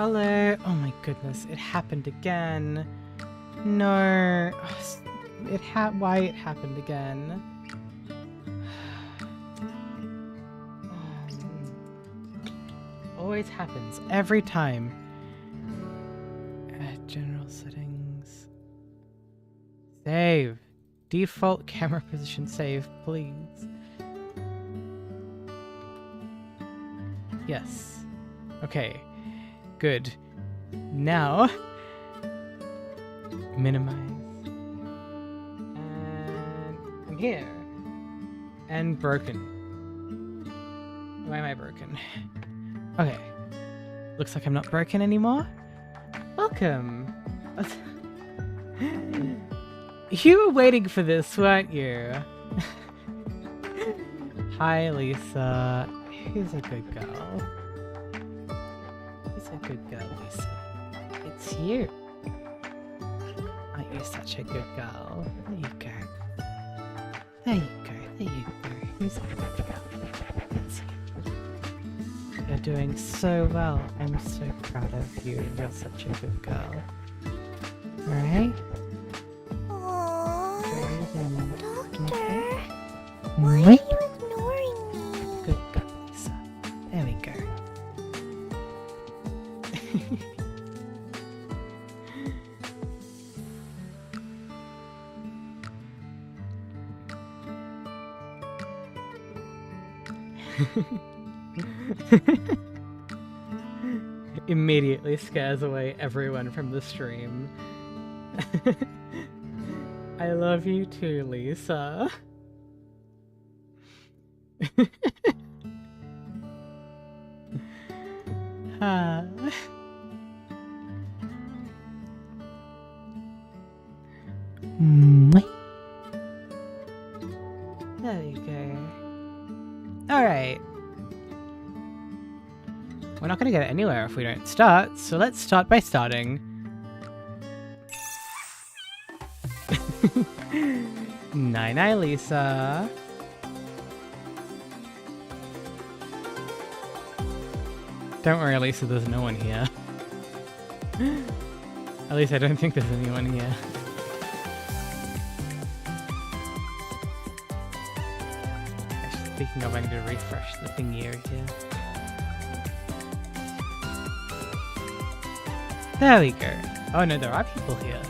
Hello. Oh my goodness, it happened again. No. Why it happened again? Always happens every time. General settings. Save. Default camera position save, please. Yes. Okay. Good. Now, minimize. And I'm here. And broken. Why am I broken? Okay. Looks like I'm not broken anymore. Welcome. You were waiting for this, weren't you? Hi, Lisa. Who's a good girl? Who's a good girl, Lisa? It's you. Aren't you such a good girl? There you go. There you go. There you go. Who's a good girl? That's you. You're doing so well. I'm so proud of you. You're such a good girl. Alright? Doctor, why are you ignoring me? Good girl, Lisa. There we go. Immediately scares away everyone from the stream. I love you too, Lisa. Ah. There you go. Alright. We're not gonna get anywhere if we don't start, so let's start by starting. Night-night, Lisa. Don't worry, Lisa, there's no one here. At least I don't think there's anyone here. Actually, speaking of, I need to refresh the thingy over here. There we go. Oh no, there are people here.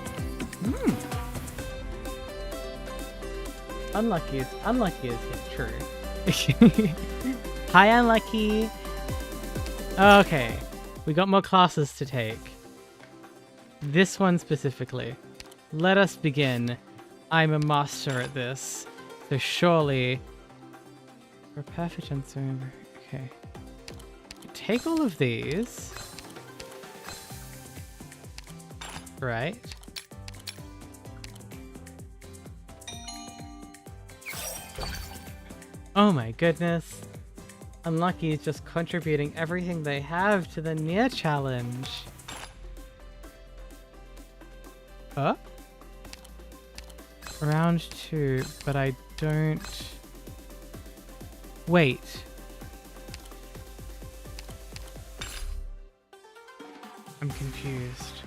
Unlucky is true. Hi, Unlucky. Okay, we got more classes to take. This one specifically. Let us begin. I'm a master at this, so surely we're perfect and so okay. Take all of these. Right. Oh my goodness. Unlucky is just contributing everything they have to the near challenge. Huh? Round 2, but I don't... Wait. I'm confused.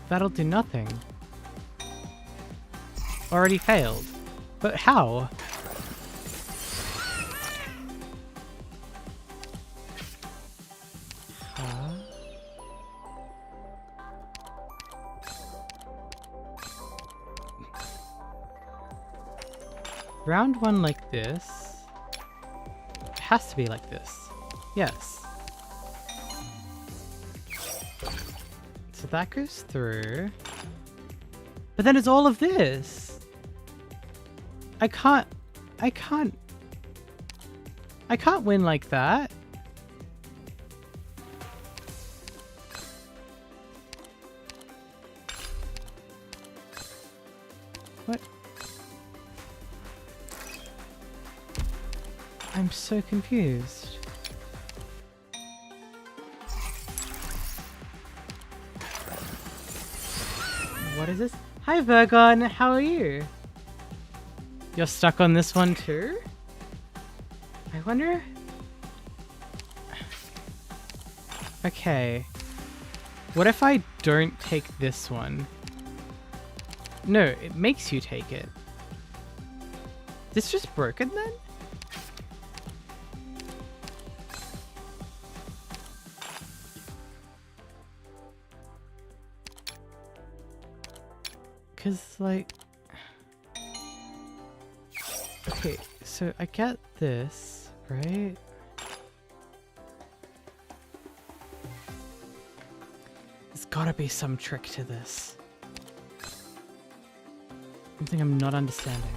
That'll do nothing. Already failed. But how? Huh? Round 1 like this. It has to be like this. Yes. So that goes through. But then it's all of this. I can't win like that. What? I'm so confused. What is this? Hi, Virgon. How are you? You're stuck on this one too? I wonder... Okay. What if I don't take this one? No, it makes you take it. This just broken then? Cause like... Okay, so I get this, right? There's gotta be some trick to this. Something I'm not understanding.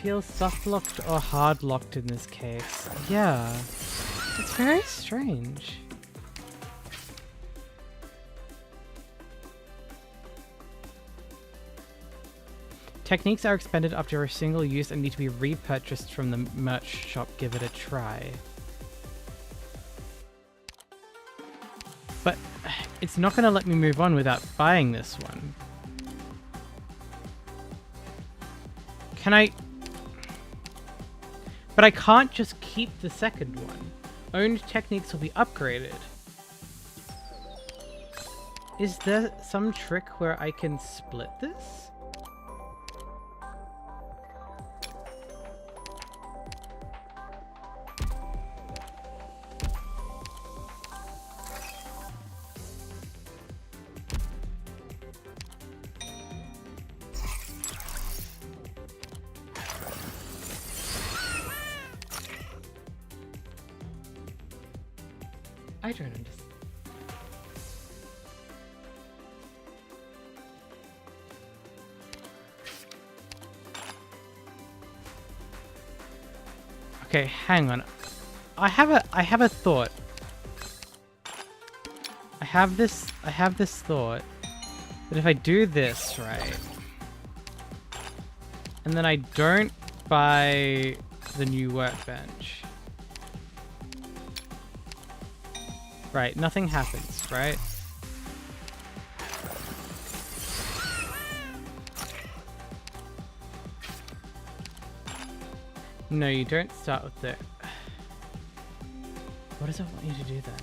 Feels soft locked or hard locked in this case. Yeah, it's very strange. Techniques are expended after a single use and need to be repurchased from the merch shop. Give it a try. But it's not going to let me move on without buying this one. Can I... But I can't just keep the second one. Owned techniques will be upgraded. Is there some trick where I can split this? I don't understand. Okay, hang on. I have a thought. I have this thought that if I do this right, and then I don't buy the new workbench. Right, nothing happens, right? No, you don't start with the... What does it want you to do then?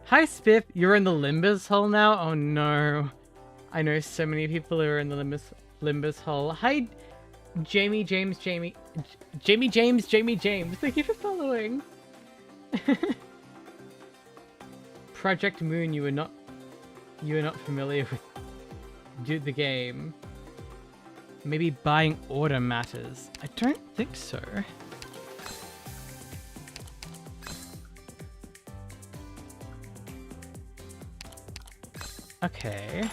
Hi, Spiff. You're in the Limbus hole now? Oh no. I know so many people who are in the Limbus hole. Hi, Jamie James. Thank you for following. Project Moon, you are not familiar with the game. Maybe buying order matters. I don't think so. Okay.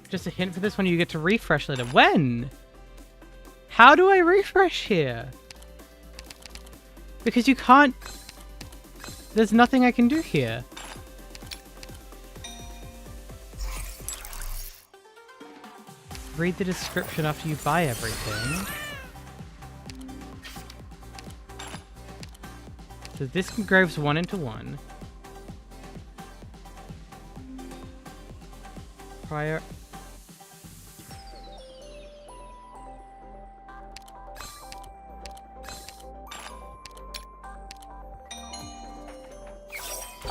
Just a hint for this one, you get to refresh later. When? How do I refresh here? Because you can't... There's nothing I can do here. Read the description after you buy everything. So this engraves 1 into 1. Prior...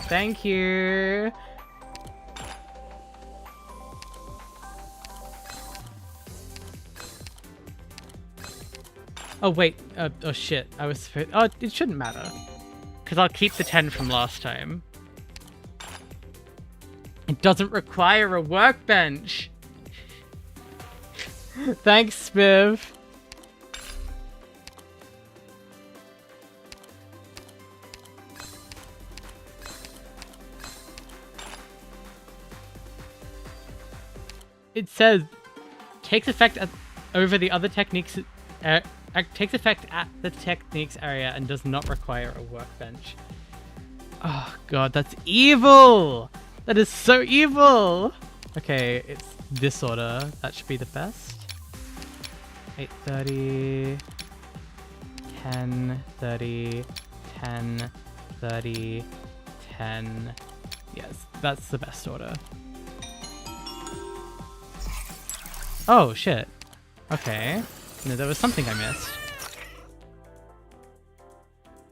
Thank you. Oh wait, oh shit, I was supposed... Oh, it shouldn't matter. Because I'll keep the 10 from last time. It doesn't require a workbench. Thanks, Spiv. It says, takes effect over the other techniques... takes effect at the techniques area and does not require a workbench. Oh god, that's evil! That is so evil! Okay, it's this order. That should be the best. 8:30, 10:30, 10:30, 10. Yes, that's the best order. Oh, shit. Okay. No, there was something I missed.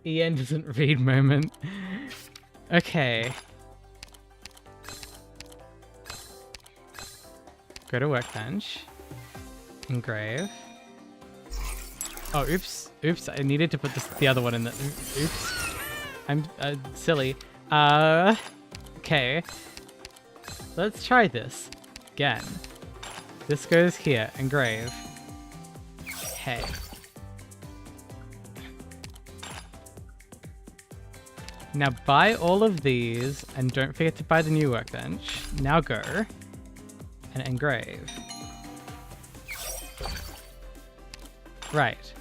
Ian doesn't read moment. Okay. Go to workbench. Engrave. Oh, oops. Oops, I needed to put the other one in the... Oops. I'm silly. Okay. Let's try this. Again. This goes here. Engrave. Okay. Now buy all of these, and don't forget to buy the new workbench. Now go and engrave. Right.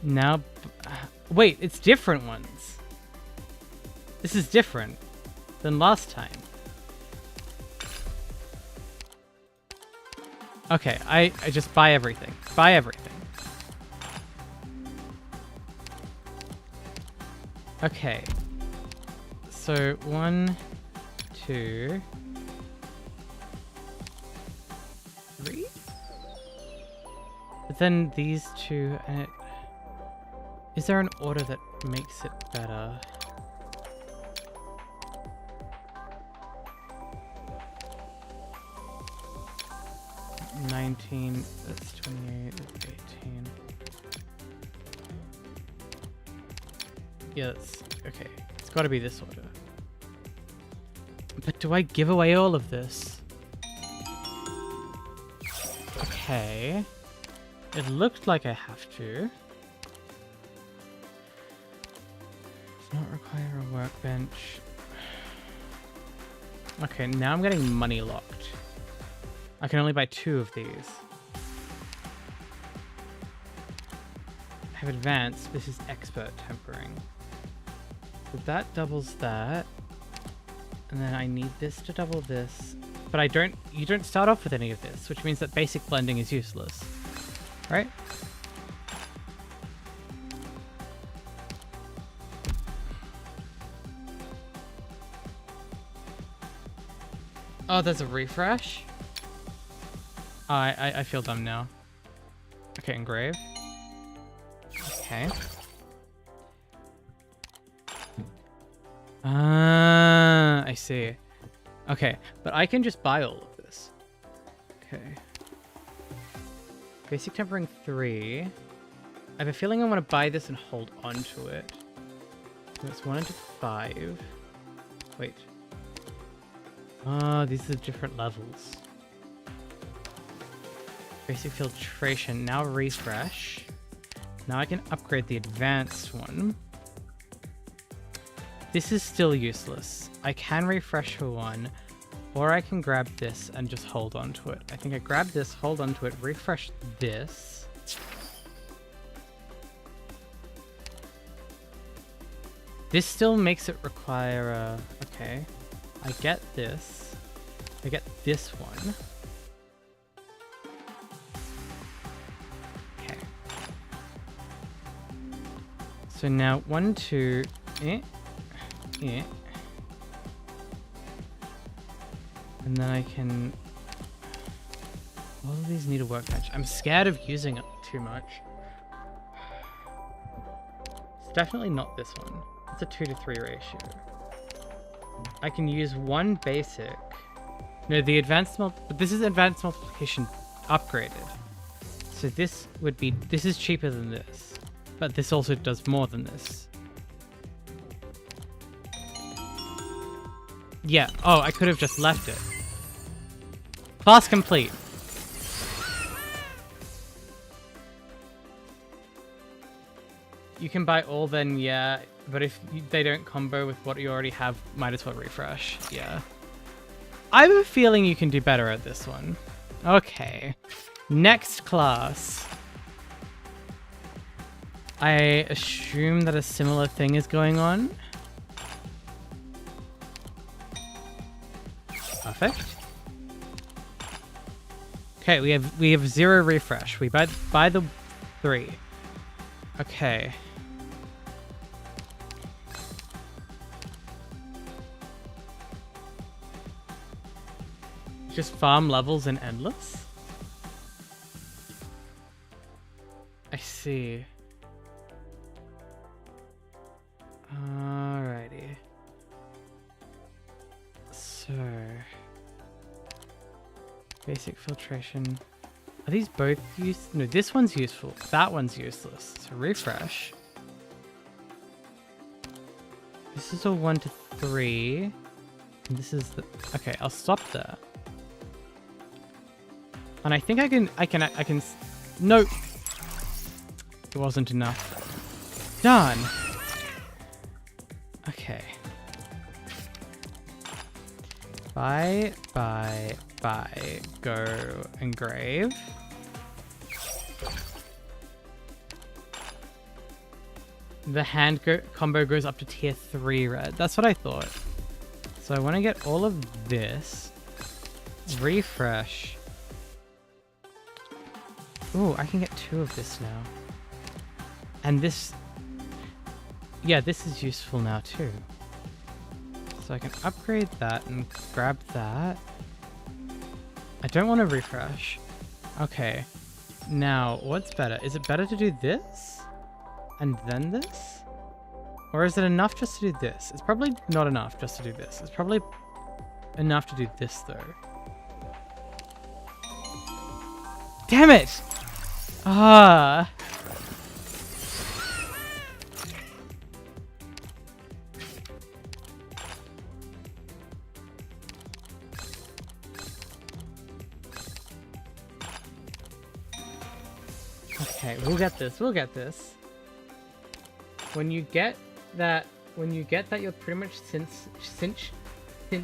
Now, wait, it's different ones. This is different than last time. Okay, I just buy everything. Buy everything. Okay. So 1, 2, 3. But then these two, and is there an order that makes it better? $19, that's 28, that's 18. Yeah, that's okay. It's got to be this order. But do I give away all of this? Okay. It looked like I have to. Does not require a workbench. Okay, now I'm getting money locked. I can only buy 2 of these. I have advanced. This is expert tempering. So that doubles that. And then I need this to double this. But you don't start off with any of this, which means that basic blending is useless. Right? Oh, there's a refresh? Oh, I feel dumb now. Okay, engrave. Okay. Ah, I see. Okay, but I can just buy all of this. Okay. Basic tempering 3. I have a feeling I want to buy this and hold on to it. That's 1 into 5. Wait. Ah, these are different levels. Basic filtration. Now refresh. Now I can upgrade the advanced one. This is still useless. I can refresh for 1, or I can grab this and just hold on to it. I think I grab this, hold on to it, refresh this. This still makes it require a... Okay. I get this. I get this one. Okay. So now 1, 2... And then I can... All of these need a workbench. I'm scared of using it too much. It's definitely not this one. It's a 2 to 3 ratio. I can use 1 basic. No, the advanced but this is advanced multiplication upgraded. So this would be... This is cheaper than this. But this also does more than this. Yeah. Oh, I could have just left it. Class complete. You can buy all then, yeah. But if they don't combo with what you already have, might as well refresh. Yeah. I have a feeling you can do better at this one. Okay. Next class. I assume that a similar thing is going on. Perfect. Okay, we have 0 refresh. We buy the 3. Okay. Just farm levels in endless? I see. Alrighty. So... Basic filtration. Are these both useful? No, this one's useful. That one's useless. So refresh. This is a 1 to 3. And this is the... Okay, I'll stop there. And I think I can... No! It wasn't enough. Done! Okay. Buy, go, engrave. The hand combo goes up to tier 3 red. That's what I thought. So I want to get all of this. Refresh. Ooh, I can get 2 of this now. And this... Yeah, this is useful now too. So I can upgrade that and grab that. I don't want to refresh. Okay. Now, what's better? Is it better to do this? And then this? Or is it enough just to do this? It's probably not enough just to do this. It's probably enough to do this though. Damn it! Ah. Okay, we'll get this. We'll get this. When you get that you're pretty much cinch the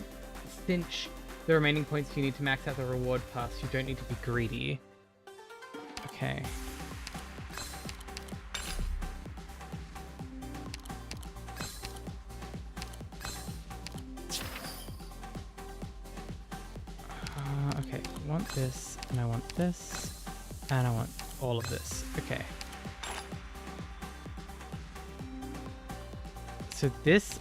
remaining points you need to max out the reward pass. You don't need to be greedy. Okay. Okay, I want this, and I want this, and I want all of this. Okay. So these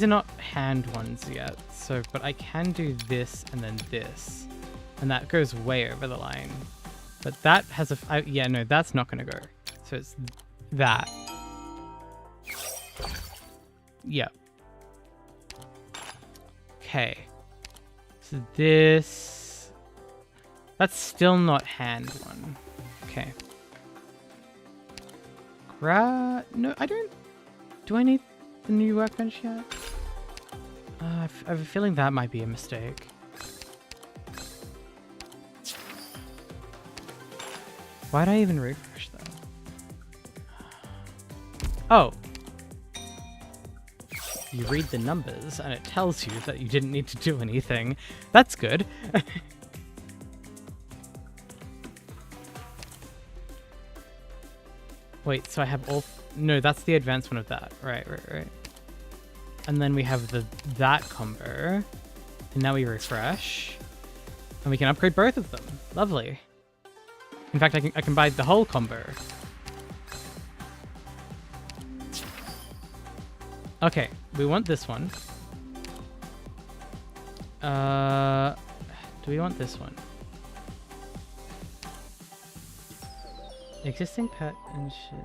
are not hand ones yet. So, but I can do this and then this, and that goes way over the line. But that has a yeah, no, that's not gonna go. So it's that. Yep. Okay. So this... That's still not hand one. Okay. No, I don't... Do I need the new workbench yet? I have a feeling that might be a mistake. Why'd I even refresh though? Oh. You read the numbers and it tells you that you didn't need to do anything. That's good. Wait, so I have all... No, that's the advanced one of that. Right. And then we have that combo. And now we refresh. And we can upgrade both of them. Lovely. In fact, I can buy the whole combo. Okay, we want this one. Do we want this one? Existing pet and shit.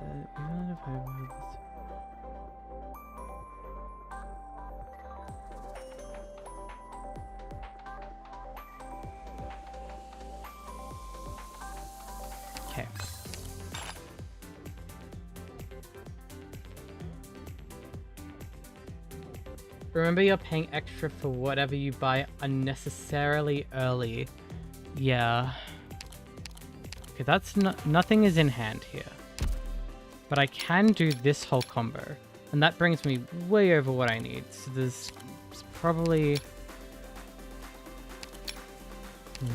Okay. Remember, you're paying extra for whatever you buy unnecessarily early. Yeah. Okay, that's nothing is in hand here. But I can do this whole combo. And that brings me way over what I need. So there's probably...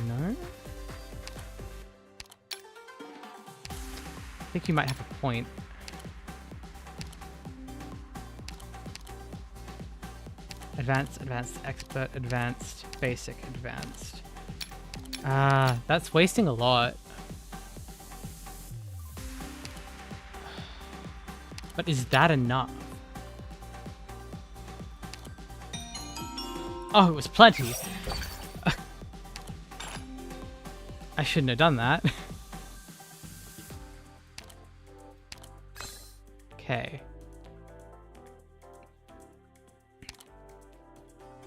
No? I think you might have a point. Advanced, advanced, expert, advanced, basic, advanced. Ah, that's wasting a lot. But is that enough? Oh, it was plenty. I shouldn't have done that. Okay.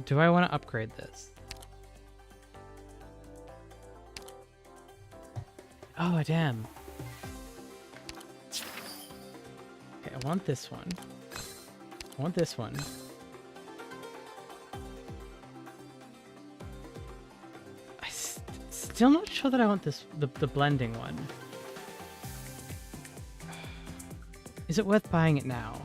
Do I want to upgrade this? Oh, damn. Okay, I want this one. I want this one. Still not sure that I want this, the blending one. Is it worth buying it now?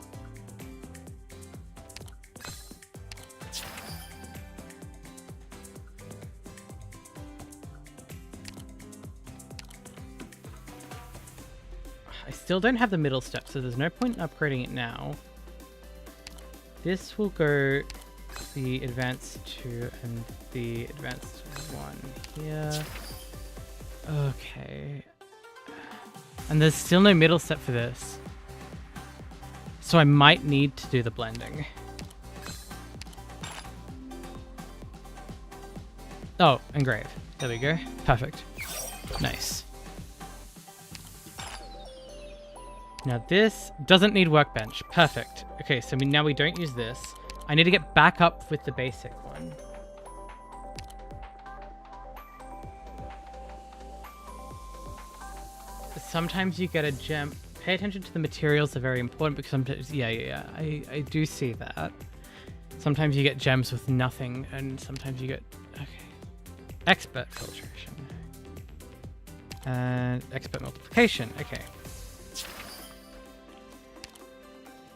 I still don't have the middle step, so there's no point in upgrading it now. This will go the advanced 2 and the advanced 1 here. Okay. And there's still no middle step for this. So I might need to do the blending. Oh, engrave. There we go. Perfect. Nice. Now this doesn't need workbench. Perfect. Okay, so now we don't use this. I need to get back up with the basic one. Sometimes you get a gem. Pay attention to the materials, they're very important because sometimes, yeah, I do see that. Sometimes you get gems with nothing, and sometimes you get, okay. Expert filtration. And expert multiplication, okay.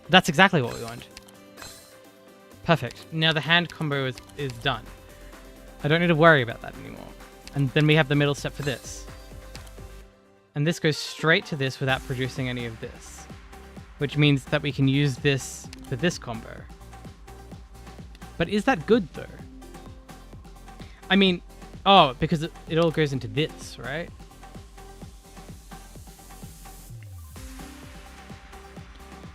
That's exactly what we want. Perfect. Now the hand combo is done. I don't need to worry about that anymore. And then we have the middle step for this. And this goes straight to this without producing any of this. Which means that we can use this for this combo. But is that good though? I mean, oh, because it all goes into this, right?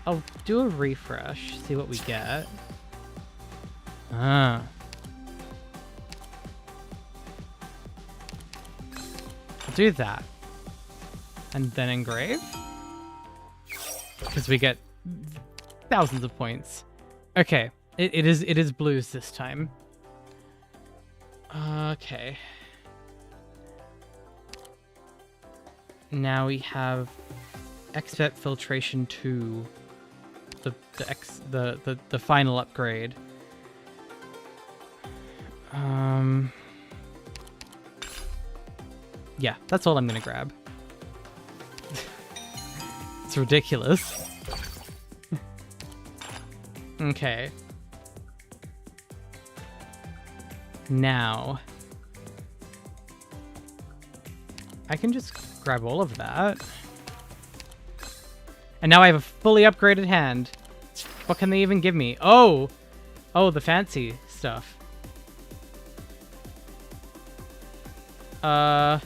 I'll do a refresh, see what we get. Ah. I'll do that. And then engrave. Because we get thousands of points. Okay. It is blues this time. Okay. Now we have expert filtration 2. The final upgrade. Yeah, that's all I'm gonna grab. It's ridiculous. Okay. Now I can just grab all of that. And now I have a fully upgraded hand. What can they even give me? Oh! Oh, the fancy stuff. I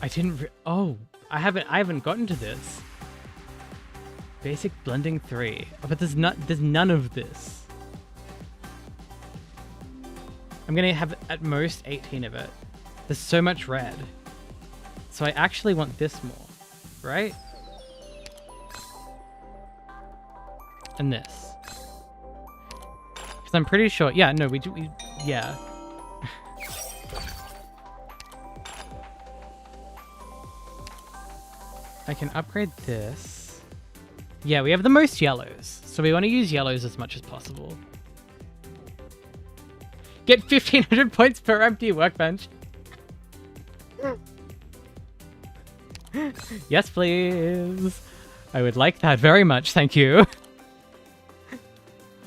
didn't oh, I haven't gotten to this. Basic blending 3. Oh, but there's none of this. I'm gonna have at most 18 of it. There's so much red. So I actually want this more, right? And this. Because I'm pretty sure, yeah, no, yeah. I can upgrade this. Yeah, we have the most yellows. So we want to use yellows as much as possible. Get 1,500 points per empty workbench. Yes, please. I would like that very much, thank you.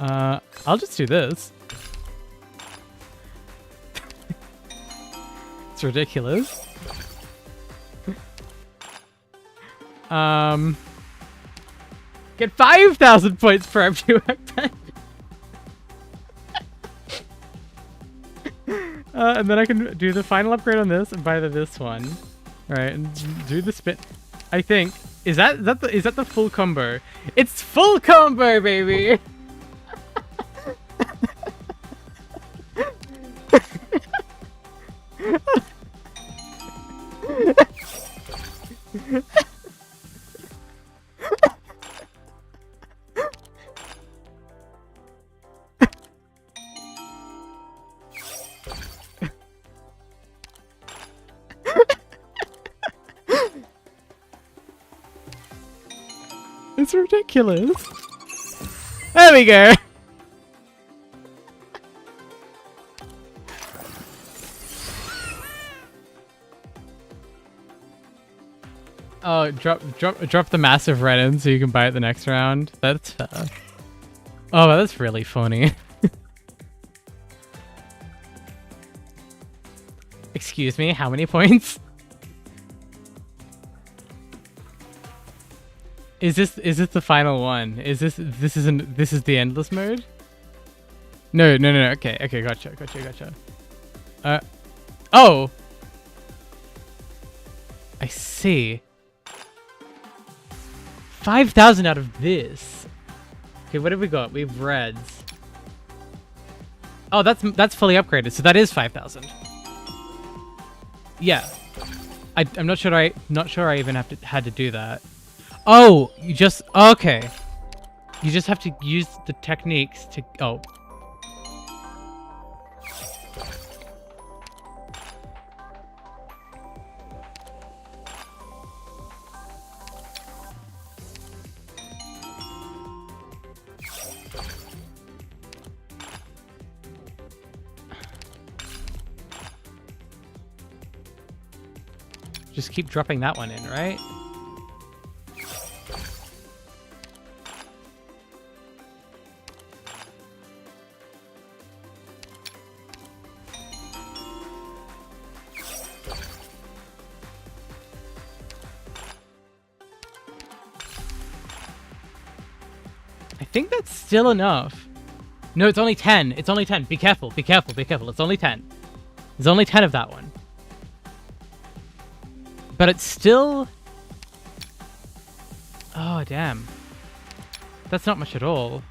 I'll just do this. It's ridiculous. Get 5,000 points per empty workbench. And then I can do the final upgrade on this and buy this one. All right, and do the spin. I think is that the full combo? It's full combo, baby. It's ridiculous. There we go. Oh, drop the massive red in so you can buy it the next round. That's oh, that's really funny. Excuse me, how many points? Is this the final one? Is this is the endless mode? No. Okay, gotcha. Oh. I see. 5,000 out of this. Okay, what have we got? We have reds. Oh, that's fully upgraded, so that is 5,000. Yeah. I'm not sure I even had to do that. Oh, you just okay. You just have to use the techniques to oh. Just keep dropping that one in, right? I think that's still enough. No, it's only 10. It's only 10. Be careful. Be careful. Be careful. It's only 10. There's only 10 of that one. But it's still... Oh, damn. That's not much at all.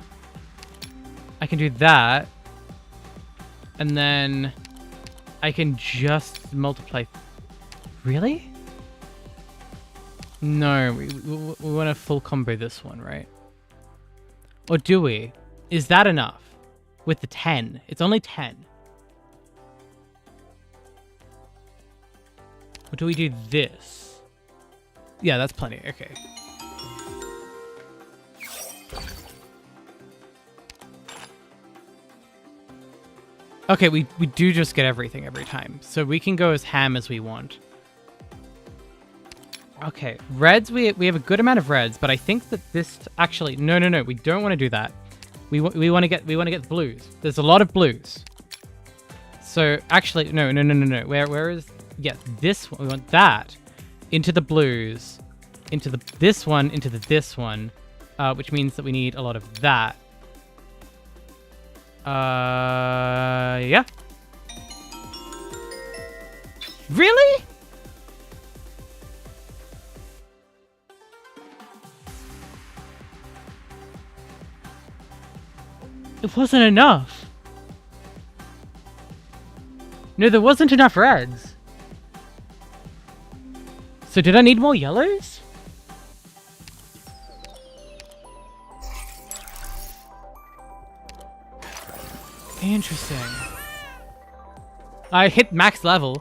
I can do that. And then I can just multiply. Really? No, we want to full combo this one, right? Or do we? Is that enough? With the 10. It's only 10. Or do we do this? Yeah, that's plenty. Okay. Okay, we do just get everything every time. So we can go as ham as we want. Okay, reds, we have a good amount of reds, but I think that this actually no, we don't want to do that. We want to get blues. There's a lot of blues. So actually no. Where is this one? We want that into the blues, into this one, this one, which means that we need a lot of that. Yeah. Really? It wasn't enough. No, there wasn't enough reds. So did I need more yellows? Interesting. I hit max level.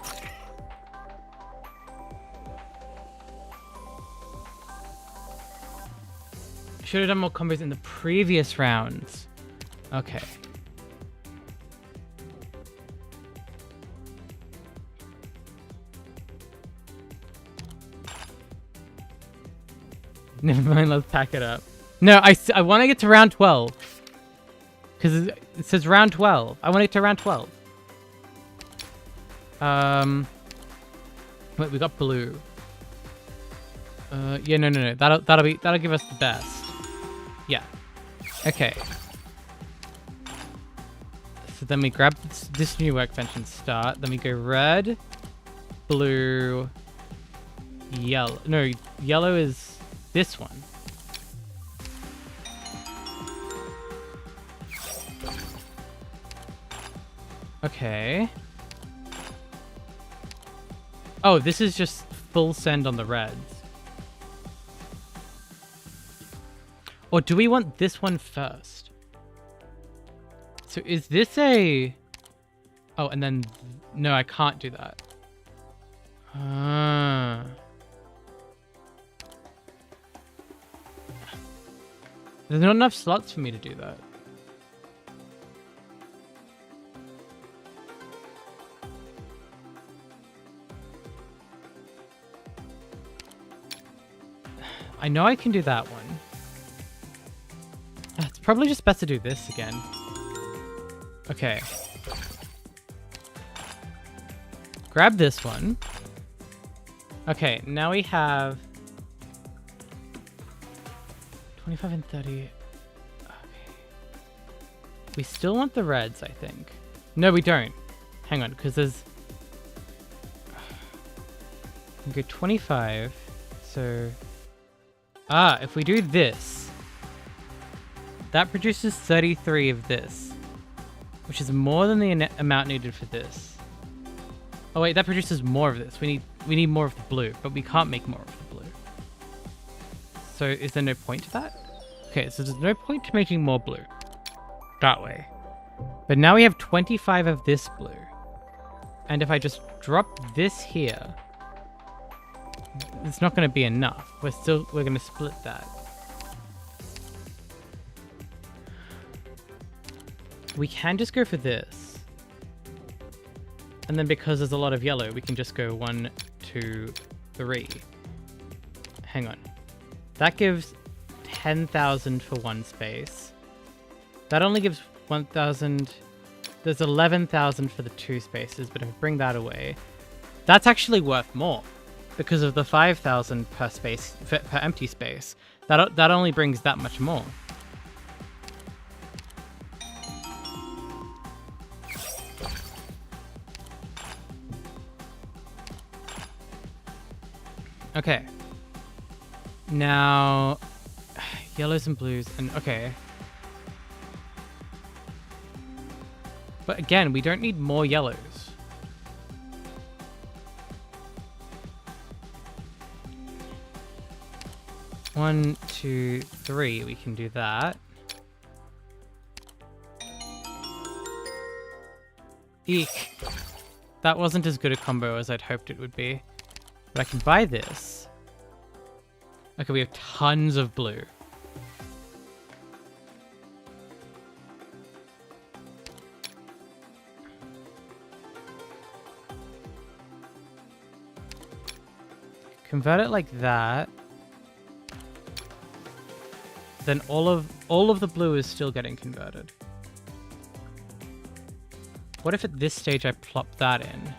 Should have done more combos in the previous rounds. Okay. Never mind, let's pack it up. No, I want to get to round 12. Because it says round 12. I want to get to round 12. Wait, we got blue. Yeah, no. That'll give us the best. Yeah. Okay. So then we grab this new workbench and start. Then we go red, blue, yellow. No, yellow is this one. Okay. Oh, this is just full send on the reds. Or do we want this one first? So is this a... Oh, and then... No, I can't do that. There's not enough slots for me to do that. I know I can do that one. It's probably just best to do this again. Okay. Grab this one. Okay, now we have 25 and 30. Okay. We still want the reds, I think. No, we don't. Hang on, because there's... We go 25, so... Ah, if we do this, that produces 33 of this, which is more than the amount needed for this. Oh wait, that produces more of this. We need more of the blue, but we can't make more of the blue. So is there no point to that? Okay, so there's no point to making more blue. That way. But now we have 25 of this blue. And if I just drop this here, it's not going to be enough. We're going to split that. We can just go for this. And then because there's a lot of yellow, we can just go 1, 2, 3. Hang on. That gives 10,000 for one space. That only gives 1,000. There's 11,000 for the 2 spaces, but if I bring that away, that's actually worth more. Because of the 5,000 per space, per empty space. That only brings that much more. Okay. Now, yellows and blues, and okay. But again, we don't need more yellows. One, 2, 3, we can do that. Eek. That wasn't as good a combo as I'd hoped it would be. But I can buy this. Okay, we have tons of blue. Convert it like that. Then all of the blue is still getting converted. What if at this stage I plop that in?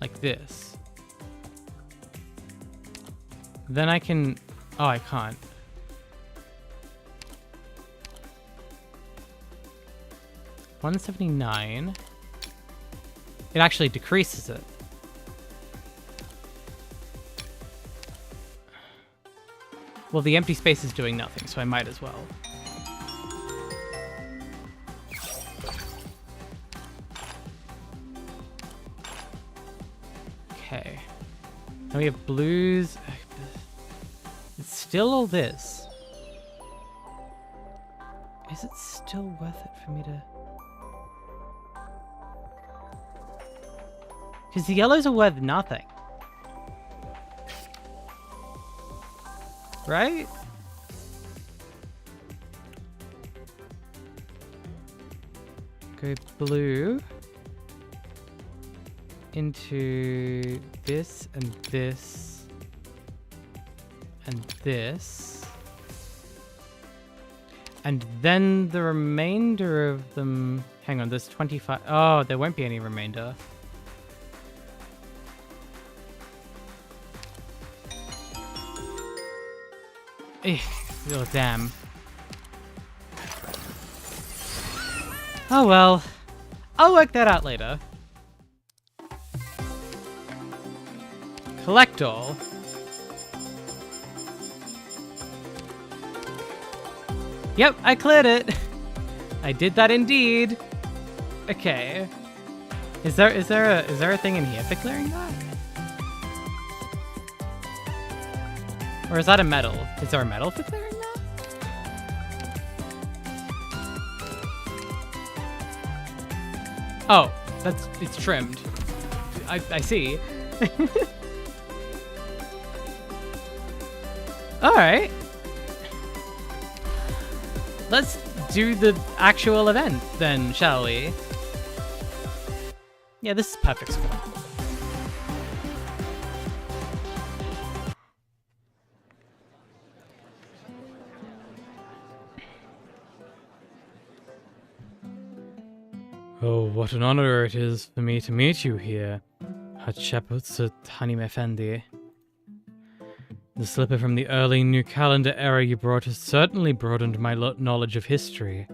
Like this. Then I can... Oh, I can't. $179. It actually decreases it. Well, the empty space is doing nothing, so I might as well. Okay. Now we have blues. It's still all this. Is it still worth it for me to... Because the yellows are worth nothing. Right? Go blue into this and this and this. And then the remainder of them... Hang on, there's 25... Oh, there won't be any remainder. Oh, damn. Oh well. I'll work that out later. Collect all. Yep, I cleared it. I did that indeed. Okay. Is there a thing in here for clearing that? Or is that a medal? Is there a medal for clearing that? Oh, it's trimmed. I see. Alright. Let's do the actual event then, shall we? Yeah, this is perfect score. Oh, what an honor it is for me to meet you here, 𝍊𝋼𝋍𝋼𝍊. The slipper from the early New Calendar era you brought has certainly broadened my knowledge of history.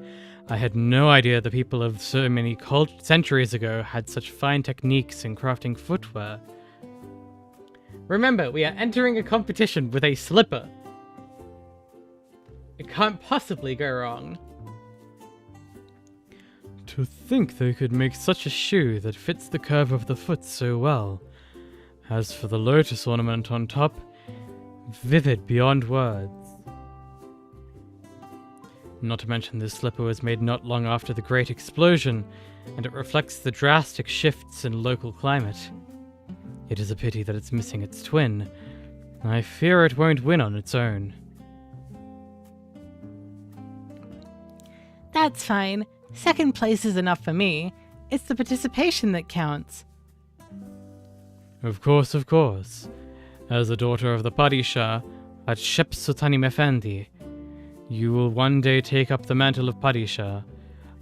I had no idea the people of so many centuries ago had such fine techniques in crafting footwear. Remember, we are entering a competition with a slipper. It can't possibly go wrong. To think they could make such a shoe that fits the curve of the foot so well. As for the lotus ornament on top, vivid beyond words. Not to mention this slipper was made not long after the Great Explosion, and it reflects the drastic shifts in local climate. It is a pity that it's missing its twin. I fear it won't win on its own. That's fine. Second place is enough for me. It's the participation that counts. Of course, of course. As a daughter of the Padishah at 𝍊𝋼𝋍𝋼𝍊, you will one day take up the mantle of Padishah.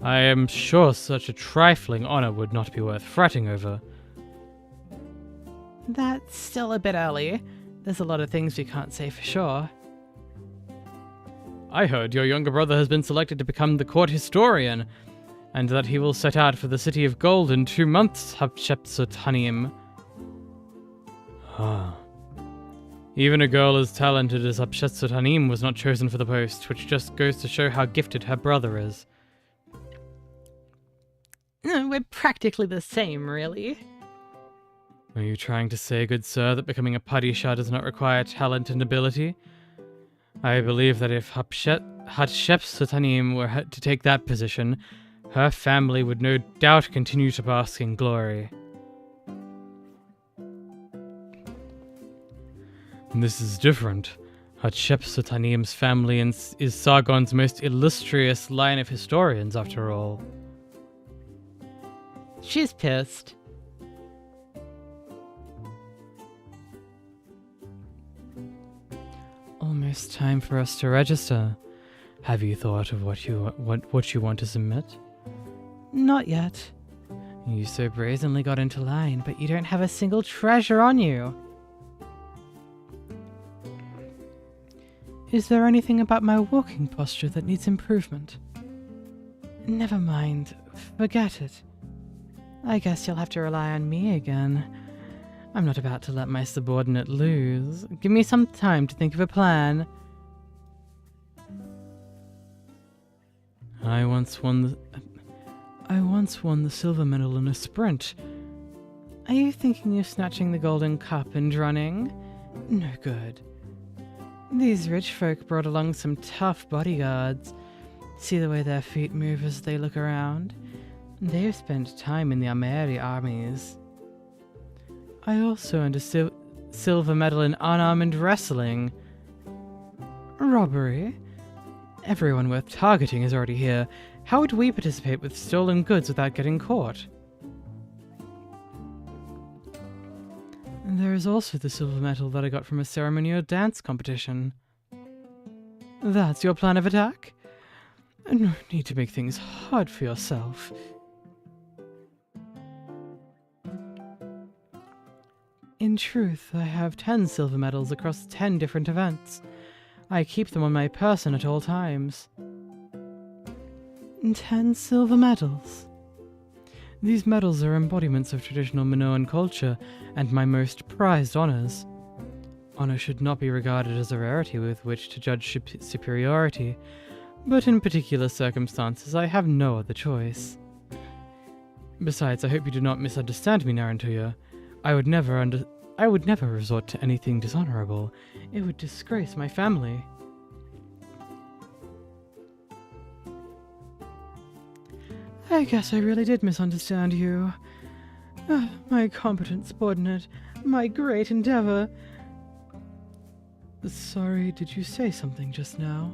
I am sure such a trifling honor would not be worth fretting over. That's still a bit early. There's a lot of things we can't say for sure. I heard your younger brother has been selected to become the court historian, and that he will set out for the City of Gold in 2 months, 𝍊𝋼𝋍𝋼𝍊. Ah. Even a girl as talented as 𝍊𝋼𝋍𝋼𝍊 was not chosen for the post, which just goes to show how gifted her brother is. We're practically the same, really. Are you trying to say, good sir, that becoming a Padishah does not require talent and ability? I believe that if 𝍊𝋼𝋍𝋼𝍊 were to take that position, her family would no doubt continue to bask in glory. This is different. 𝍊𝋼𝋍𝋼𝍊's family is Sargon's most illustrious line of historians, after all. She's pissed. Almost time for us to register. Have you thought of what you want to submit? Not yet. You so brazenly got into line, but you don't have a single treasure on you. Is there anything about my walking posture that needs improvement? Never mind. Forget it. I guess you'll have to rely on me again. I'm not about to let my subordinate lose. Give me some time to think of a plan. I once won the silver medal in a sprint. Are you thinking of snatching the golden cup and running? No good. These rich folk brought along some tough bodyguards. See the way their feet move as they look around? They've spent time in the Ameri armies. I also earned a silver medal in unarmed wrestling. Robbery? Everyone worth targeting is already here. How would we participate with stolen goods without getting caught? And there is also the silver medal that I got from a ceremonial dance competition. That's your plan of attack? No need to make things hard for yourself. In truth, I have 10 silver medals across 10 different events. I keep them on my person at all times. 10 silver medals. These medals are embodiments of traditional Minoan culture and my most prized honors. Honor should not be regarded as a rarity with which to judge superiority, but in particular circumstances I have no other choice. Besides, I hope you do not misunderstand me, Narantuya. I would never resort to anything dishonorable. It would disgrace my family. I guess I really did misunderstand you. My competent subordinate, my great endeavor. Sorry, did you say something just now?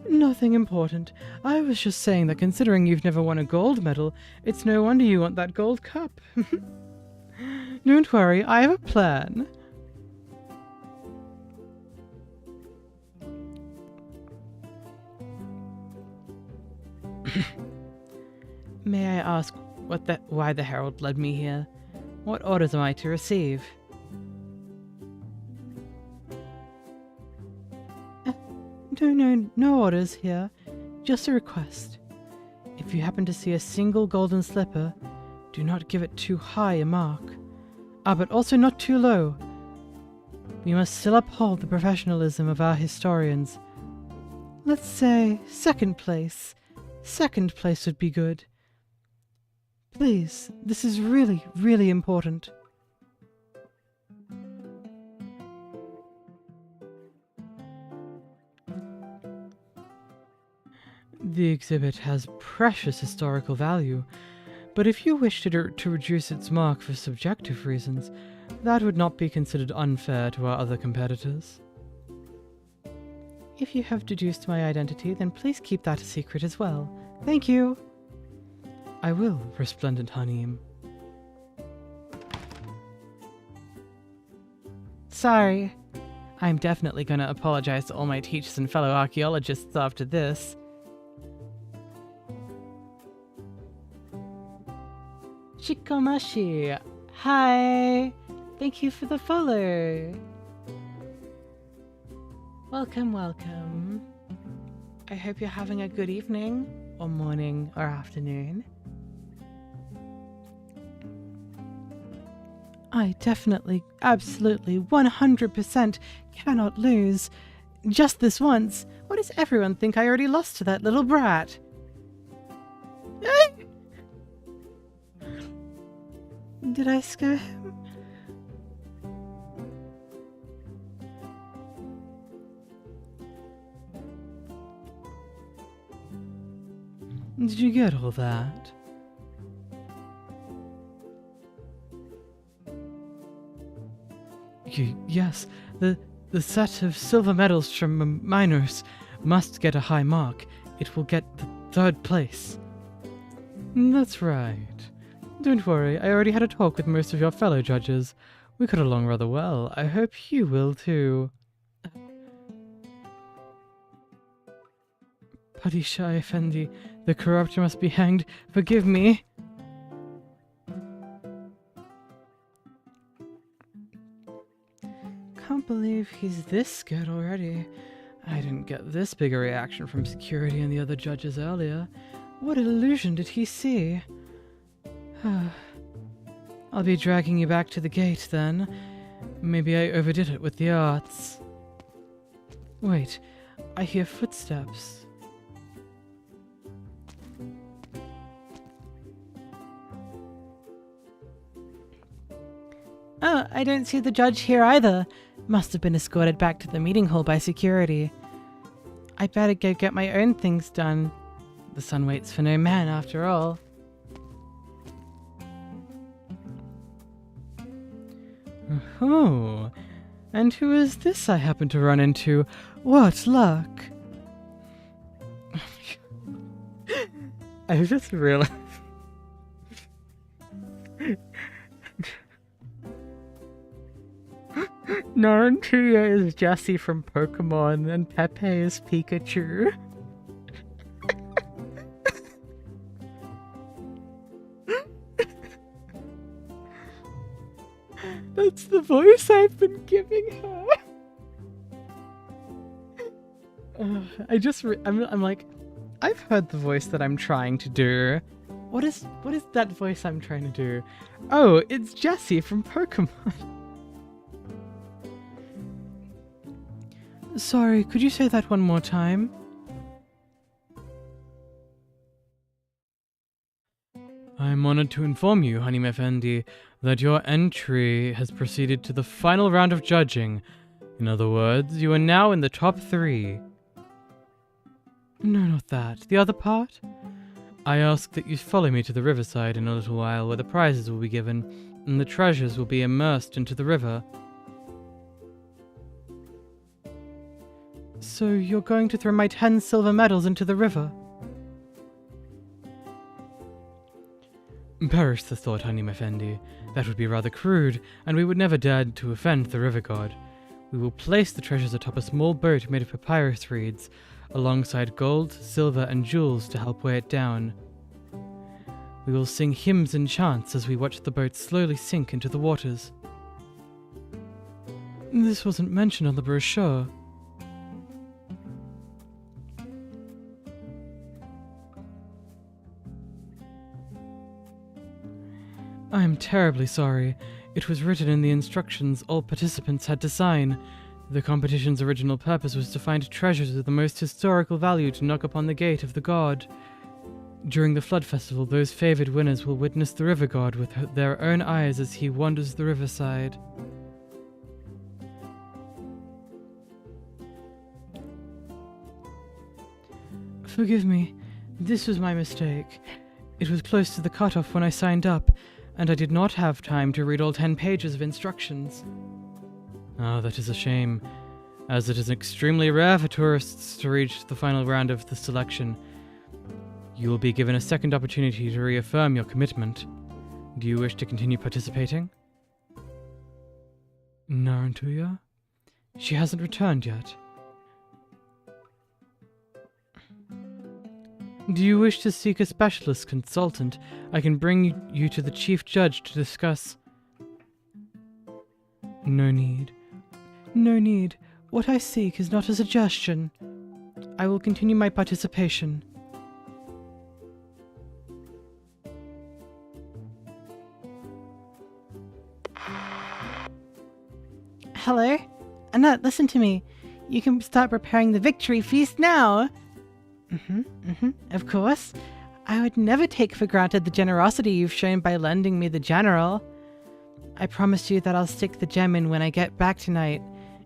Nothing important. I was just saying that considering you've never won a gold medal, it's no wonder you want that gold cup. Don't worry, I have a plan. May I ask why the Herald led me here? What orders am I to receive? No orders here. Just a request. If you happen to see a single golden slipper, do not give it too high a mark. But also not too low. We must still uphold the professionalism of our historians. Let's say second place. Second place would be good. Please, this is really, really important. The exhibit has precious historical value, but if you wish to reduce its mark for subjective reasons, that would not be considered unfair to our other competitors. If you have deduced my identity, then please keep that a secret as well. Thank you. I will, Resplendent Hanim. Sorry. I'm definitely going to apologize to all my teachers and fellow archaeologists after this. Shikomashi! Hi! Thank you for the follow! Welcome, welcome. I hope you're having a good evening, or morning, or afternoon. I definitely, absolutely, 100% cannot lose. Just this once. What does everyone think I already lost to that little brat? Did I scare him? Did you get all that? Yes, the set of silver medals from miners must get a high mark. It will get the 3rd place. That's right. Don't worry, I already had a talk with most of your fellow judges. We got along rather well. I hope you will too. Padishah Effendi, the corrupt must be hanged. Forgive me. Can't believe he's this scared already. I didn't get this big a reaction from security and the other judges earlier. What illusion did he see? I'll be dragging you back to the gate then. Maybe I overdid it with the arts. Wait, I hear footsteps. Oh, I don't see the judge here either. Must have been escorted back to the meeting hall by security. I better go get my own things done. The sun waits for no man after all. Oh, and who is this I happen to run into? What luck! I just realized... Narantuya is Jessie from Pokemon, and Pepe is Pikachu. That's the voice I've been giving her. I'm like, I've heard the voice that I'm trying to do. What is that voice I'm trying to do? Oh, it's Jessie from Pokemon. Sorry, could you say that one more time? I am honored to inform you, 𝍊🼾, that your entry has proceeded to the final round of judging. In other words, you are now in the top 3. No, not that. The other part? I ask that you follow me to the riverside in a little while, where the prizes will be given, and the treasures will be immersed into the river. So you're going to throw my 10 silver medals into the river? Perish the thought, 𝍊🼾. That would be rather crude, and we would never dare to offend the river god. We will place the treasures atop a small boat made of papyrus reeds, alongside gold, silver, and jewels to help weigh it down. We will sing hymns and chants as we watch the boat slowly sink into the waters. This wasn't mentioned on the brochure. I am terribly sorry. It was written in the instructions all participants had to sign. The competition's original purpose was to find treasures of the most historical value to knock upon the gate of the god. During the Flood Festival, those favored winners will witness the river god with their own eyes as he wanders the riverside. Forgive me. This was my mistake. It was close to the cutoff when I signed up, and I did not have time to read all 10 pages of instructions. Ah, that is a shame, as it is extremely rare for tourists to reach the final round of the selection. You will be given a second opportunity to reaffirm your commitment. Do you wish to continue participating? Narantuya? She hasn't returned yet. Do you wish to seek a specialist consultant? I can bring you to the chief judge to discuss. No need. No need. What I seek is not a suggestion. I will continue my participation. Hello? Annette, listen to me. You can start preparing the victory feast now. Of course. I would never take for granted the generosity you've shown by lending me the general. I promise you that I'll stick the gem in when I get back tonight.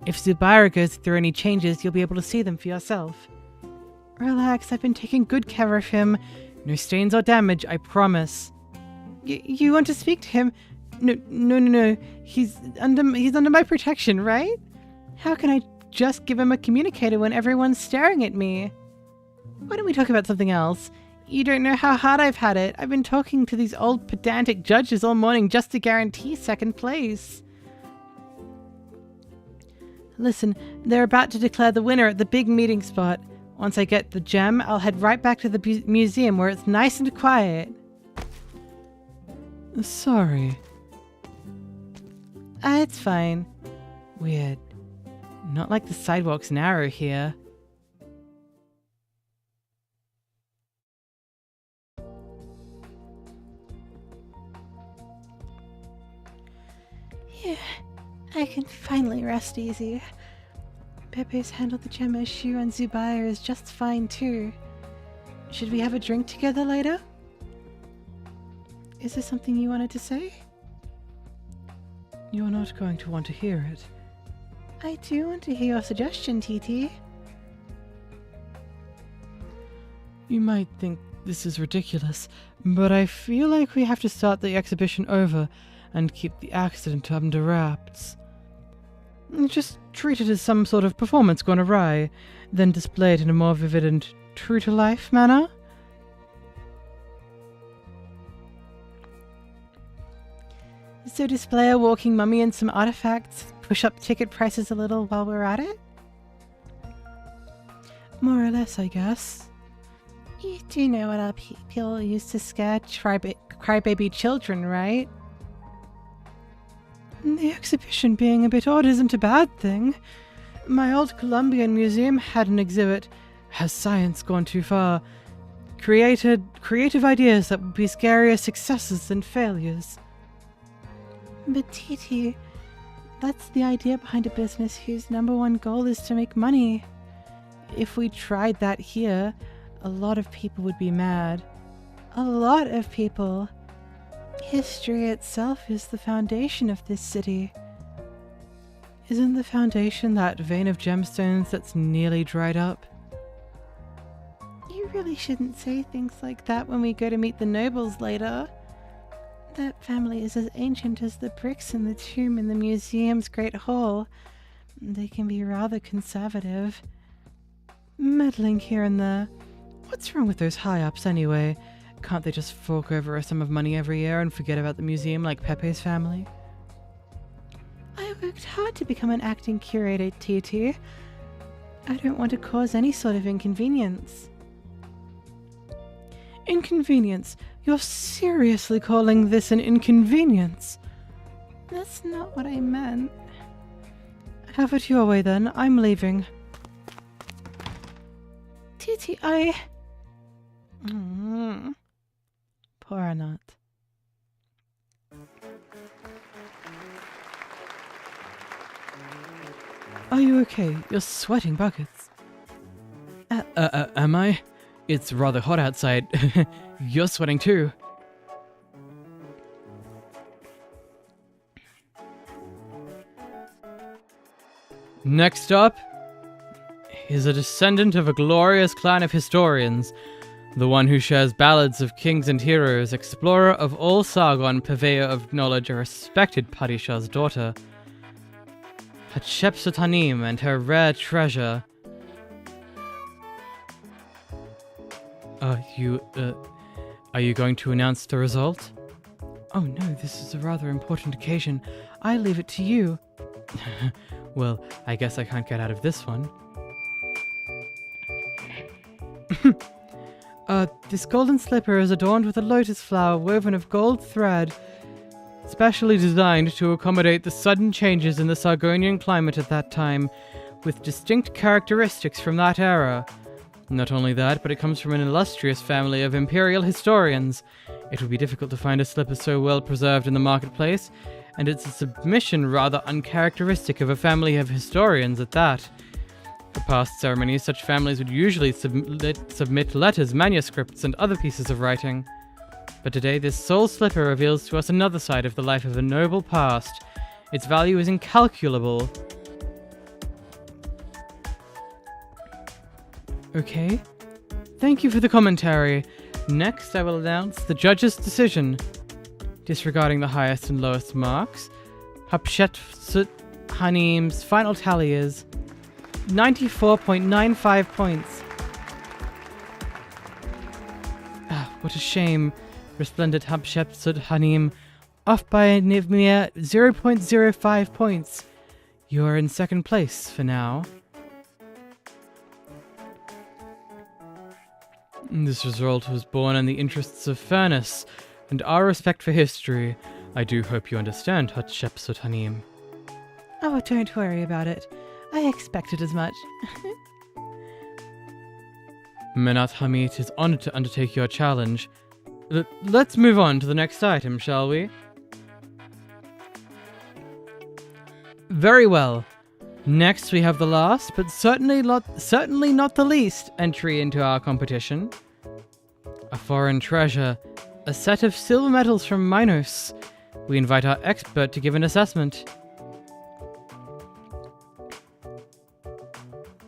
If Zubaira goes through any changes, you'll be able to see them for yourself. Relax, I've been taking good care of him. No stains or damage, I promise. You want to speak to him? No. He's under my protection, right? How can I just give him a communicator when everyone's staring at me? Why don't we talk about something else? You don't know how hard I've had it. I've been talking to these old pedantic judges all morning just to guarantee second place. Listen, they're about to declare the winner at the big meeting spot. Once I get the gem, I'll head right back to the museum where it's nice and quiet. Sorry. It's fine. Weird. Not like the sidewalk's narrow here. Yeah, I can finally rest easy. Pepe's handled the gem issue and Zubair is just fine too. Should we have a drink together later? Is there something you wanted to say? You're not going to want to hear it. I do want to hear your suggestion, TT. You might think this is ridiculous, but I feel like we have to start the exhibition over and keep the accident under wraps. Just treat it as some sort of performance gone awry, then display it in a more vivid and true-to-life manner. So display a walking mummy and some artifacts, push up ticket prices a little while we're at it? More or less, I guess. You do know what our people used to scare crybaby children, right? The exhibition being a bit odd isn't a bad thing. My old Colombian museum had an exhibit, Has Science Gone Too Far? creative ideas that would be scarier successes than failures. But Titi, that's the idea behind a business whose #1 goal is to make money. If we tried that here, a lot of people would be mad. A lot of people. History itself is the foundation of this city. Isn't the foundation that vein of gemstones that's nearly dried up? You really shouldn't say things like that when we go to meet the nobles later. That family is as ancient as the bricks in the tomb in the museum's Great Hall. They can be rather conservative. Meddling here and there. What's wrong with those high-ups anyway? Can't they just fork over a sum of money every year and forget about the museum like Pepe's family? I worked hard to become an acting curator, Titi. I don't want to cause any sort of inconvenience. Inconvenience? You're seriously calling this an inconvenience? That's not what I meant. Have it your way then. I'm leaving. Titi, Poor Arnott. Are you okay? You're sweating buckets. Am I? It's rather hot outside. You're sweating too. Next up is a descendant of a glorious clan of historians, the one who shares ballads of kings and heroes, explorer of all Sargon, purveyor of knowledge, a respected Padishah's daughter. 𝍊🍊🍊 and her rare treasure. Are you going to announce the result? Oh no, this is a rather important occasion. I leave it to you. Well, I guess I can't get out of this one. This golden slipper is adorned with a lotus flower woven of gold thread, specially designed to accommodate the sudden changes in the Sargonian climate at that time, with distinct characteristics from that era. Not only that, but it comes from an illustrious family of imperial historians. It would be difficult to find a slipper so well preserved in the marketplace, and it's a submission rather uncharacteristic of a family of historians at that. For past ceremonies, such families would usually submit letters, manuscripts, and other pieces of writing. But today, this soul slipper reveals to us another side of the life of a noble past. Its value is incalculable. Okay. Thank you for the commentary. Next, I will announce the judge's decision. Disregarding the highest and lowest marks, 𝍊🍊🍊's final tally is 94.95 points. What a shame. Resplendent 𝍊🍊🍊, off by a mere 0.05 points. You are in second place for now. This result was born in the interests of fairness and our respect for history. I do hope you understand, 𝍊🍊🍊. Oh, don't worry about it. I expected as much. Menat Hamid is honored to undertake your challenge. Let's move on to the next item, shall we? Very well. Next, we have the last, but certainly not the least, entry into our competition. A foreign treasure, a set of silver medals from Minos. We invite our expert to give an assessment.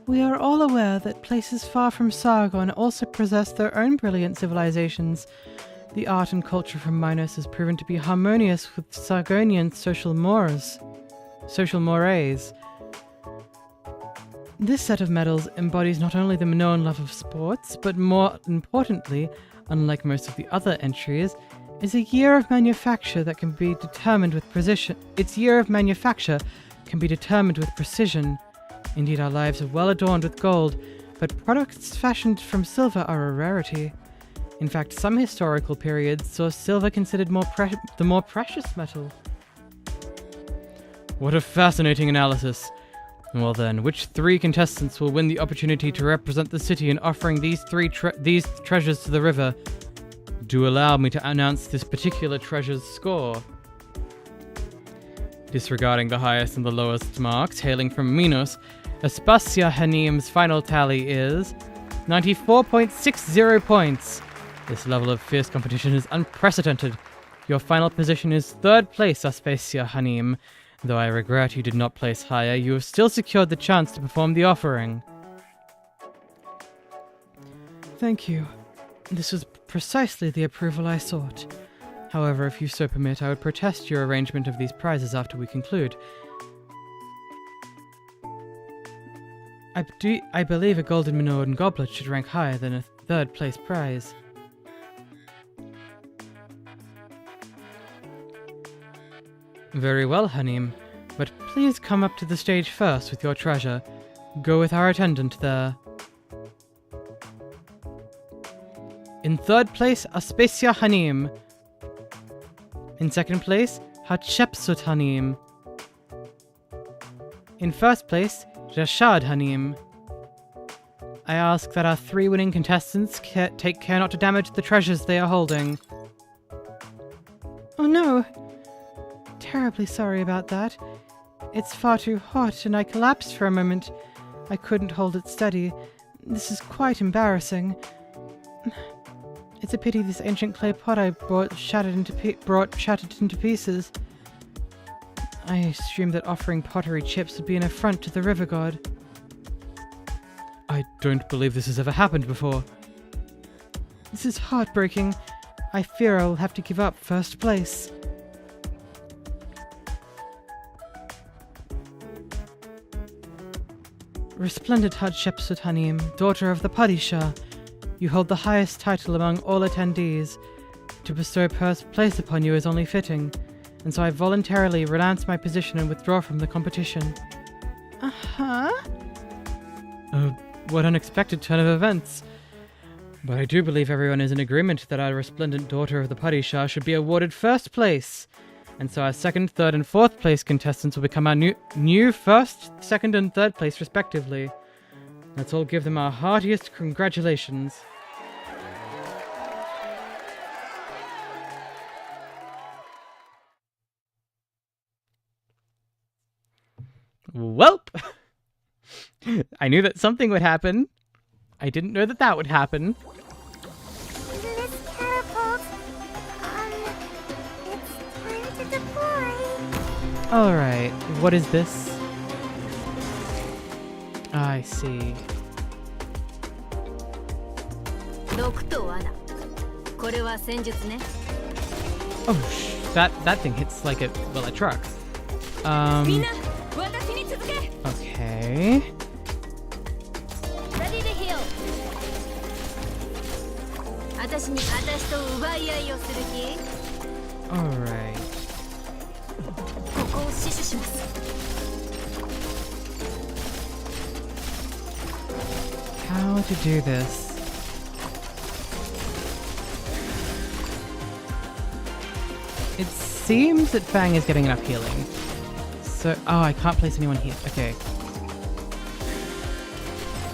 We are all aware that places far from Sargon also possess their own brilliant civilizations. The art and culture from Minos has proven to be harmonious with Sargonian social mores. This set of medals embodies not only the Minoan love of sports, but more importantly, unlike most of the other entries, is a year of manufacture that can be determined with precision. Its year of manufacture can be determined with precision. Indeed, our lives are well adorned with gold, but products fashioned from silver are a rarity. In fact, some historical periods saw silver considered the more precious metal. What a fascinating analysis. Well then, which 3 contestants will win the opportunity to represent the city in offering these treasures to the river? Do allow me to announce this particular treasure's score. Disregarding the highest and the lowest marks, hailing from Minos, 𝍊𝋼𝍊𝋼𝍊's final tally is 94.60 points. This level of fierce competition is unprecedented. Your final position is 3rd place, 𝍊𝋼𝍊𝋼𝍊. Though I regret you did not place higher, you have still secured the chance to perform the offering. Thank you. This was precisely the approval I sought. However, if you so permit, I would protest your arrangement of these prizes after we conclude. I believe a golden Minoan goblet should rank higher than a 3rd place prize. Very well, Hanim, but please come up to the stage first with your treasure. Go with our attendant there. In 3rd place, 𝍊𝋼𝍊𝋼𝍊. In 2nd place, 𝍊𝋼𝍊𝋼𝍊. In 1st place, 𝍊𝋼𝍊𝍊𝍊. I ask that our 3 winning contestants take care not to damage the treasures they are holding. Oh no! Terribly sorry about that. It's far too hot and I collapsed for a moment. I couldn't hold it steady. This is quite embarrassing. It's a pity this ancient clay pot I brought shattered into pieces. I assumed that offering pottery chips would be an affront to the river god. I don't believe this has ever happened before. This is heartbreaking. I fear I will have to give up 1st place. Resplendent 𝍊𝋼𝍊𝋼𝍊𝋼, daughter of the Padishah, you hold the highest title among all attendees. To bestow first place upon you is only fitting, and so I voluntarily renounce my position and withdraw from the competition. Uh-huh? What unexpected turn of events. But I do believe everyone is in agreement that our resplendent daughter of the Padishah should be awarded 1st place. And so our 2nd, 3rd, and 4th place contestants will become our new 1st, 2nd, and 3rd place respectively. Let's all give them our heartiest congratulations. Welp! I knew that something would happen. I didn't know that that would happen. Miss Catapult, it's time to deploy. Alright, what is this? I see. Oh, that thing hits like a truck. Okay. Ready to heal. Alright. How to do this? It seems that Fang is getting enough healing. So, oh, I can't place anyone here. Okay.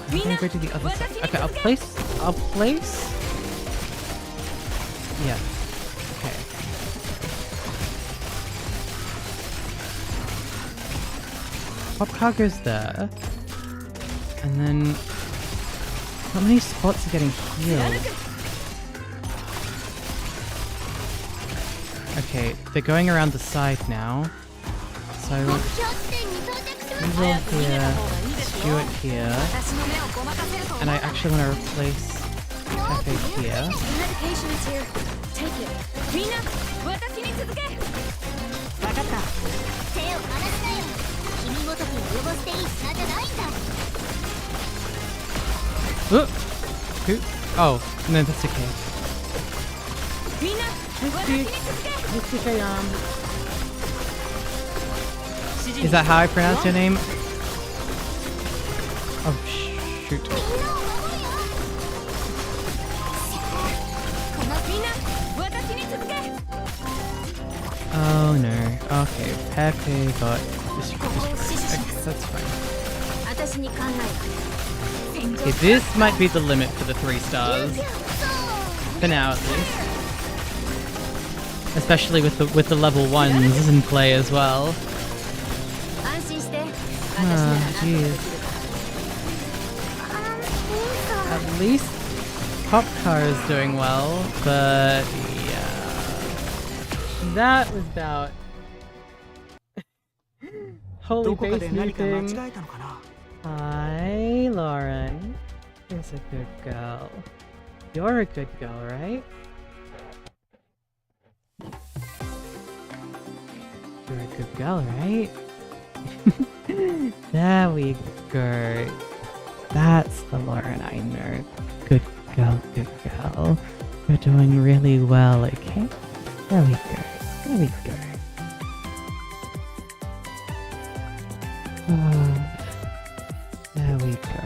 I'm gonna go to the other side. Okay, I'll place. Yeah. Okay. Pop car goes there. And then, how many spots are getting healed? Okay, they're going around the side now. So, Weasel here, Stuart here, and I actually want to replace Pepe here. Who? Oh, no, that's okay. Is that how I pronounce your name? Oh, shoot. Oh no. Okay, Pepe got destroyed. Okay, that's fine. Okay, this might be the limit for the 3 stars. For now, at least. Especially with the level 1s in play as well. Oh, jeez. At least Popcar is doing well, but yeah. That was about... Holy face meeting. Hi, Lauren. Here's a good girl. You're a good girl, right? You're a good girl, right? There we go. That's the Lauren I know. Good girl, good girl. You're doing really well, okay? There we go. There we go. Oh, there we go.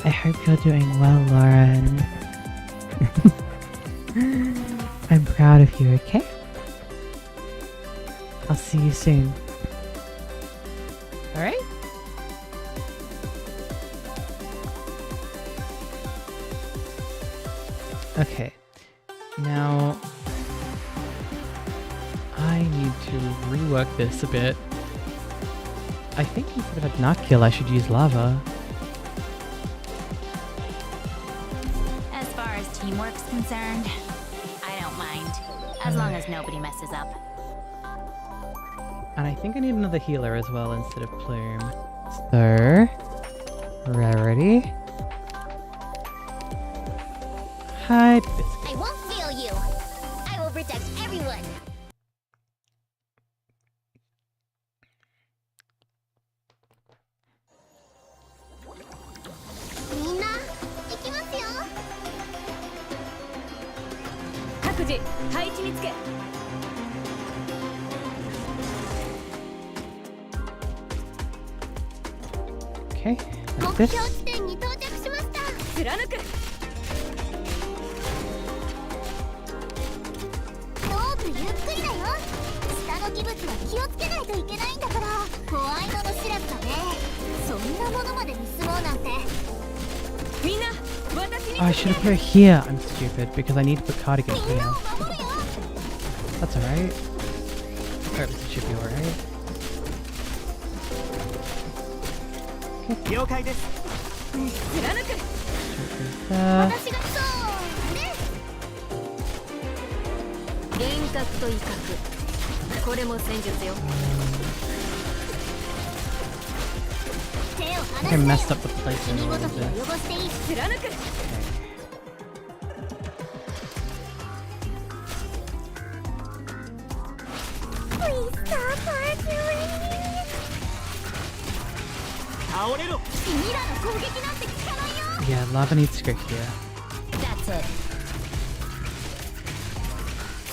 I hope you're doing well, Lauren. I'm proud of you, okay? I'll see you soon. Alright? Okay. Now, I need to rework this a bit. I think instead of Arknights, I should use lava. As far as teamwork's concerned, I don't mind. As long as nobody messes up. And I think I need another healer as well instead of Plume. So, Rarity. Hi, Biscuit. I won't fail you. I will protect everyone. Minna, ikimasu yo. 各自配置につけ。 Okay, 目 like 標 this. 地点に到着しました。貫く。ロープゆっくりだよ。下の器物は気をつけないといけないんだから。ホワイトのシラフだね。そんなものまで盗もうなんて。みんな、私に Oh, I should have put her here. I'm stupid because I need to put Cardigan みん here. なを守るよ。 That's alright. Or it should be alright. 了解です。貫く。 Uh, 私がそうね。幻覚と威嚇。これも戦術よ。手を I 離 think し I なよ。 messed up the placing 君 a ご little ときを bit. 汚していい。貫く。 Please stop arguing. 倒れろ。君らの攻撃なんて効かないよ。 Yeah, lava needs to go here. That's it.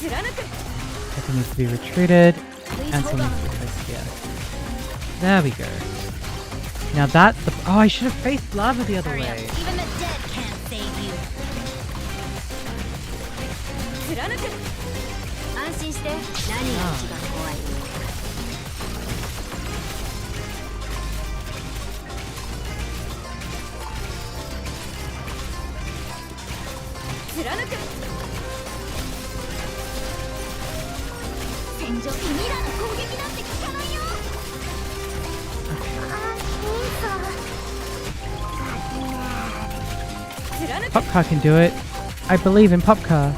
貫く。 Everything needs to be retreated. Please And hold something on. to be placed here. There we go. Now that's the... Oh, I should have faced lava the other Hurry up. way. Even the dead can't save you. 貫く。安心して。何が一番怖い？ 貫く。戦場、君らの攻撃なんて効かないよ。あ、いいぞ。貫く。 Popcar can do it. I believe in Popcar.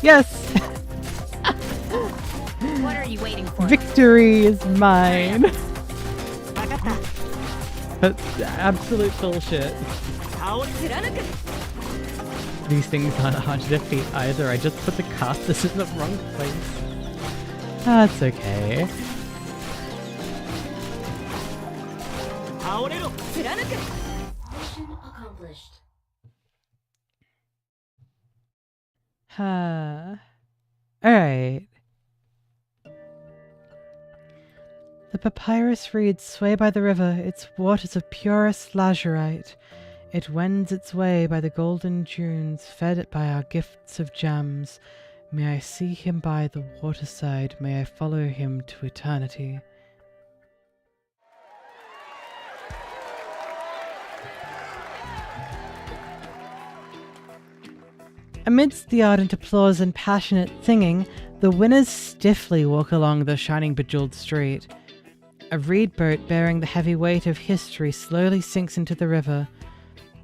Yes! What are you waiting for? Victory is mine! 分かった。 That's absolute bullshit. 倒れ。貫く。 These things aren't hard to defeat either. I just put the casters in the wrong place. That's okay. 倒れろ。貫く。 Alright. The papyrus reads, "Sway by the river, its waters of purest lazurite. It wends its way by the golden dunes, fed by our gifts of gems. May I see him by the waterside, may I follow him to eternity." Amidst the ardent applause and passionate singing, the winners stiffly walk along the shining bejeweled street. A reed boat bearing the heavy weight of history slowly sinks into the river.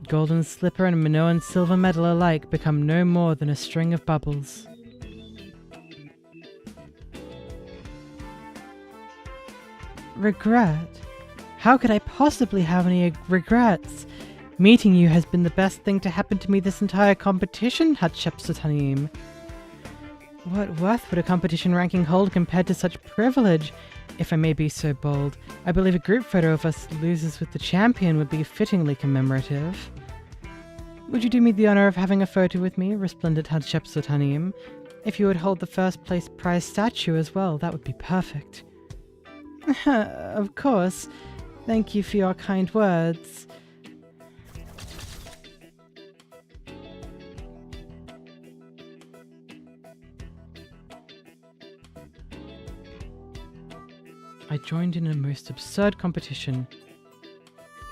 Golden Slipper and Minoan silver medal alike become no more than a string of bubbles. Regret? How could I possibly have any regrets? Meeting you has been the best thing to happen to me this entire competition, 𝍊🋼🍊🍊. What worth would a competition ranking hold compared to such privilege? If I may be so bold, I believe a group photo of us losers with the champion would be fittingly commemorative. Would you do me the honor of having a photo with me, resplendent 𝍊🋼🍆🍆? If you would hold the first place prize statue as well, that would be perfect. Of course. Thank you for your kind words. I joined in a most absurd competition.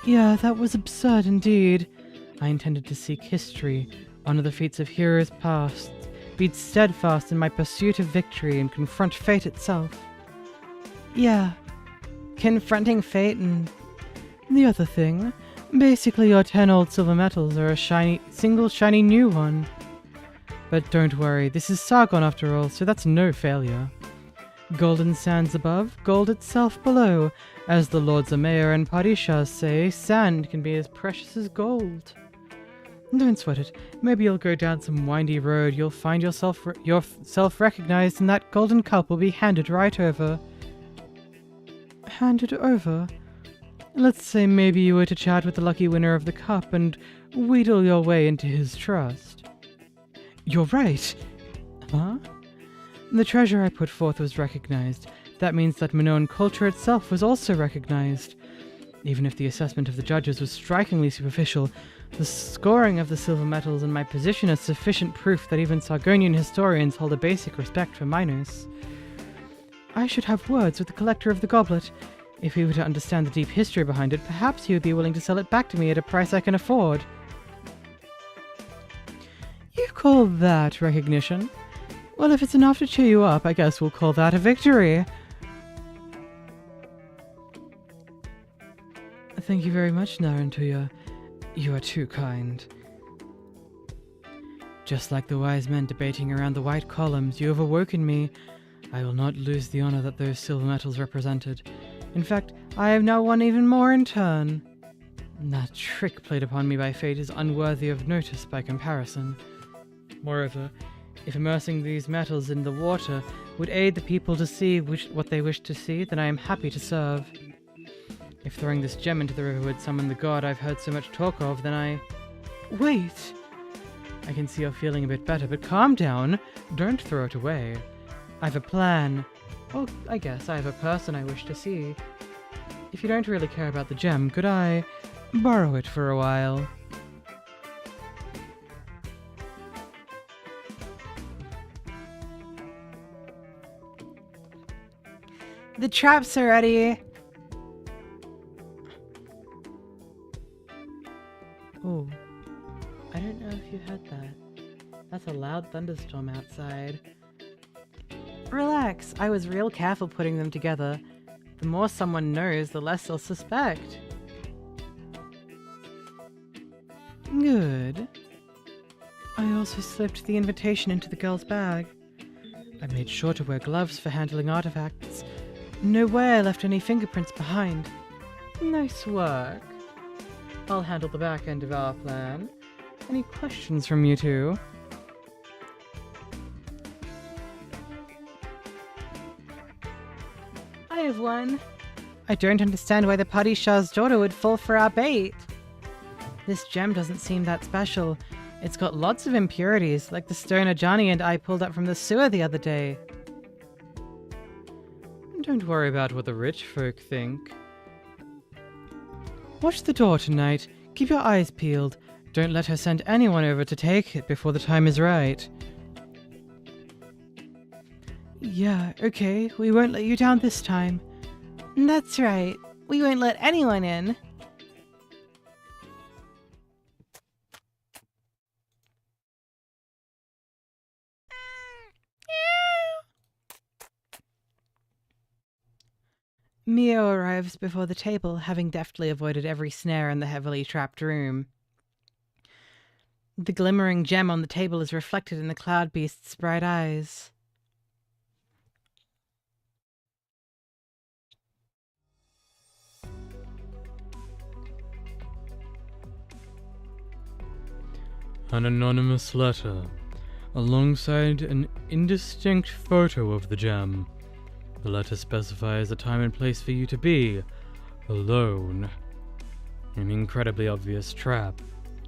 Yeah, that was absurd indeed. I intended to seek history, honor the feats of heroes past, be steadfast in my pursuit of victory, and confront fate itself. Yeah, confronting fate and the other thing. Basically, your 10 old silver medals are a single shiny new one. But don't worry, this is Sargon after all, so that's no failure. Golden sands above, gold itself below. As the Lords Mayor and Padishahs say, sand can be as precious as gold. Don't sweat it. Maybe you'll go down some windy road, you'll find yourself recognized, and that golden cup will be handed right over. Handed over? Let's say maybe you were to chat with the lucky winner of the cup and wheedle your way into his trust. You're right. Huh? The treasure I put forth was recognized. That means that Minoan culture itself was also recognized. Even if the assessment of the judges was strikingly superficial, the scoring of the silver medals and my position is sufficient proof that even Sargonian historians hold a basic respect for minors. I should have words with the collector of the goblet. If he were to understand the deep history behind it, perhaps he would be willing to sell it back to me at a price I can afford. You call that recognition? Well, if it's enough to cheer you up, I guess we'll call that a victory. Thank you very much, 𝍊🋼🍆🍆. You are too kind. Just like the wise men debating around the white columns, you have awoken me. I will not lose the honor that those silver medals represented. In fact, I have now won even more in turn. That trick played upon me by fate is unworthy of notice by comparison. Moreover, if immersing these metals in the water would aid the people to see what they wish to see, then I am happy to serve. If throwing this gem into the river would summon the god I've heard so much talk of, then I... Wait! I can see you're feeling a bit better, but calm down. Don't throw it away. I've a plan. Well, I guess I have a person I wish to see. If you don't really care about the gem, could I borrow it for a while? The traps are ready. Oh, I don't know if you heard that. That's a loud thunderstorm outside. Relax, I was real careful putting them together. The more someone knows, the less they'll suspect. Good. I also slipped the invitation into the girl's bag. I made sure to wear gloves for handling artifacts. No way I left any fingerprints behind. Nice work. I'll handle the back end of our plan. Any questions from you two? I have one. I don't understand why the Padishah's daughter would fall for our bait. This gem doesn't seem that special. It's got lots of impurities, like the stone Ajani and I pulled up from the sewer the other day. Don't worry about what the rich folk think. Watch the door tonight. Keep your eyes peeled. Don't let her send anyone over to take it before the time is right. Yeah, okay. We won't let you down this time. That's right. We won't let anyone in. Mio arrives before the table, having deftly avoided every snare in the heavily trapped room. The glimmering gem on the table is reflected in the cloud beast's bright eyes. An anonymous letter, alongside an indistinct photo of the gem. The letter specifies a time and place for you to be alone. An incredibly obvious trap.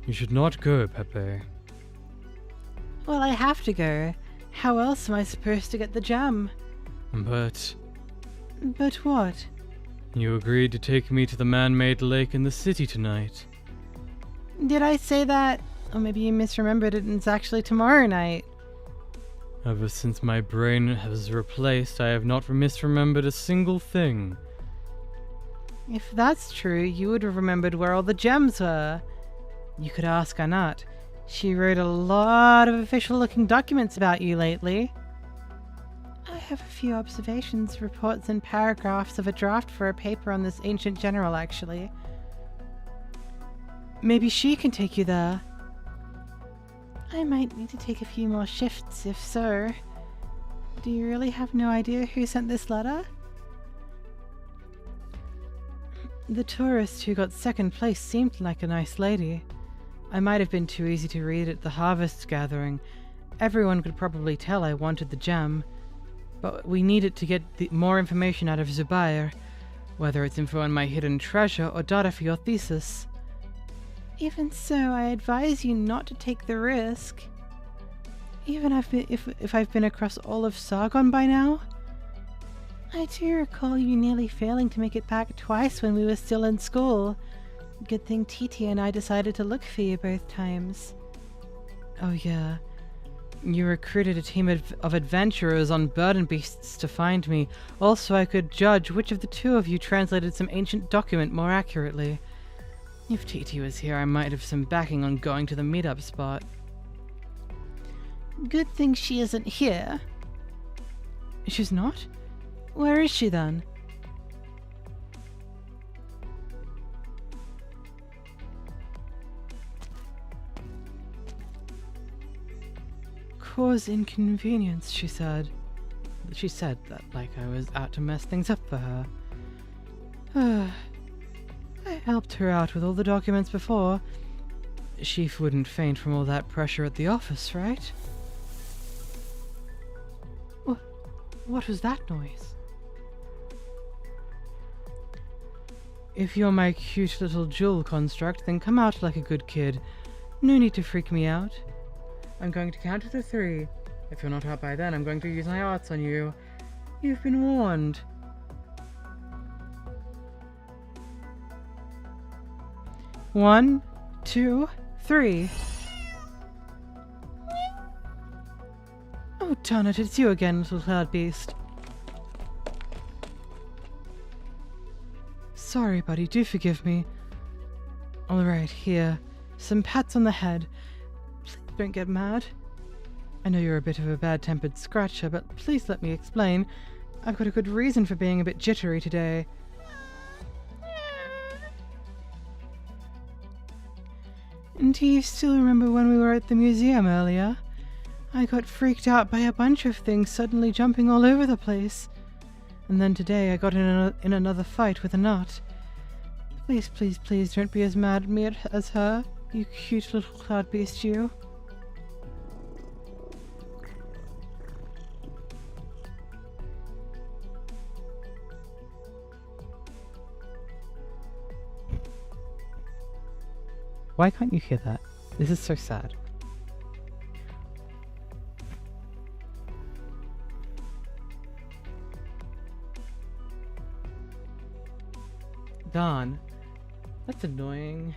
You should not go, Pepe. Well, I have to go. How else am I supposed to get the gem? But But what? you agreed to take me to the man-made lake in the city tonight. Did I say that? Or maybe you misremembered it and it's actually tomorrow night. Ever since my brain has replaced, I have not misremembered a single thing. If that's true, you would have remembered where all the gems were. You could ask Arnott. She wrote a lot of official-looking documents about you lately. I have a few observations, reports, and paragraphs of a draft for a paper on this ancient general, actually. Maybe she can take you there. I might need to take a few more shifts, if so. Do you really have no idea who sent this letter? The tourist who got second place seemed like a nice lady. I might have been too easy to read at the harvest gathering. Everyone could probably tell I wanted the gem. But we needed to get more information out of 𝍊🍆, whether it's info on my hidden treasure or data for your thesis. Even so, I advise you not to take the risk. Even if I've been across all of Sargon by now. I do recall you nearly failing to make it back twice when we were still in school. Good thing Titi and I decided to look for you both times. Oh yeah. You recruited a team of adventurers on burden beasts to find me. Also, I could judge which of the two of you translated some ancient document more accurately. If Titi was here, I might have some backing on going to the meetup spot. Good thing she isn't here. She's not? Where is she then? Cause inconvenience, she said. She said that like I was out to mess things up for her. I helped her out with all the documents before. She wouldn't faint from all that pressure at the office, right? What was that noise? If you're my cute little jewel construct, then come out like a good kid. No need to freak me out. I'm going to count to 3. If you're not out by then, I'm going to use my arts on you. You've been warned. 1, 2, 3. Oh, darn it, it's you again, little cloud beast. Sorry, buddy, do forgive me. Alright, here. Some pats on the head. Please don't get mad. I know you're a bit of a bad-tempered scratcher, but please let me explain. I've got a good reason for being a bit jittery today. And do you still remember when we were at the museum earlier? I got freaked out by a bunch of things suddenly jumping all over the place. And then today I got in another fight with a nut. Please, please, please don't be as mad at me as her, you cute little cloud beast, you. Why can't you hear that? This is so sad. Darn. That's annoying.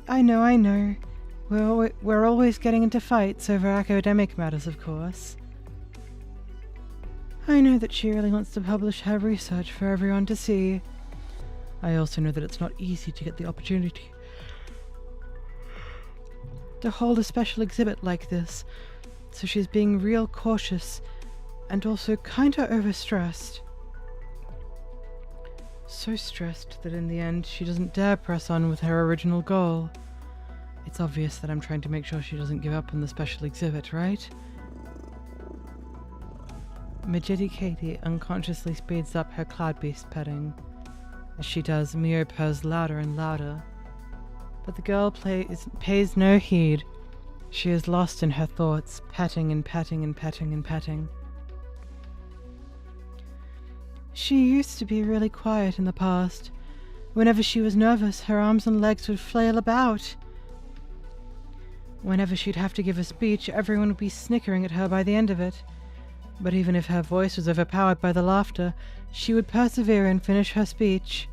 I know. We're always getting into fights over academic matters, of course. I know that she really wants to publish her research for everyone to see. I also know that it's not easy to get the opportunity. to hold a special exhibit like this, so she's being real cautious and also kinda overstressed. So stressed that in the end she doesn't dare press on with her original goal. It's obvious that I'm trying to make sure she doesn't give up on the special exhibit, right? Majidi Katie unconsciously speeds up her cloudbeast petting. As she does, Mio purrs louder and louder. But the girl pays no heed. She is lost in her thoughts, petting and petting and petting and petting. She used to be really quiet in the past. Whenever she was nervous, her arms and legs would flail about. Whenever she'd have to give a speech, everyone would be snickering at her by the end of it. But even if her voice was overpowered by the laughter, she would persevere and finish her speech.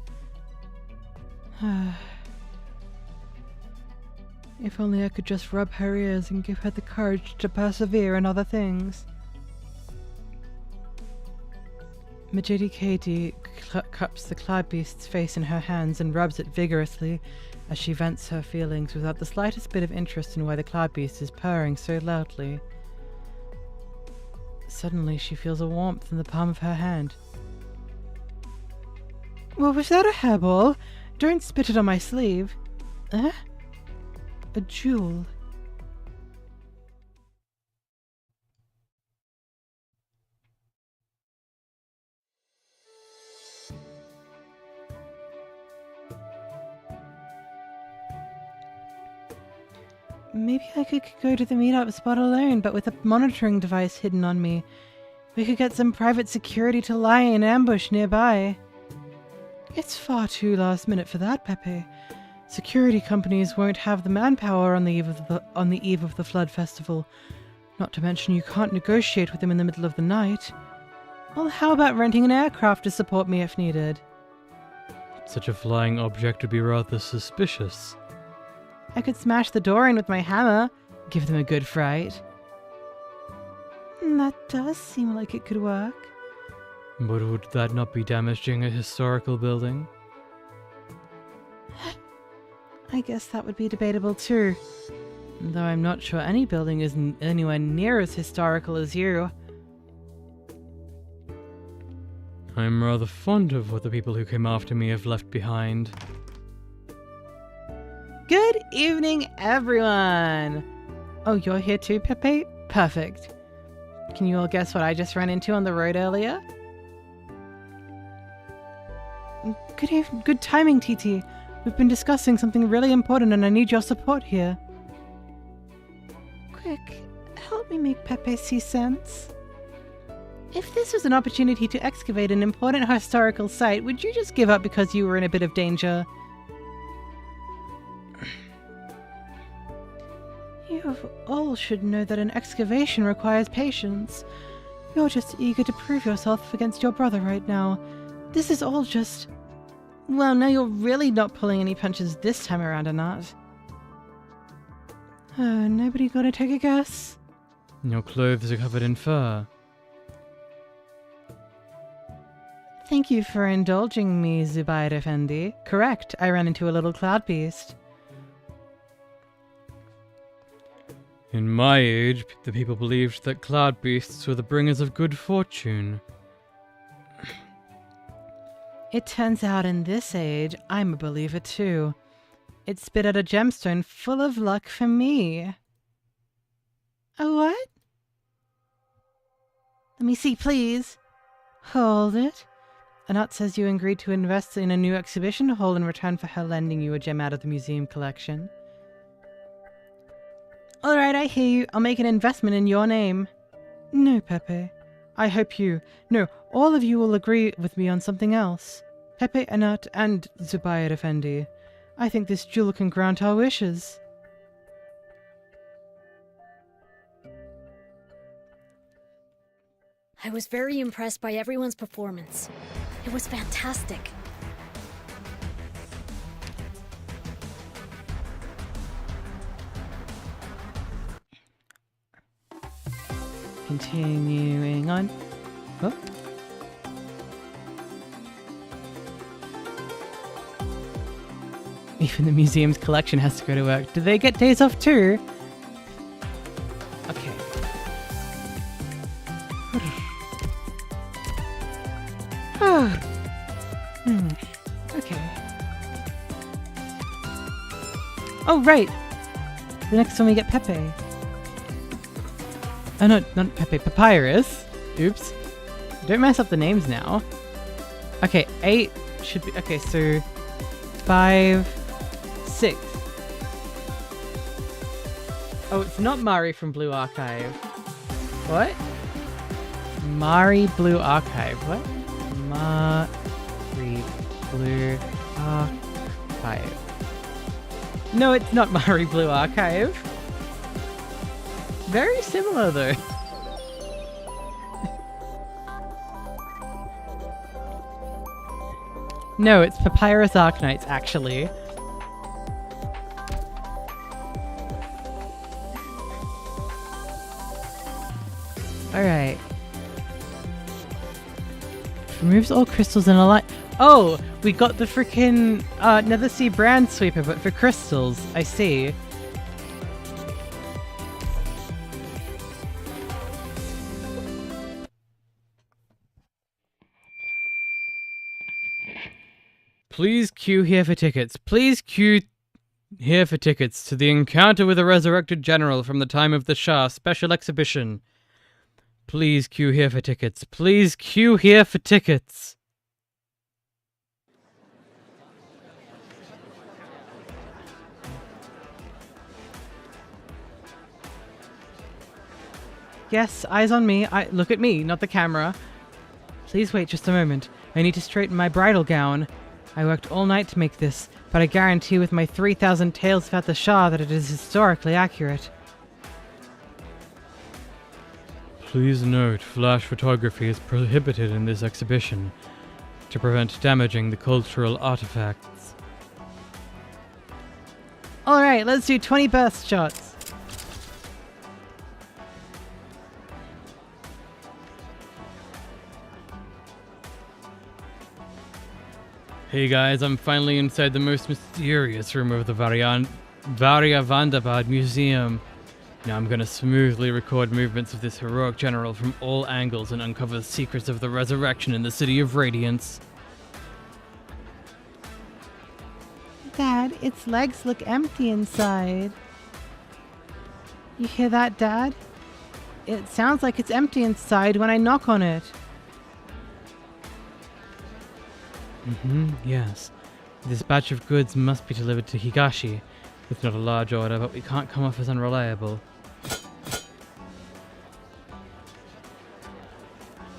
If only I could just rub her ears and give her the courage to persevere in other things. Majidi Katie cups the cloudbeast's face in her hands and rubs it vigorously as she vents her feelings without the slightest bit of interest in why the cloudbeast is purring so loudly. Suddenly she feels a warmth in the palm of her hand. Well, was that a hairball? Don't spit it on my sleeve. Eh? A jewel. Maybe I could go to the meetup spot alone, but with a monitoring device hidden on me. We could get some private security to lie in ambush nearby. It's far too last minute for that, Pepe. Security companies won't have the manpower on the eve of the Flood Festival. Not to mention you can't negotiate with them in the middle of the night. Well, how about renting an aircraft to support me if needed? Such a flying object would be rather suspicious. I could smash the door in with my hammer, give them a good fright. That does seem like it could work. But would that not be damaging a historical building? I guess that would be debatable too. Though I'm not sure any building is anywhere near as historical as you. I'm rather fond of what the people who came after me have left behind. Good evening, everyone! Oh, you're here too, Pepe? Perfect. Can you all guess what I just ran into on the road earlier? Good timing, TT. We've been discussing something really important and I need your support here. Quick, help me make Pepe see sense. If this was an opportunity to excavate an important historical site, would you just give up because you were in a bit of danger? You all should know that an excavation requires patience. You're just eager to prove yourself against your brother right now. This is all just... Well, now you're really not pulling any punches this time around, or not. Nobody gonna take a guess? Your clothes are covered in fur. Thank you for indulging me, 𝍊🋼🍊🍰. Correct, I ran into a little cloud beast. In my age, the people believed that cloud beasts were the bringers of good fortune. It turns out in this age, I'm a believer too. It spit out a gemstone full of luck for me. A what? Let me see, please. Hold it. Anat says you agreed to invest in a new exhibition hall in return for her lending you a gem out of the museum collection. Alright, I hear you. I'll make an investment in your name. No, Pepe. I hope you... No, all of you will agree with me on something else. Pepe, Anat, and 𝍊🋼🍊🍰. I think this jewel can grant our wishes. I was very impressed by everyone's performance. It was fantastic. Continuing on. Oh. Even the museum's collection has to go to work. Do they get days off too? Okay. Oh, right! The next one we get Pepe. Oh, no, not Pepe. Papyrus. Oops. Don't mess up the names now. Okay, 8 should be... Okay, so... 5... 6. Oh, it's not Mari from Blue Archive. What? Mari Blue Archive. What? Mari Blue Archive. No, it's not Mari Blue Archive. Very similar, though. No, it's Papyrus Arknights, actually. Alright. Removes all crystals in a light. Oh! We got the freaking Nether Sea Brand Sweeper, but for crystals. I see. Please queue here for tickets. Please queue here for tickets to the Encounter with a Resurrected General from the Time of the Shah special exhibition. Please queue here for tickets. Please queue here for tickets. Yes, eyes on me. Look at me, not the camera. Please wait just a moment. I need to straighten my bridal gown. I worked all night to make this, but I guarantee with my 3,000 tales about the Shah that it is historically accurate. Please note, flash photography is prohibited in this exhibition to prevent damaging the cultural artifacts. Alright, let's do 20 burst shots. Hey guys, I'm finally inside the most mysterious room of the Variavandabad Museum. Now I'm gonna smoothly record movements of this heroic general from all angles and uncover the secrets of the resurrection in the City of Radiance. Dad, its legs look empty inside. You hear that, Dad? It sounds like it's empty inside when I knock on it. Yes. This batch of goods must be delivered to Higashi. It's not a large order, but we can't come off as unreliable.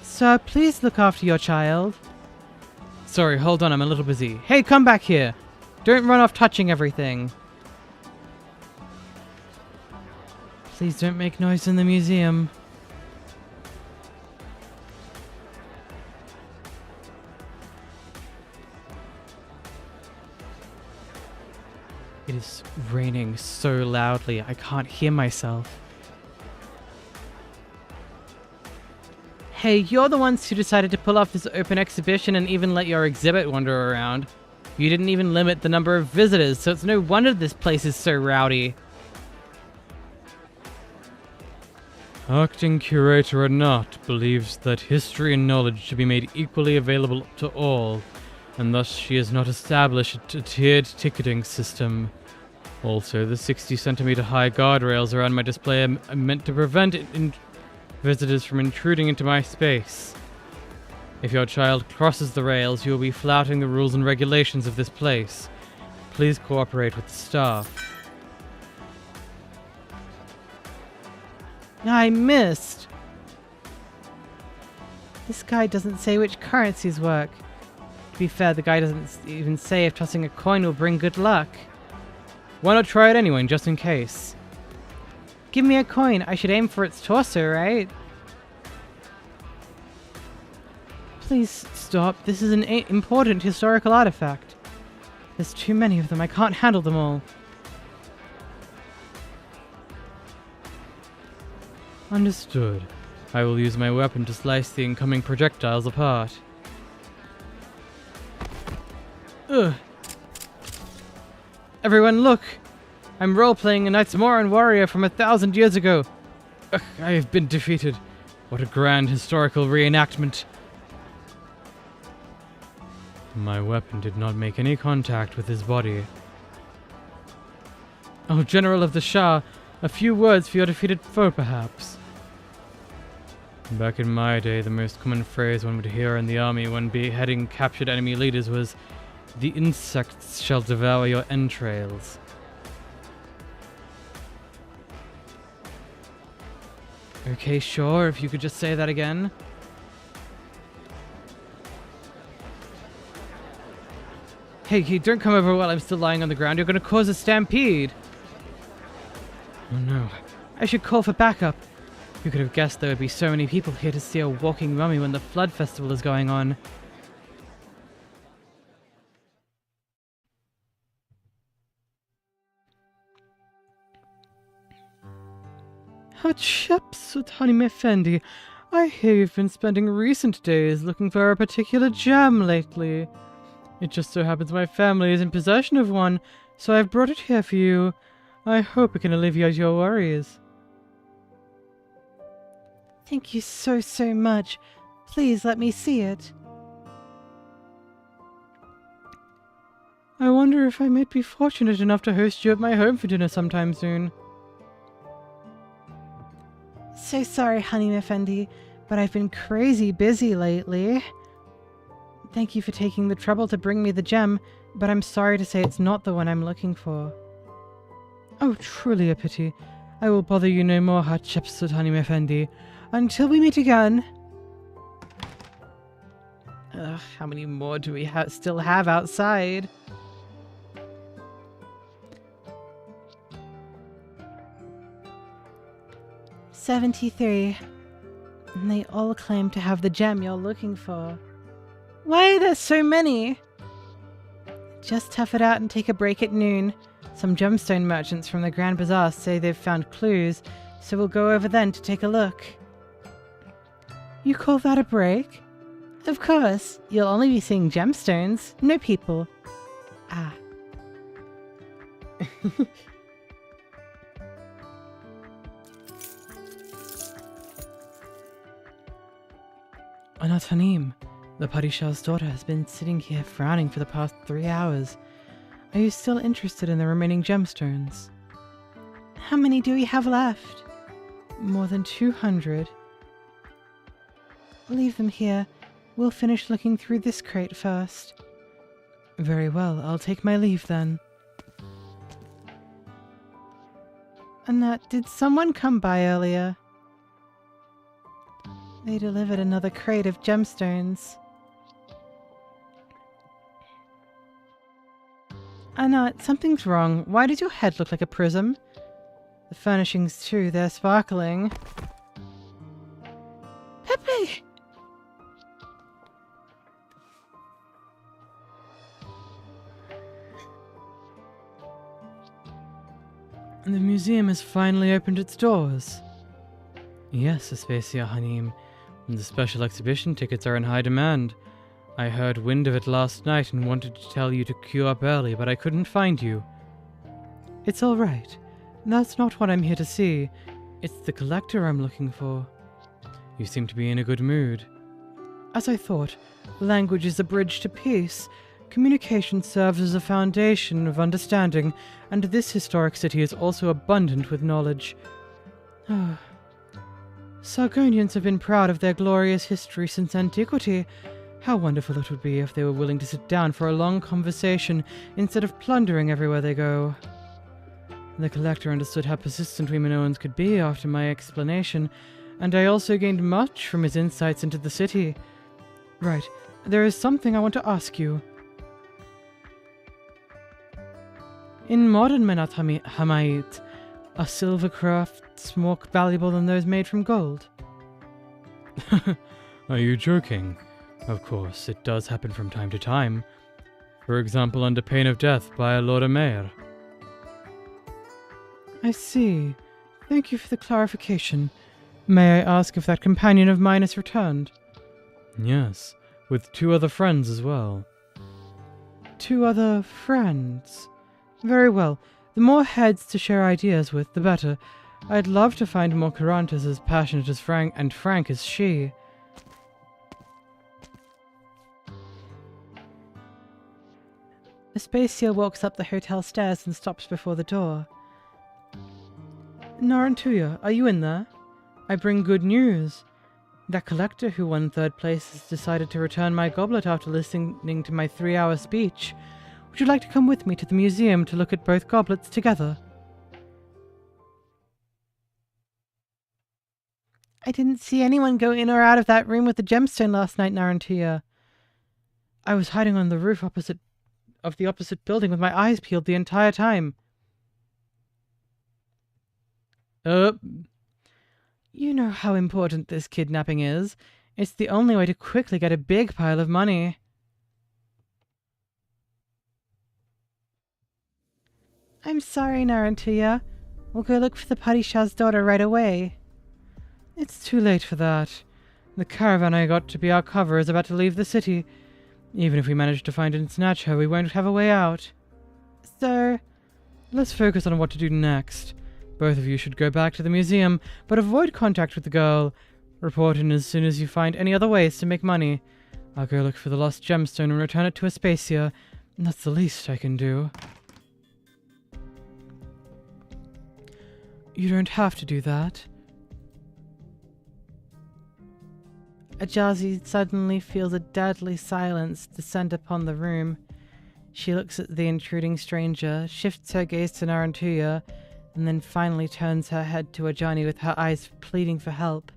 Sir, please look after your child. Sorry, hold on, I'm a little busy. Hey, come back here. Don't run off touching everything. Please don't make noise in the museum. It is raining so loudly, I can't hear myself. Hey, you're the ones who decided to pull off this open exhibition and even let your exhibit wander around. You didn't even limit the number of visitors, so it's no wonder this place is so rowdy. Acting Curator Arnott believes that history and knowledge should be made equally available to all, and thus she has not established a tiered ticketing system. Also, the 60-centimeter high guardrails around my display are meant to prevent visitors from intruding into my space. If your child crosses the rails, you will be flouting the rules and regulations of this place. Please cooperate with the staff. I missed. This guy doesn't say which currencies work. To be fair, the guy doesn't even say if tossing a coin will bring good luck. Why not try it anyway, just in case? Give me a coin. I should aim for its torso, right? Please stop. This is an important historical artifact. There's too many of them. I can't handle them all. Understood. I will use my weapon to slice the incoming projectiles apart. Ugh. Everyone look! I'm role-playing a Knights Moran warrior from 1,000 years ago. Ugh, I have been defeated. What a grand historical reenactment. My weapon did not make any contact with his body. Oh, General of the Shah, a few words for your defeated foe, perhaps. Back in my day, the most common phrase one would hear in the army when beheading captured enemy leaders was, "The insects shall devour your entrails." Okay, sure, if you could just say that again. Hey, don't come over while I'm still lying on the ground. You're gonna cause a stampede. Oh no. I should call for backup. Who could have guessed there would be so many people here to see a walking mummy when the Flood Festival is going on? 𝍊🋼🍊🍊, I hear you've been spending recent days looking for a particular gem lately. It just so happens my family is in possession of one, so I've brought it here for you. I hope it can alleviate your worries. Thank you so much. Please let me see it. I wonder if I might be fortunate enough to host you at my home for dinner sometime soon. So sorry, Hanim Effendi, but I've been crazy busy lately. Thank you for taking the trouble to bring me the gem, but I'm sorry to say it's not the one I'm looking for. Oh, truly a pity. I will bother you no more, Hanim Effendi. Until we meet again. Ugh, how many more do we still have outside? "73. And they all claim to have the gem you're looking for. Why are there so many? Just tough it out and take a break at noon. Some gemstone merchants from the Grand Bazaar say they've found clues, so we'll go over then to take a look." You call that a break? Of course. You'll only be seeing gemstones, no people. Ah. Anatanim, the Padishah's daughter has been sitting here frowning for the past 3 hours. Are you still interested in the remaining gemstones? How many do we have left? More than 200. Leave them here. We'll finish looking through this crate first. Very well, I'll take my leave then. Annette, did someone come by earlier? They delivered another crate of gemstones. Annette, something's wrong. Why does your head look like a prism? The furnishings too, they're sparkling. Pepe! The museum has finally opened its doors. Yes, Aspasia Hanim. The special exhibition tickets are in high demand. I heard wind of it last night and wanted to tell you to queue up early, but I couldn't find you. It's all right. That's not what I'm here to see. It's the collector I'm looking for. You seem to be in a good mood. As I thought, language is a bridge to peace. Communication serves as a foundation of understanding, and this historic city is also abundant with knowledge. Sargonians have been proud of their glorious history since antiquity. How wonderful it would be if they were willing to sit down for a long conversation instead of plundering everywhere they go. The collector understood how persistent we Minoans could be after my explanation, and I also gained much from his insights into the city. Right, there is something I want to ask you. In modern Menat Hamait, are silver crafts more valuable than those made from gold? Are you joking? Of course, it does happen from time to time. For example, under pain of death by a Lord Mayor. I see. Thank you for the clarification. May I ask if that companion of mine has returned? Yes, with 2 other friends as well. 2 other friends? Very well. The more heads to share ideas with, the better. I'd love to find more Carantas as passionate as frank as she. Aspasia walks up the hotel stairs and stops before the door. Narantuya, are you in there? I bring good news. That collector who won 3rd place has decided to return my goblet after listening to my 3-hour speech. Would you like to come with me to the museum to look at both goblets together? I didn't see anyone go in or out of that room with the gemstone last night, Narantuya. I was hiding on the roof of the opposite building with my eyes peeled the entire time. You know how important this kidnapping is. It's the only way to quickly get a big pile of money. I'm sorry, Narantuya. We'll go look for the Padishah's daughter right away. It's too late for that. The caravan I got to be our cover is about to leave the city. Even if we manage to find and snatch her, we won't have a way out. So, let's focus on what to do next. Both of you should go back to the museum, but avoid contact with the girl. Report in as soon as you find any other ways to make money. I'll go look for the lost gemstone and return it to Aspasia. That's the least I can do. You don't have to do that. Ajazi suddenly feels a deadly silence descend upon the room. She looks at the intruding stranger, shifts her gaze to Narantuya, and then finally turns her head to Ajani with her eyes pleading for help.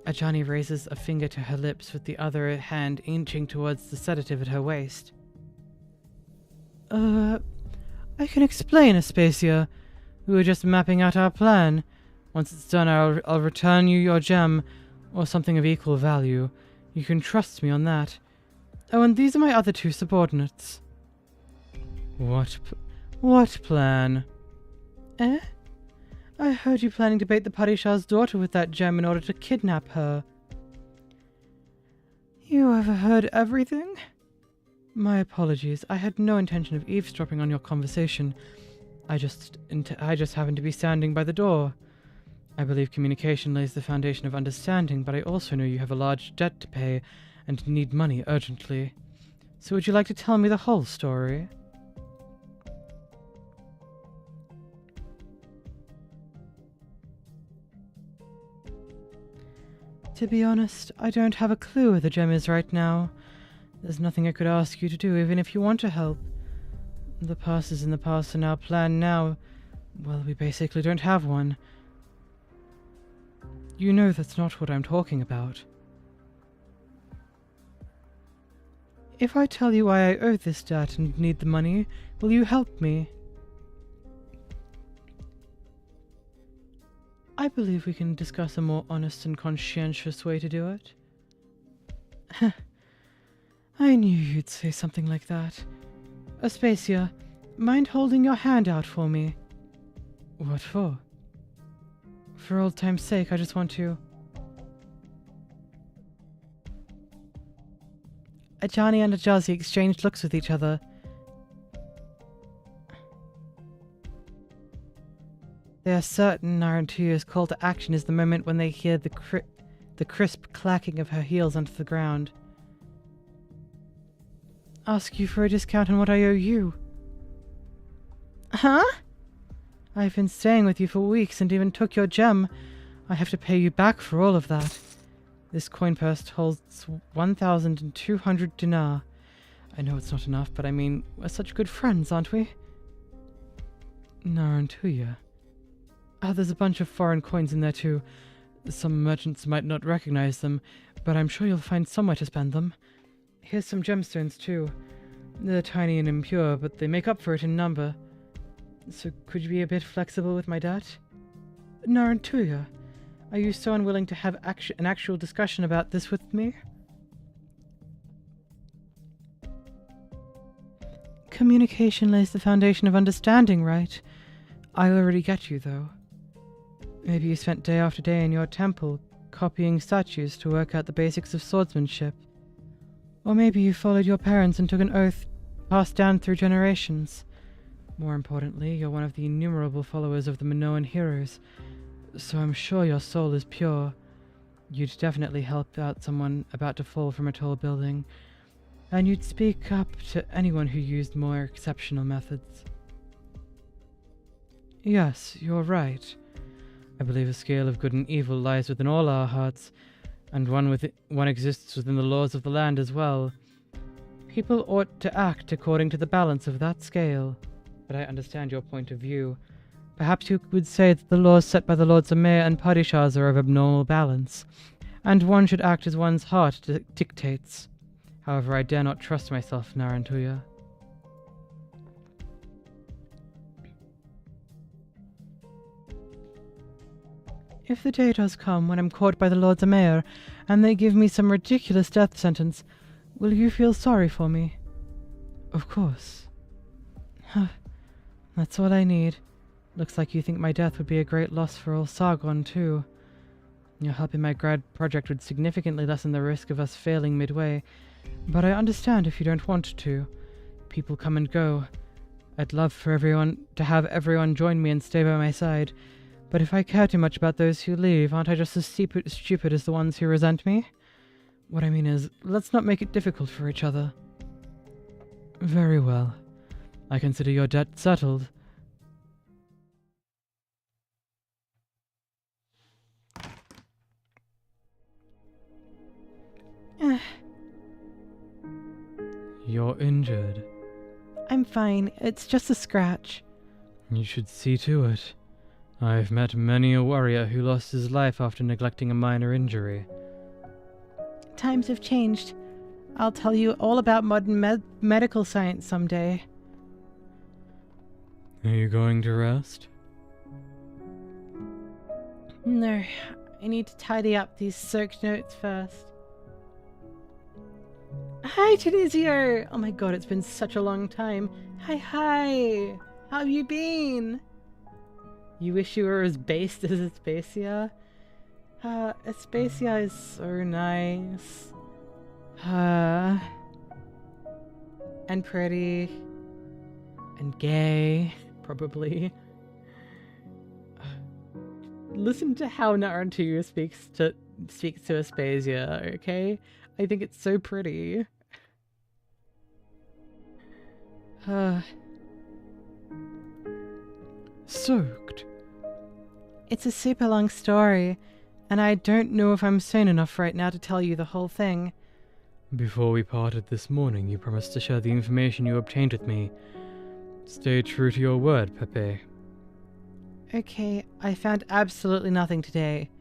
Ajani raises a finger to her lips with the other hand inching towards the sedative at her waist. I can explain, Aspasia. We were just mapping out our plan. Once it's done, I'll return you your gem, or something of equal value. You can trust me on that. Oh, and these are my other 2 subordinates. What plan? Eh? I heard you planning to bait the Padishah's daughter with that gem in order to kidnap her. You overheard everything? My apologies. I had no intention of eavesdropping on your conversation. I just happened to be standing by the door. I believe communication lays the foundation of understanding, but I also know you have a large debt to pay and need money urgently. So would you like to tell me the whole story? To be honest, I don't have a clue where the gem is right now. There's nothing I could ask you to do, even if you want to help. The past is in the past, and our plan now, well, we basically don't have one. You know that's not what I'm talking about. If I tell you why I owe this debt and need the money, will you help me? I believe we can discuss a more honest and conscientious way to do it. I knew you'd say something like that. Aspasia, mind holding your hand out for me? What for? For old time's sake, I just want to... Ajani and Ajazi exchanged looks with each other. They are certain Narantuya's call to action is the moment when they hear the crisp clacking of her heels onto the ground. Ask you for a discount on what I owe you. Huh? I've been staying with you for weeks and even took your gem. I have to pay you back for all of that. This coin purse holds 1,200 dinar. I know it's not enough, but I mean, we're such good friends, aren't we? Narantuya. There's a bunch of foreign coins in there too. Some merchants might not recognize them, but I'm sure you'll find somewhere to spend them. Here's some gemstones too. They're tiny and impure, but they make up for it in number. So could you be a bit flexible with my debt? Narantuya, are you so unwilling to have an actual discussion about this with me? Communication lays the foundation of understanding, right? I already get you, though. Maybe you spent day after day in your temple, copying statues to work out the basics of swordsmanship. Or maybe you followed your parents and took an oath passed down through generations. More importantly, you're one of the innumerable followers of the Minoan heroes, so I'm sure your soul is pure. You'd definitely help out someone about to fall from a tall building. and you'd speak up to anyone who used more exceptional methods. Yes, you're right. I believe a scale of good and evil lies within all our hearts, and one exists within the laws of the land as well. People ought to act according to the balance of that scale. But I understand your point of view. Perhaps you would say that the laws set by the Lords Mayor and Padishahs are of abnormal balance, and one should act as one's heart dictates. However, I dare not trust myself, Narantuya. If the day does come when I'm caught by the Lords Mayor, and they give me some ridiculous death sentence, will you feel sorry for me? Of course. That's all I need. Looks like you think my death would be a great loss for old Sargon, too. Your help in my grad project would significantly lessen the risk of us failing midway, but I understand if you don't want to. People come and go. I'd love for everyone to have everyone join me and stay by my side, but if I care too much about those who leave, aren't I just as stupid as the ones who resent me? What I mean is, let's not make it difficult for each other. Very well. I consider your debt settled. You're injured. I'm fine. It's just a scratch. You should see to it. I've met many a warrior who lost his life after neglecting a minor injury. Times have changed. I'll tell you all about modern medical science someday. Are you going to rest? No. I need to tidy up these soaked notes first. Hi, Tunisia! Oh my god, it's been such a long time. Hi! How have you been? You wish you were as based as Aspasia? Aspasia is so nice. And pretty. And gay, probably. Listen to how Narantuya speaks to Aspasia, okay? I think it's so pretty. Soaked. It's a super long story, and I don't know if I'm sane enough right now to tell you the whole thing. Before we parted this morning, you promised to share the information you obtained with me. Stay true to your word, Pepe. Okay, I found absolutely nothing today.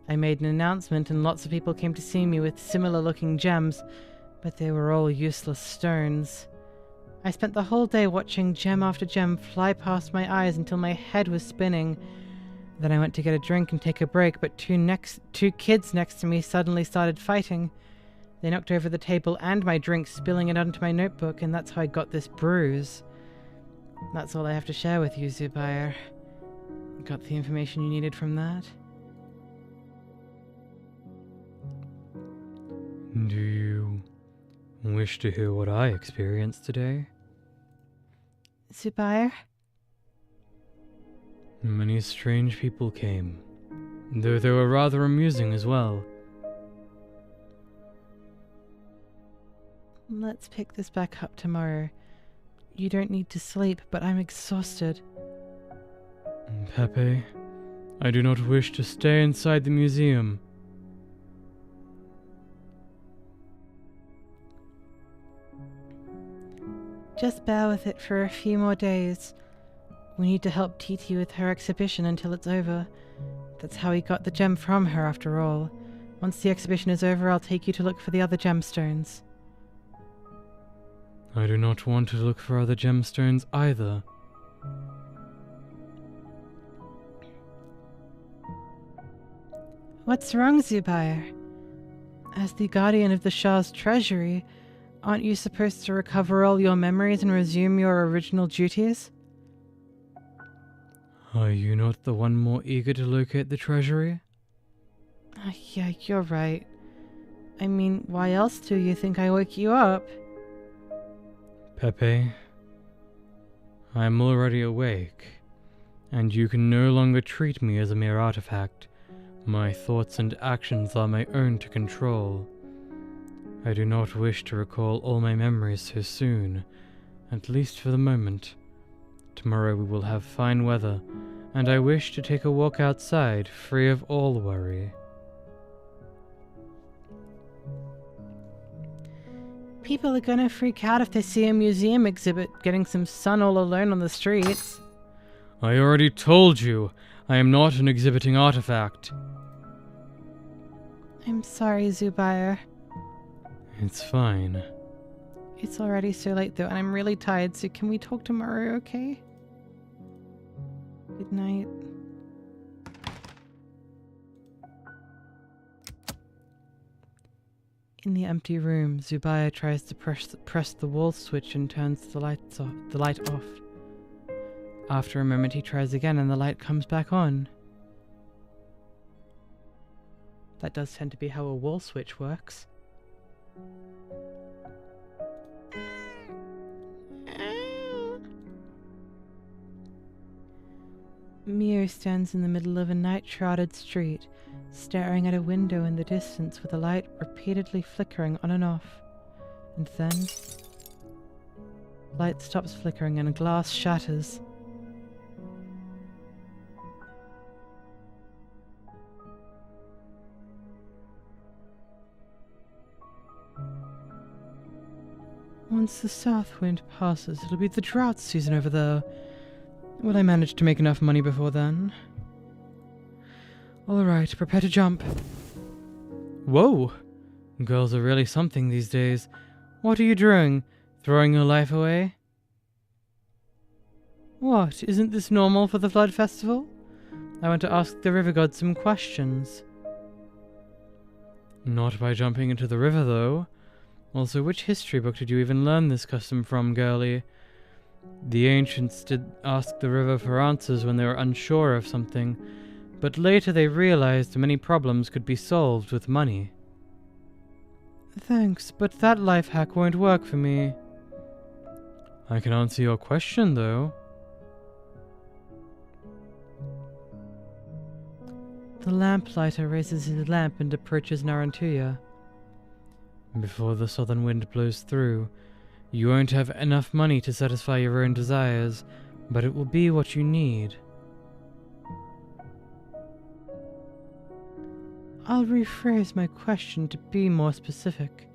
I made an announcement and lots of people came to see me with similar looking gems, but they were all useless stones. I spent the whole day watching gem after gem fly past my eyes until my head was spinning. Then I went to get a drink and take a break, but two kids next to me suddenly started fighting. They knocked over the table and my drink, spilling it onto my notebook, and that's how I got this bruise. That's all I have to share with you, Zubair. Got the information you needed from that? Do you wish to hear what I experienced today? Zubair? Many strange people came, though they were rather amusing as well. Let's pick this back up tomorrow. You don't need to sleep, but I'm exhausted. Pepe, I do not wish to stay inside the museum. Just bear with it for a few more days. We need to help Titi with her exhibition until it's over. That's how we got the gem from her, after all. Once the exhibition is over, I'll take you to look for the other gemstones. I do not want to look for other gemstones either. What's wrong, Zubair? As the guardian of the Shah's treasury, aren't you supposed to recover all your memories and resume your original duties? Are you not the one more eager to locate the treasury? Yeah, you're right. I mean, why else do you think I woke you up? Pepe, I'm already awake, and you can no longer treat me as a mere artifact. My thoughts and actions are my own to control. I do not wish to recall all my memories so soon, at least for the moment. Tomorrow we will have fine weather, and I wish to take a walk outside, free of all worry. People are gonna freak out if they see a museum exhibit getting some sun all alone on the streets. I already told you, I am not an exhibiting artifact. I'm sorry, 𝍊🼼. It's fine. It's already so late though, and I'm really tired, so can we talk tomorrow, okay? Good night. In the empty room, 𝍊🼼 tries to press the wall switch and turns the light off. After a moment he tries again and the light comes back on. That does tend to be how a wall switch works. Mio stands in the middle of a night-shrouded street, staring at a window in the distance with the light repeatedly flickering on and off. And then, light stops flickering and glass shatters. Once the south wind passes, it'll be the drought season over there. Will I manage to make enough money before then? Alright, prepare to jump. Whoa! Girls are really something these days. What are you doing? Throwing your life away? What? Isn't this normal for the Flood Festival? I want to ask the river god some questions. Not by jumping into the river, though. Also, which history book did you even learn this custom from, girlie? The ancients did ask the river for answers when they were unsure of something, but later they realized many problems could be solved with money. Thanks, but that life hack won't work for me. I can answer your question, though. The lamplighter raises his lamp and approaches Narantuya. Before the southern wind blows through, you won't have enough money to satisfy your own desires, but it will be what you need. I'll rephrase my question to be more specific.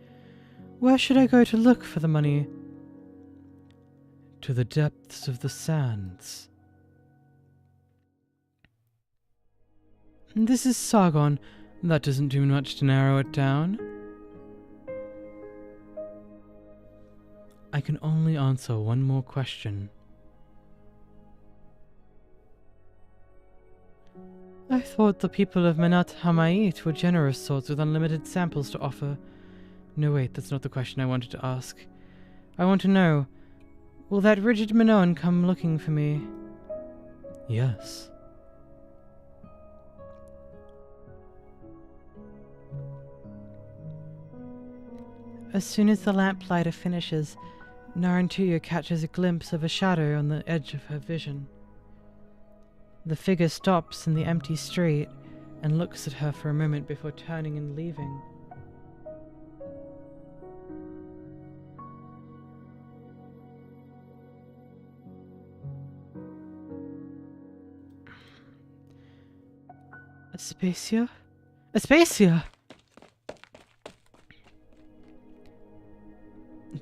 Where should I go to look for the money? To the depths of the sands. This is Sargon. That doesn't do much to narrow it down. I can only answer one more question. I thought the people of Menat Hamayit were generous sorts with unlimited samples to offer. No, wait, that's not the question I wanted to ask. I want to know, will that rigid Manon come looking for me? Yes. As soon as the lamplighter finishes, Narantuya catches a glimpse of a shadow on the edge of her vision. The figure stops in the empty street and looks at her for a moment before turning and leaving. Aspasia? Aspasia!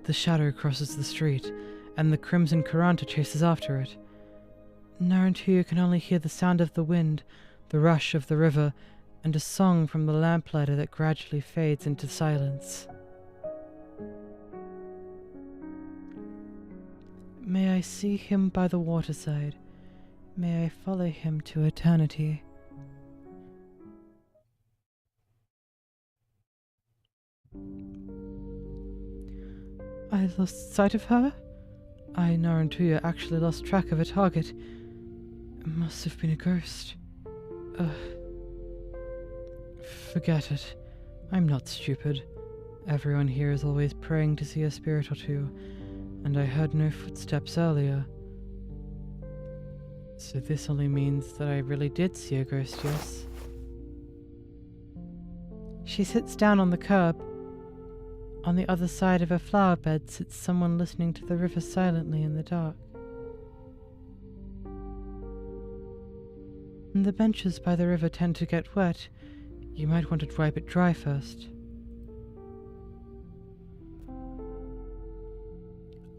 The shadow crosses the street, and the crimson Kuranta chases after it. Narantuya can only hear the sound of the wind, the rush of the river, and a song from the lamplighter that gradually fades into silence. May I see him by the waterside. May I follow him to eternity. I lost sight of her? I, Narantuya, actually lost track of a target. It must have been a ghost. Forget it. I'm not stupid. Everyone here is always praying to see a spirit or two, and I heard no footsteps earlier. So this only means that I really did see a ghost, yes? She sits down on the curb. On the other side of a flower bed sits someone listening to the river silently in the dark. The benches by the river tend to get wet. You might want to wipe it dry first.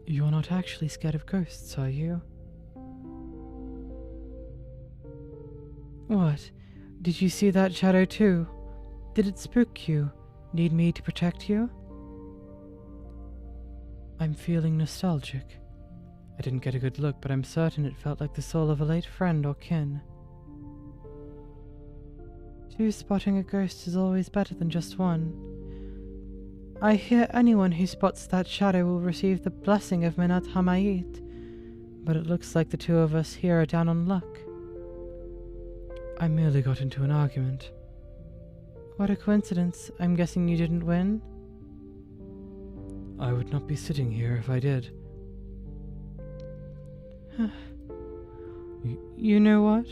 You're not actually scared of ghosts, are you? What? Did you see that shadow too? Did it spook you? Need me to protect you? I'm feeling nostalgic. I didn't get a good look, but I'm certain it felt like the soul of a late friend or kin. Two spotting a ghost is always better than just one. I hear anyone who spots that shadow will receive the blessing of 𝍊𝑋𝑼𝑗𝑖𝑡, but it looks like the two of us here are down on luck. I merely got into an argument. What a coincidence. I'm guessing you didn't win? I would not be sitting here if I did. You know what?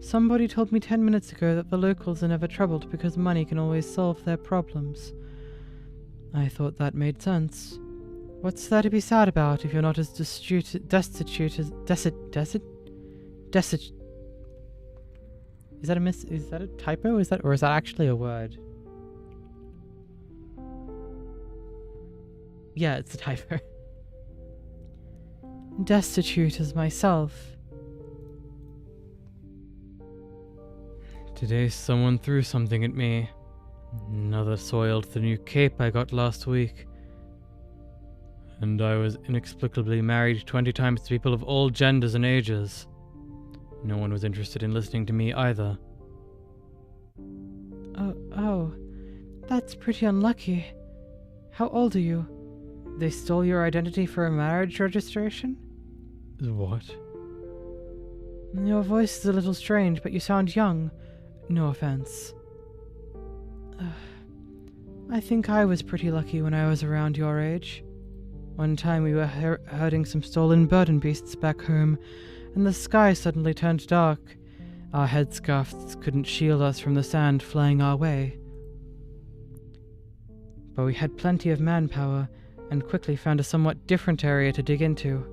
Somebody told me 10 minutes ago that the locals are never troubled because money can always solve their problems. I thought that made sense. What's there to be sad about if you're not as destitute as... Is that a typo? Or is that actually a word? Yeah, it's a typo. Destitute as myself. Today someone threw something at me. Another soiled the new cape I got last week. And I was inexplicably married 20 times to people of all genders and ages. No one was interested in listening to me either. Oh, that's pretty unlucky. How old are you? They stole your identity for a marriage registration? What? Your voice is a little strange, but you sound young. No offense. I think I was pretty lucky when I was around your age. One time we were herding some stolen burden beasts back home, and the sky suddenly turned dark. Our headscarves couldn't shield us from the sand flying our way. But we had plenty of manpower, and quickly found a somewhat different area to dig into.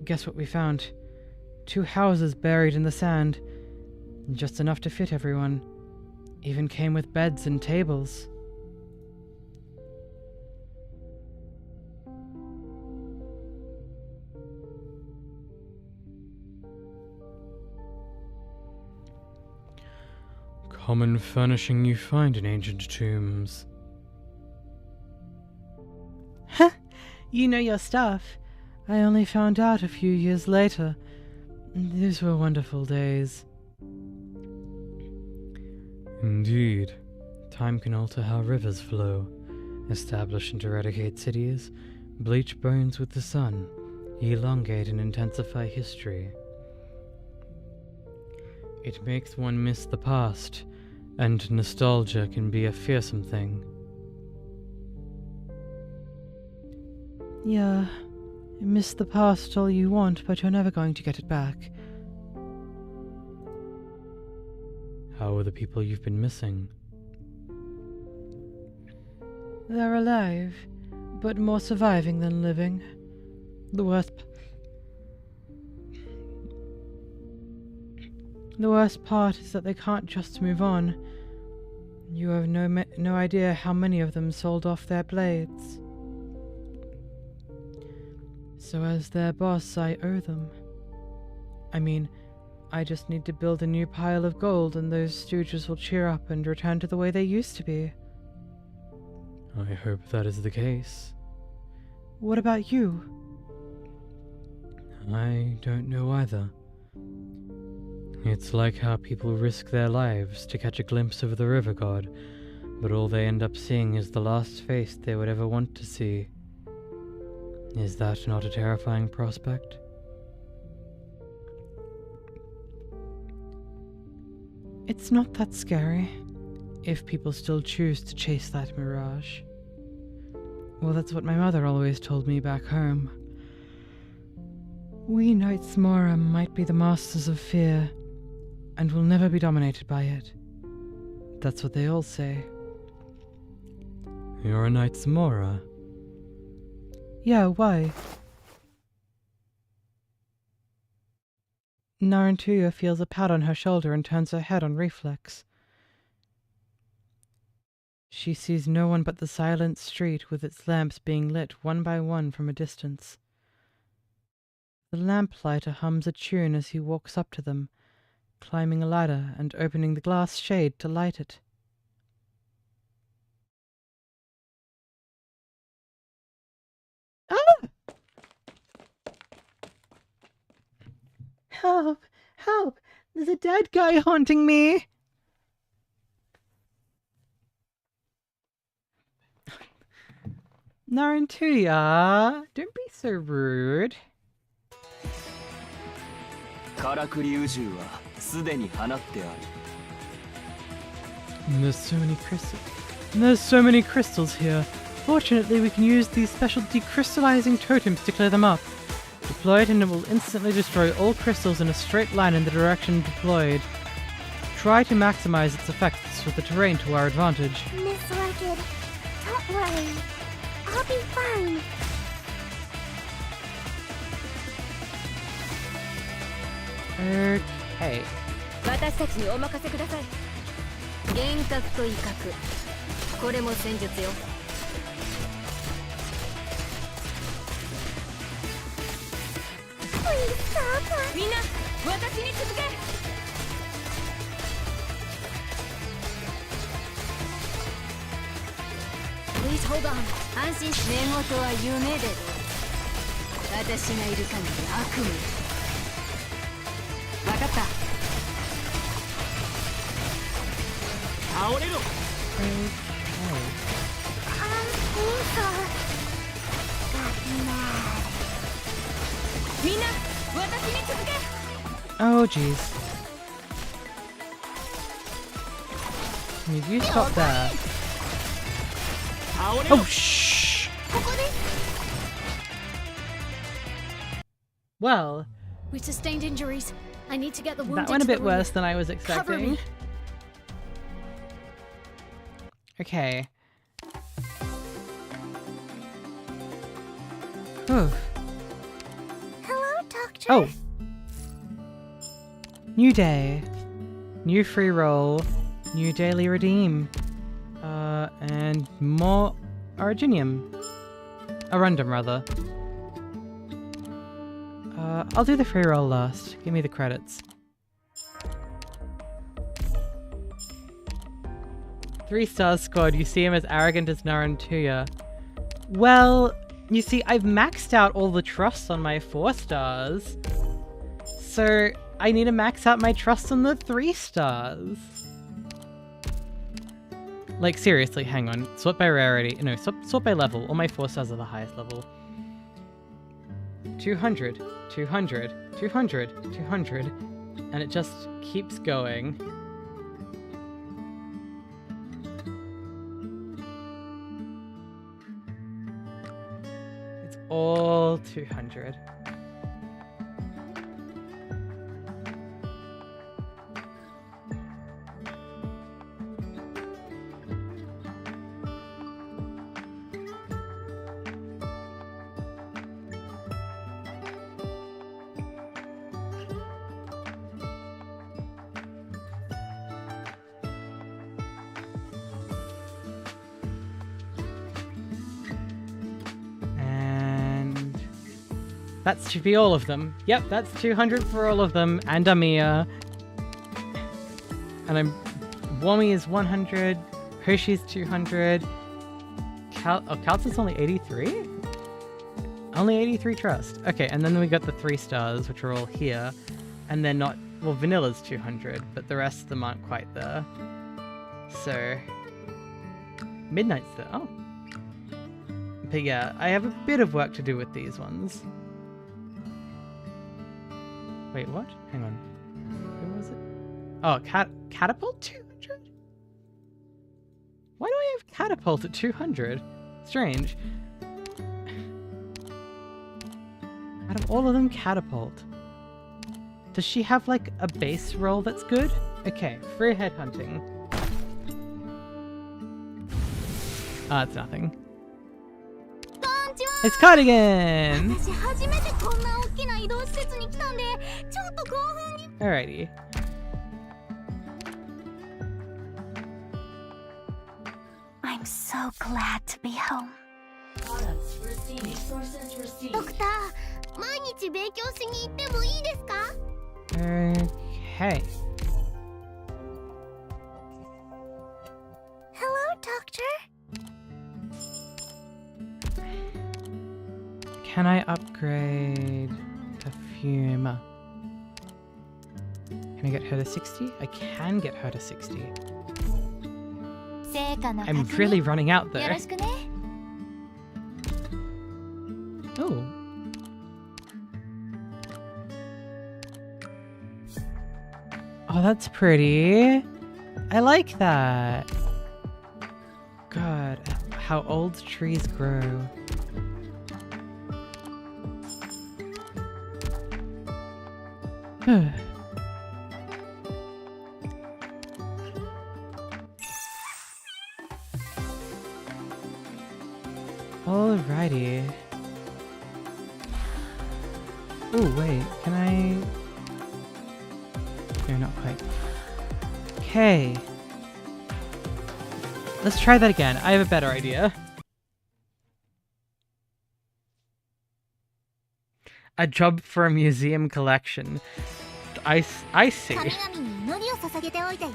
Guess what we found? 2 houses buried in the sand. Just enough to fit everyone. Even came with beds and tables. Common furnishing you find in ancient tombs. Heh, you know your stuff. I only found out a few years later. These were wonderful days. Indeed. Time can alter how rivers flow, establish and eradicate cities, bleach bones with the sun, elongate and intensify history. It makes one miss the past, and nostalgia can be a fearsome thing. Yeah, you miss the past all you want, but you're never going to get it back. How are the people you've been missing? They're alive, but more surviving than living. The worst part is that they can't just move on. You have no idea how many of them sold off their blades. So as their boss, I owe them. I mean, I just need to build a new pile of gold and those stooges will cheer up and return to the way they used to be. I hope that is the case. What about you? I don't know either. It's like how people risk their lives to catch a glimpse of the river god, but all they end up seeing is the last face they would ever want to see. Is that not a terrifying prospect? It's not that scary, if people still choose to chase that mirage. Well, that's what my mother always told me back home. We Knights Moram might be the masters of fear, and will never be dominated by it. That's what they all say. You're a Knight's Mora. Yeah, why? Narantuya feels a pat on her shoulder and turns her head on reflex. She sees no one but the silent street with its lamps being lit one by one from a distance. The lamplighter hums a tune as he walks up to them, climbing a ladder and opening the glass shade to light it. Ah! Help! Help! There's a dead guy haunting me! Narantuya, don't be so rude. からくり宇宙はすでに放ってある。 There's so many crystals. There's so many crystals here. Fortunately, we can use these special decrystallizing totems to clear them up. Deploy it and it will instantly destroy all crystals in a straight line in the direction deployed. Try to maximize its effects with the terrain to our advantage. Miss Wicked, don't worry. I'll be fine. Okay. 私たちにお任せください。幻覚と威嚇。これも戦術よ。Please stop. みんな、私に続け。Please hold on. 安心し寝言は夢で。私がいる限り悪夢。わかった。倒れろ。みんな、私に続け。Oh, jeez. You stop there. 倒れろ。 Oh, shh! Well, We sustained injuries. I need to get the wounded that went a to bit the room. worse than I was Cover me. expecting. Okay. Whew. Hello, Doctor. Oh! New day. New free roll. New daily redeem. And more Originium. Arundum, rather. I'll do the free roll last. Give me the credits. 3 stars squad. You see him as arrogant as Narantuya. Well, you see, I've maxed out all the trusts on my 4 stars. So, I need to max out my trust on the 3 stars. Like, seriously, hang on. Sort by rarity. No, sort by level. All my 4 stars are the highest level. 200, 200, 200, 200. And it just keeps going. It's all 200. That should be all of them. Yep, that's 200 for all of them, and Amiya. And Wami is 100, Hoshi's 200, Kalt's only 83? Only 83 trust. Okay, and then we got the 3 stars, which are all here. And they're not, well, Vanilla's 200, but the rest of them aren't quite there. So, Midnight's there, oh. But yeah, I have a bit of work to do with these ones. Wait, what? Hang on. Who was it? Oh, Catapult 200? Why do I have Catapult at 200? Strange. Out of all of them, Catapult. Does she have, like, a base roll that's good? Okay, free headhunting. It's nothing. It's Cardigan! 私初めてこんな大きな移動施設に来たんでちょっと興奮に Alrighty. I'm so glad to be home. ドクター毎日勉強しに行ってもいいですか Okay. Hello, Doctor. Can I upgrade to Fuma? Can I get her to 60? I can get her to 60. 成果の I'm 確認 really running out よ though. ろしくね Oh. Oh, that's pretty. I like that. God, how old trees grow. Alrighty. Oh, wait, can I... No, not quite. Okay. Let's try that again. I have a better idea. A job for a museum collection. I see. 神々に祈りを捧げておいたよ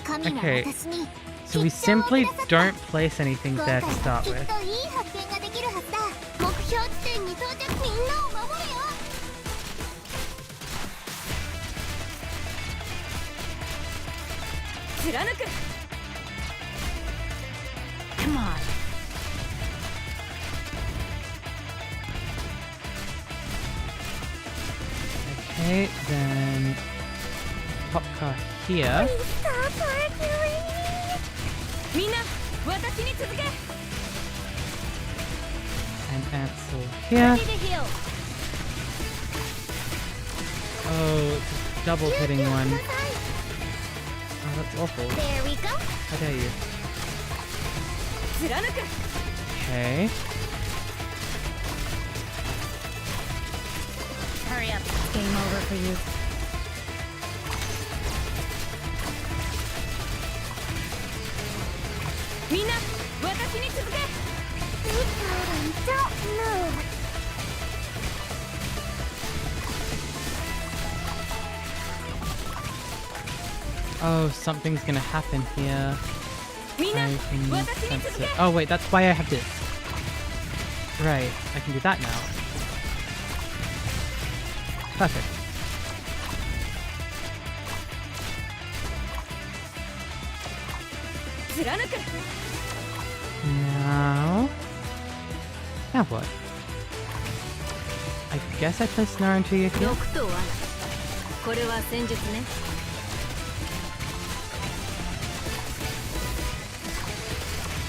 神は Okay. 私に So we simply don't place anything 今 there 回 to は start きっ with. といい発見ができるはずだ目標地点に到着みんなを守るよ Come on. Okay, then pop car here. Stop arguing And Ansel here. Oh, it's a double hitting one. Oh, that's awful. There we go How dare you? Okay. Hurry up. It's game over for you. Don't move Oh, something's gonna happen here. I can sense it. Oh wait, that's why I have this. Right, I can do that now. Perfect. Now what? I guess I place Naruto here. 6と罠これは戦術ね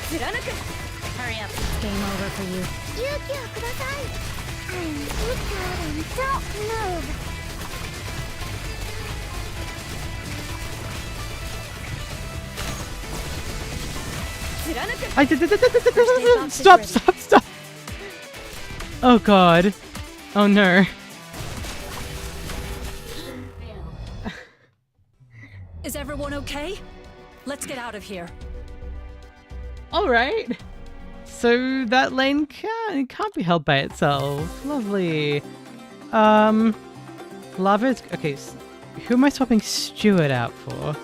Hurry up. It's game over for you. 勇気をください I'm wicked and don't move I did. Stop! Stop! Stop! Oh god. Oh no. Is everyone okay? Let's get out of here. Alright. So that lane can't be held by itself. Lovely. Lava is... Okay, who am I swapping Stuart out for?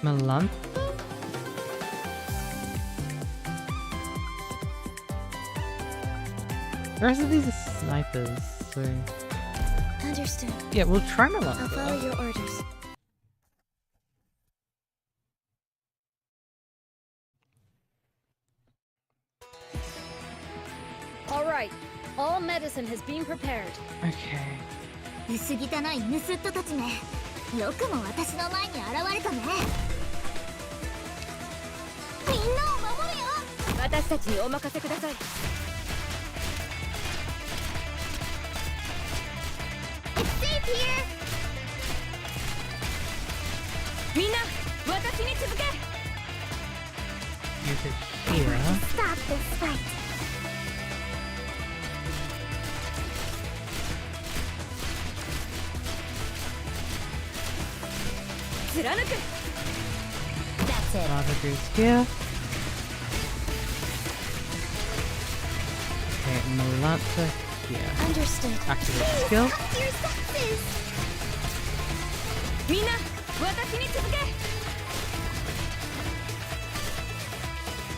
Melantha? The rest of these are snipers, so... Understood Yeah, we'll try I'll follow Melantha. your orders All right. All medicine has been prepared. Okay. 薄汚い盗っ人たちめよくも私の前に現れたねみんなを守るよ私たちにお任せください It's safe here Use it here. Stop this fight. That's it. Lava goes here. Okay, and the Lancer here. Understood. Activate skill. Cut your senses.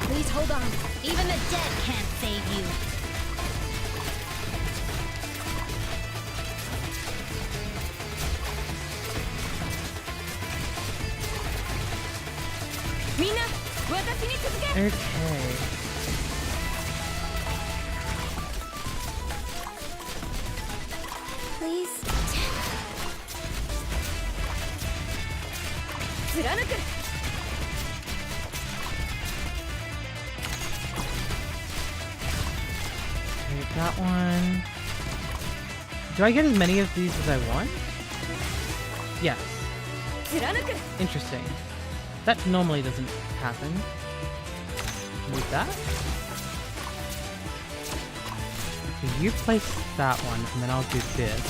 Please hold on. Even the dead can't save you. Okay. Please. Okay, that one. Do I get as many of these as I want? Yes. Interesting. That normally doesn't happen. Move that. So you place that one, and then I'll do this.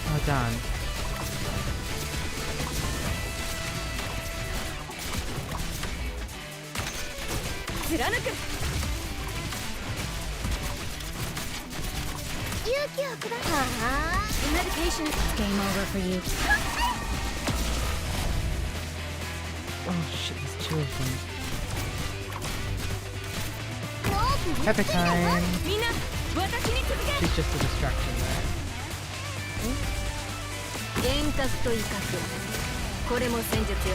Oh, darn. Medication. Game over for you. Oh shit, there's two of them. Pepper time. She's just a distraction there. 幻覚と威嚇。これも戦術よ。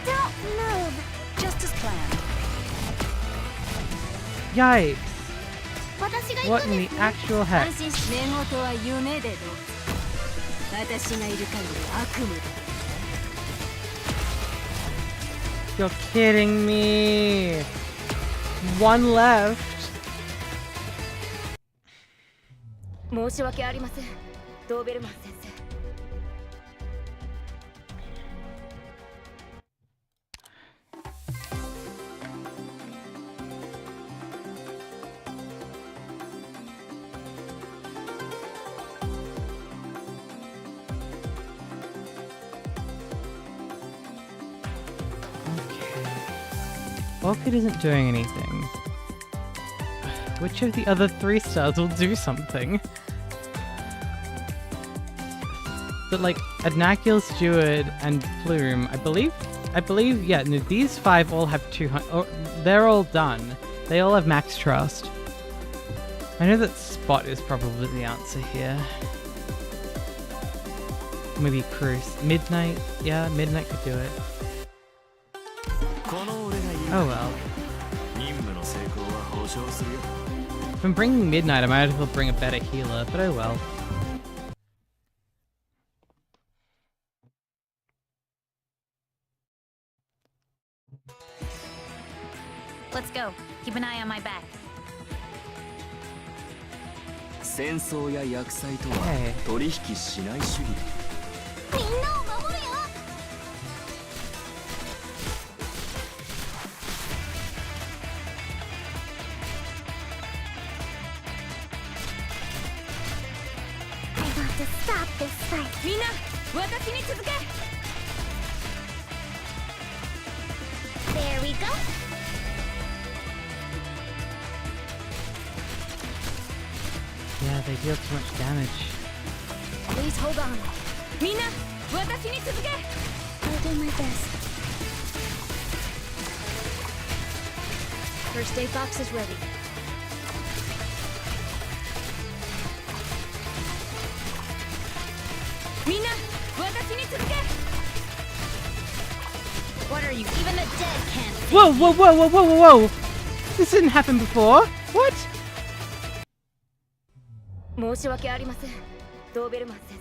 Don't move. Just as planned. Yikes! 私が行 What くん in で the すね。 actual 安 heck? 心し、寝言は夢でどうぞ。私がいる限り悪夢だ。 You're kidding me! One left! 申し訳ありません。ドーベルマン先生。 Orchid isn't doing anything. Which of the other 3 stars will do something? But like, Adnacule, Steward, and Plume, I believe, yeah, no, these 5 all have 200, or they're all done. They all have max trust. I know that Spot is probably the answer here. Maybe Cruise. Midnight, yeah, Midnight could do it. Oh well. If I'm bringing Midnight, I might as well bring a better healer, but oh well. Let's go. Keep an eye on my back. 戦争や薬剤とは Hey. 取引しない主義。みんなを守るよ。I got to stop this fight. みんな、私に続け。 There we go. Yeah, they deal too much damage. Please hold on. みんな、私に続け。 I'll do my best. First aid box is ready. Mina, 私に続け。 What are you? Even the dead can't save Whoa, whoa, whoa, whoa, whoa, whoa, whoa! This didn't happen before! What? 申し訳ありません。ドーベルマン先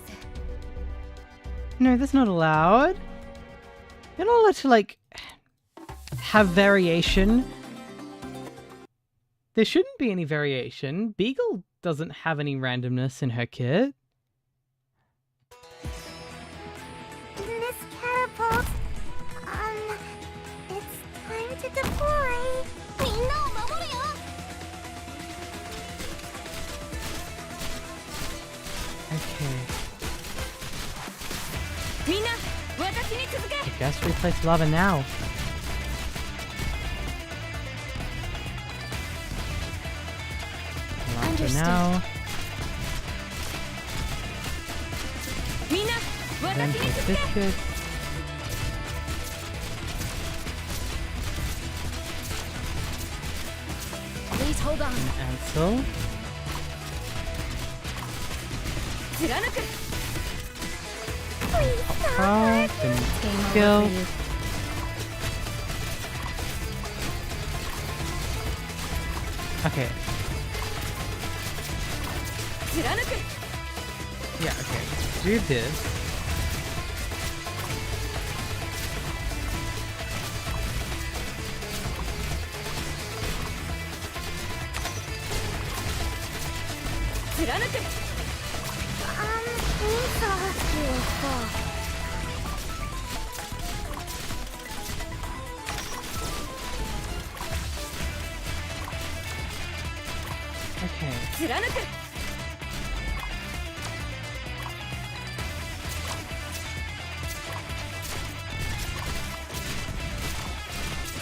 生。 No, that's not allowed. You're not allowed to, like, have variation. There shouldn't be any variation. Beagle doesn't have any randomness in her kit. This catapult, it's time to deploy. みんなを守るよ。Okay. みんな私に続け。 I guess replace lava now. Lava now. みんな Then 私に put 続け。 this good. Please hold on. Ansel. 貫く。 Oh, didn't Game kill. over for you. Okay. 貫く。 Yeah, okay. Do this. Okay. 貫く。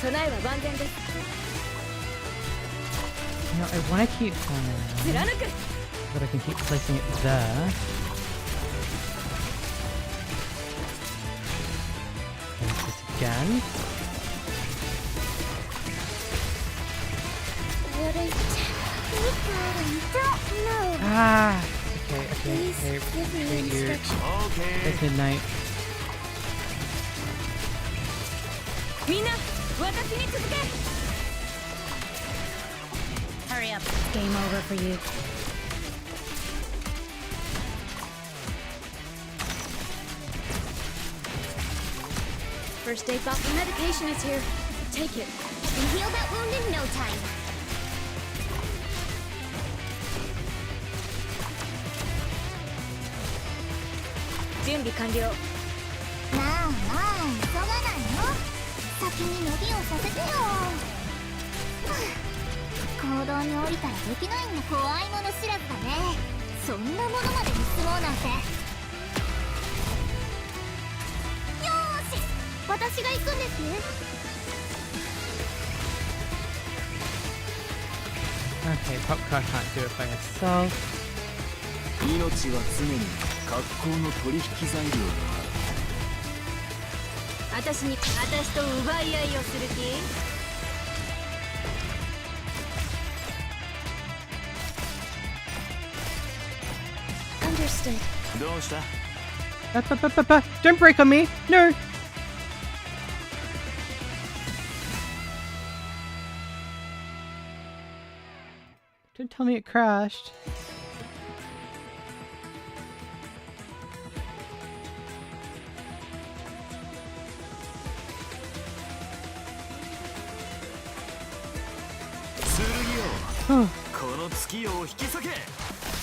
備えは万全です。 No, I want to keep going around, 貫く。 but I can keep placing it there. And this again. What is don't know. Ah! Okay, okay, Please okay. give me Wait, you. instructions. It's midnight. みんな私に続け。 Hurry up. It's game over for you. First aid bottle medication is here. Take it. And heal that wound in no time. 準備完了。まあまあ急がないの。先に伸びをさせてよ。行動に降りたらできないんだ。怖いもの知らずだね。そんなものまで盗もうなんて。よーし、私が行くんですね。 Okay, Popcar can't do it by herself. 命は常に格好の取引材料で私と奪い合いをする気？ Understood. ある。どうした？ Don't break on me! No! Don't tell me it crashed. Oh, この月を引き裂け。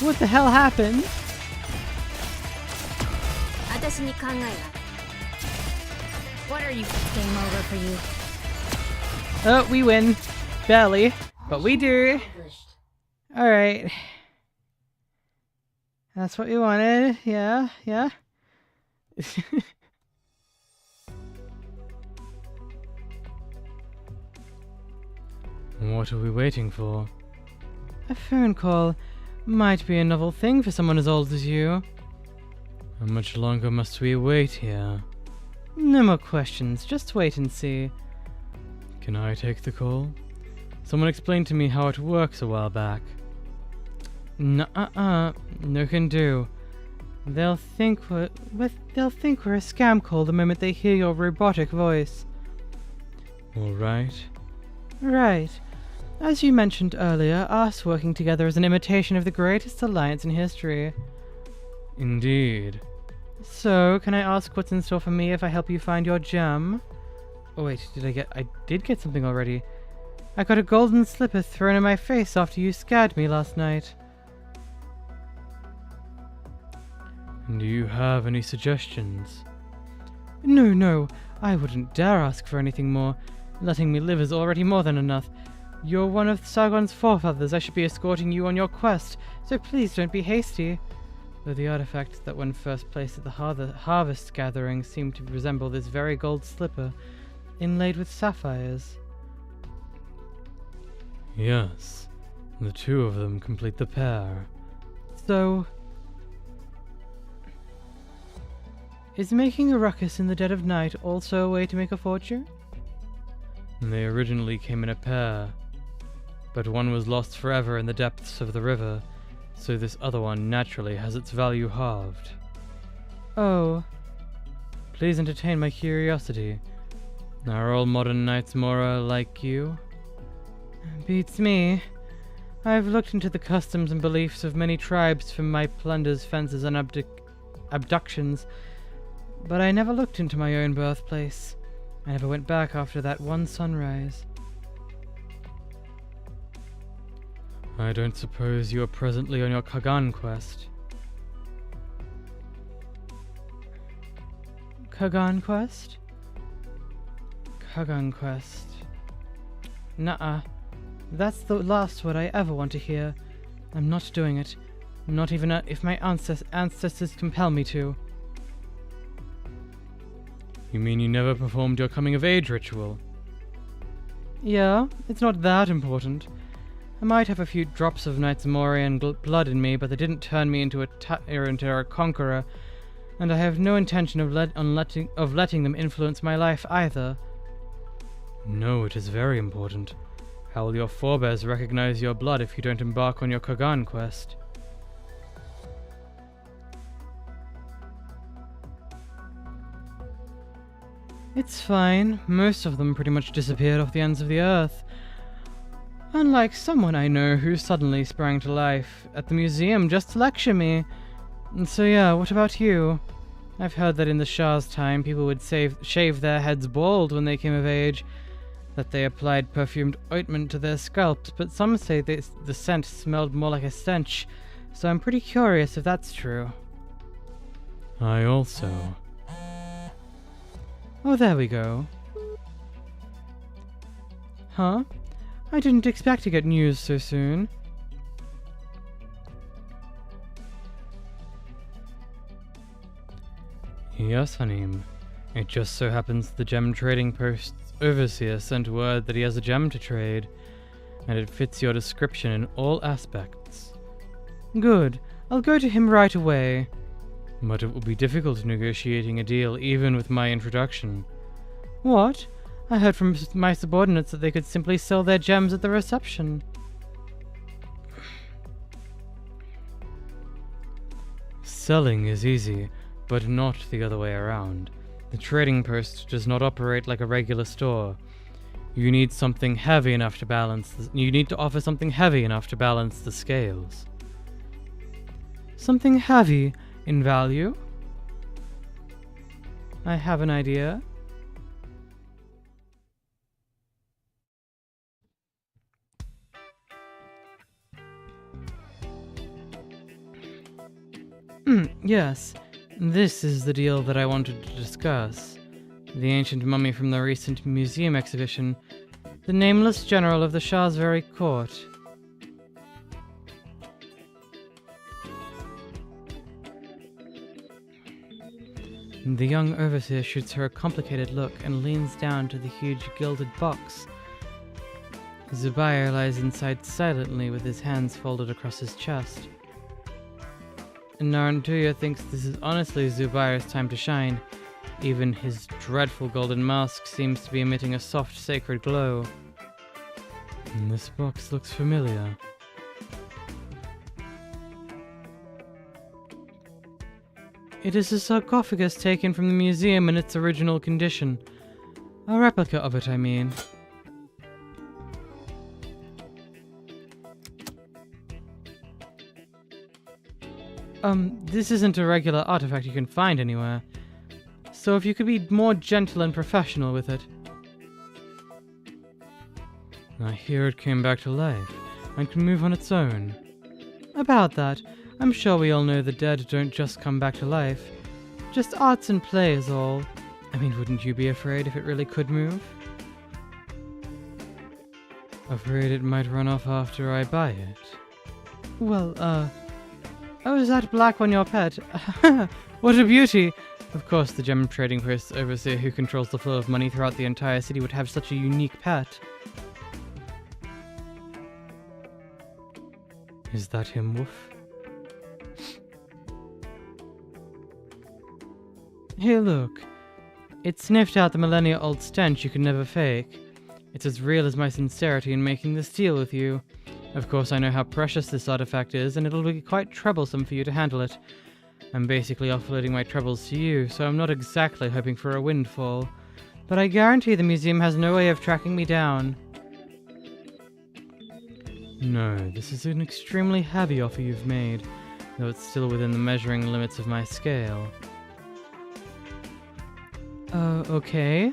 what the hell happened? 私に考えが。 What are you? It's game over for you. Oh, we win. Barely. But we do. Alright. That's what we wanted. Yeah, yeah. What are we waiting for? A phone call might be a novel thing for someone as old as you. How much longer must we wait here? No more questions, just wait and see. Can I take the call? Someone explained to me how it works a while back. No can do. They'll think we're a scam call the moment they hear your robotic voice. All right. Right. As you mentioned earlier, us working together is an imitation of the greatest alliance in history. Indeed. So, can I ask what's in store for me if I help you find your gem? Oh wait, I did get something already. I got a golden slipper thrown in my face after you scared me last night. Do you have any suggestions? No, I wouldn't dare ask for anything more. Letting me live is already more than enough. You're one of Sargon's forefathers. I should be escorting you on your quest, so please don't be hasty. Though the artifact that one first placed at the harvest gathering seemed to resemble this very gold slipper, inlaid with sapphires. Yes, the two of them complete the pair. So, is making a ruckus in the dead of night also a way to make a fortune? They originally came in a pair, but one was lost forever in the depths of the river, so this other one naturally has its value halved. Oh. Please entertain my curiosity. Are all modern knights more like you? Beats me. I've looked into the customs and beliefs of many tribes from my plunders, fences, and abductions, but I never looked into my own birthplace. I never went back after that one sunrise. I don't suppose you are presently on your Kagan quest. Kagan quest? Kagan quest. Nuh-uh. That's the last word I ever want to hear. I'm not doing it. Not even if my ancestors compel me to. You mean you never performed your coming-of-age ritual? Yeah, it's not that important. I might have a few drops of Knight's Morian blood in me, but they didn't turn me into a conqueror, and I have no intention of letting them influence my life either. No, it is very important. How will your forebears recognize your blood if you don't embark on your Kagan quest? It's fine. Most of them pretty much disappeared off the ends of the earth. Unlike someone I know who suddenly sprang to life at the museum just to lecture me. And so yeah, what about you? I've heard that in the Shah's time people would shave their heads bald when they came of age, that they applied perfumed ointment to their scalps, but some say the scent smelled more like a stench, so I'm pretty curious if that's true. I also... Oh, there we go. Huh? I didn't expect to get news so soon. Yes, Hanim. It just so happens the gem trading post's overseer sent word that he has a gem to trade, and it fits your description in all aspects. Good. I'll go to him right away. But it will be difficult negotiating a deal even with my introduction. What? I heard from my subordinates that they could simply sell their gems at the reception. Selling is easy, but not the other way around. The trading post does not operate like a regular store. You need something heavy enough to balance. You need to offer something heavy enough to balance the scales. Something heavy in value? I have an idea. Yes. This is the deal that I wanted to discuss. The ancient mummy from the recent museum exhibition. The nameless general of the Shah's very court. The young overseer shoots her a complicated look and leans down to the huge gilded box. Zubair lies inside silently with his hands folded across his chest. And Narantuya thinks this is honestly Zubair's time to shine. Even his dreadful golden mask seems to be emitting a soft, sacred glow. And this box looks familiar. It is a sarcophagus taken from the museum in its original condition. A replica of it, I mean. This isn't a regular artifact you can find anywhere. So if you could be more gentle and professional with it. I hear it came back to life and can move on its own. About that, I'm sure we all know the dead don't just come back to life. Just arts and play is all. I mean, wouldn't you be afraid if it really could move? Afraid it might run off after I buy it? Well, oh, is that black one your pet? What a beauty! Of course, the gem trading post overseer who controls the flow of money throughout the entire city would have such a unique pet. Is that him, Wolf? Hey, look. It sniffed out the millennia-old stench you can never fake. It's as real as my sincerity in making this deal with you. Of course, I know how precious this artifact is, and it'll be quite troublesome for you to handle it. I'm basically offloading my troubles to you, so I'm not exactly hoping for a windfall. But I guarantee the museum has no way of tracking me down. No, this is an extremely heavy offer you've made, though it's still within the measuring limits of my scale. Okay.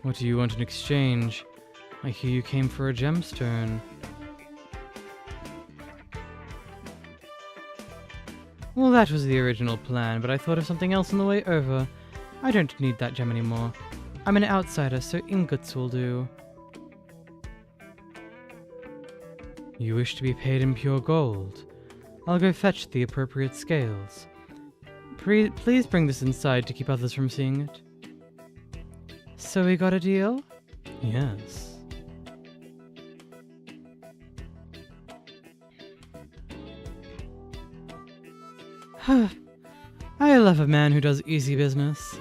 What do you want in exchange? I hear you came for a gemstone. Well, that was the original plan, but I thought of something else on the way over. I don't need that gem anymore. I'm an outsider, so ingots will do. You wish to be paid in pure gold? I'll go fetch the appropriate scales. Please bring this inside to keep others from seeing it. So we got a deal? Yes. I love a man who does easy business.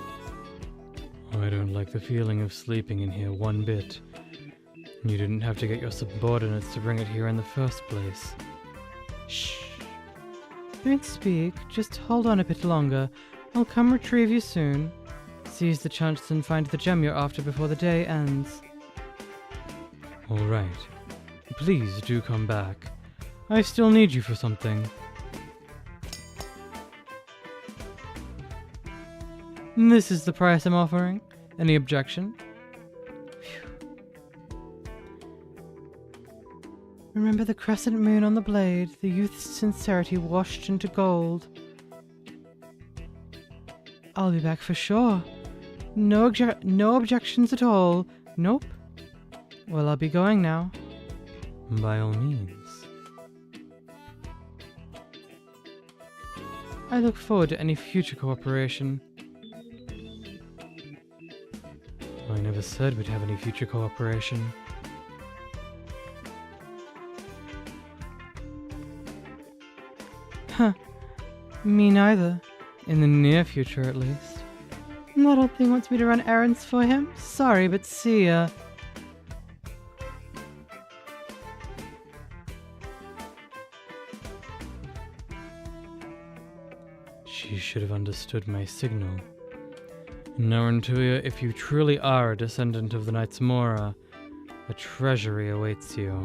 I don't like the feeling of sleeping in here one bit. You didn't have to get your subordinates to bring it here in the first place. Shh. Don't speak, just hold on a bit longer. I'll come retrieve you soon. Seize the chance and find the gem you're after before the day ends. All right. Please do come back. I still need you for something. This is the price I'm offering. Any objection? Remember the crescent moon on the blade, the youth's sincerity washed into gold. I'll be back for sure. No objections at all. Nope. Well, I'll be going now. By all means. I look forward to any future cooperation. I never said we'd have any future cooperation. Huh. Me neither. In the near future, at least. That old thing wants me to run errands for him? Sorry, but see ya. She should have understood my signal. Now, Autunna, if you truly are a descendant of the Knights Mora, a treasury awaits you.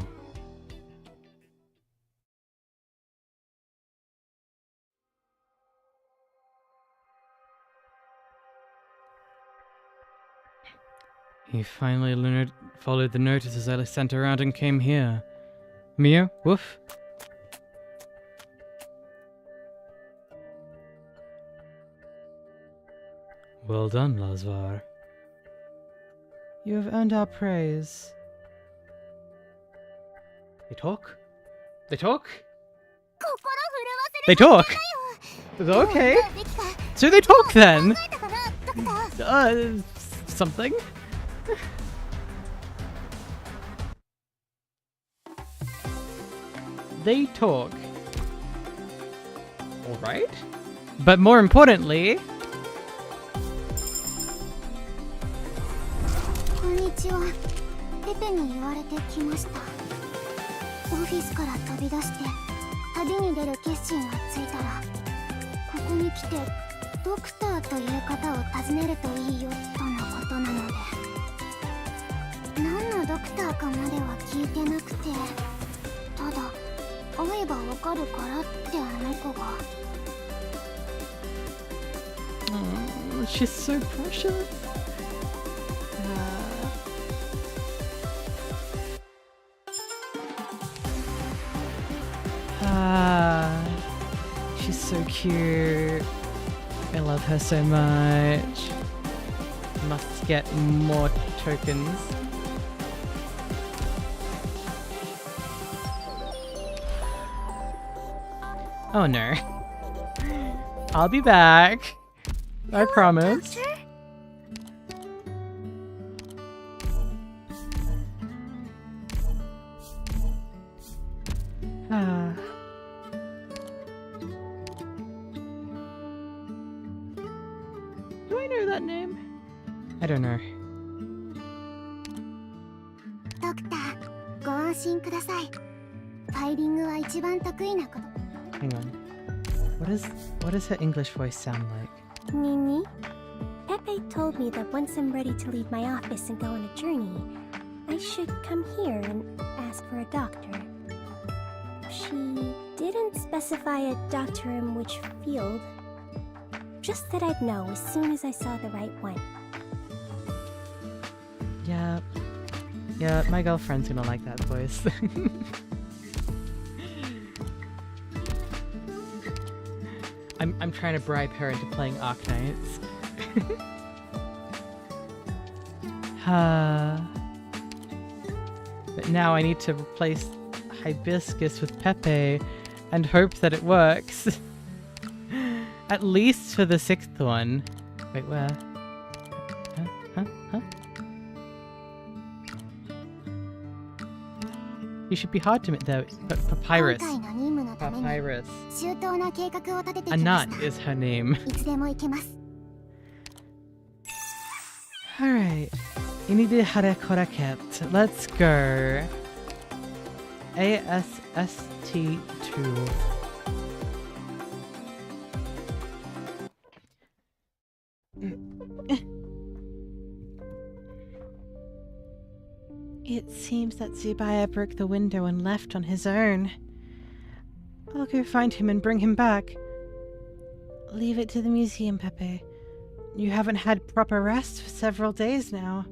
He finally followed the notices I sent around and came here. Mio? Woof? Well done, 𝍊🋼🍊. You have earned our praise. They talk? They talk? They talk? Okay. So they talk then. Something? They talk. Alright. But more importantly... こんにちは。ペペに言われてきました。オフィスから飛び出して旅に出る決心がついたら、ここに来てドクターという方を訪ねるといいよとのことなので、何のドクターかまでは聞いてなくて、ただ会えばわかるからってあの子が。She's so precious. so cute. I love her so much. Must get more tokens. Oh no. I'll be back. I promise. Ah. Do I know that name? I don't know. ドクター、ご安心ください。ファイリングは一番得意なこと。 Hang on. What does her English voice sound like? Nini? Pepe told me that once I'm ready to leave my office and go on a journey, I should come here and ask for a doctor. She didn't specify a doctor in which field. Just that I'd know as soon as I saw the right one. Yeah. Yeah, my girlfriend's gonna like that voice. I'm trying to bribe her into playing Arknights. But now I need to replace Hibiscus with Pepe and hope that it works. At least for the 6th one. Wait, where? Huh? You should be hard to meet though. Papyrus. Papyrus. Anat is her name. Alright. Inide hare koraket. Let's go. ASST2. It seems that Zubaya broke the window and left on his own. I'll go find him and bring him back. Leave it to the museum, Pepe. You haven't had proper rest for several days now.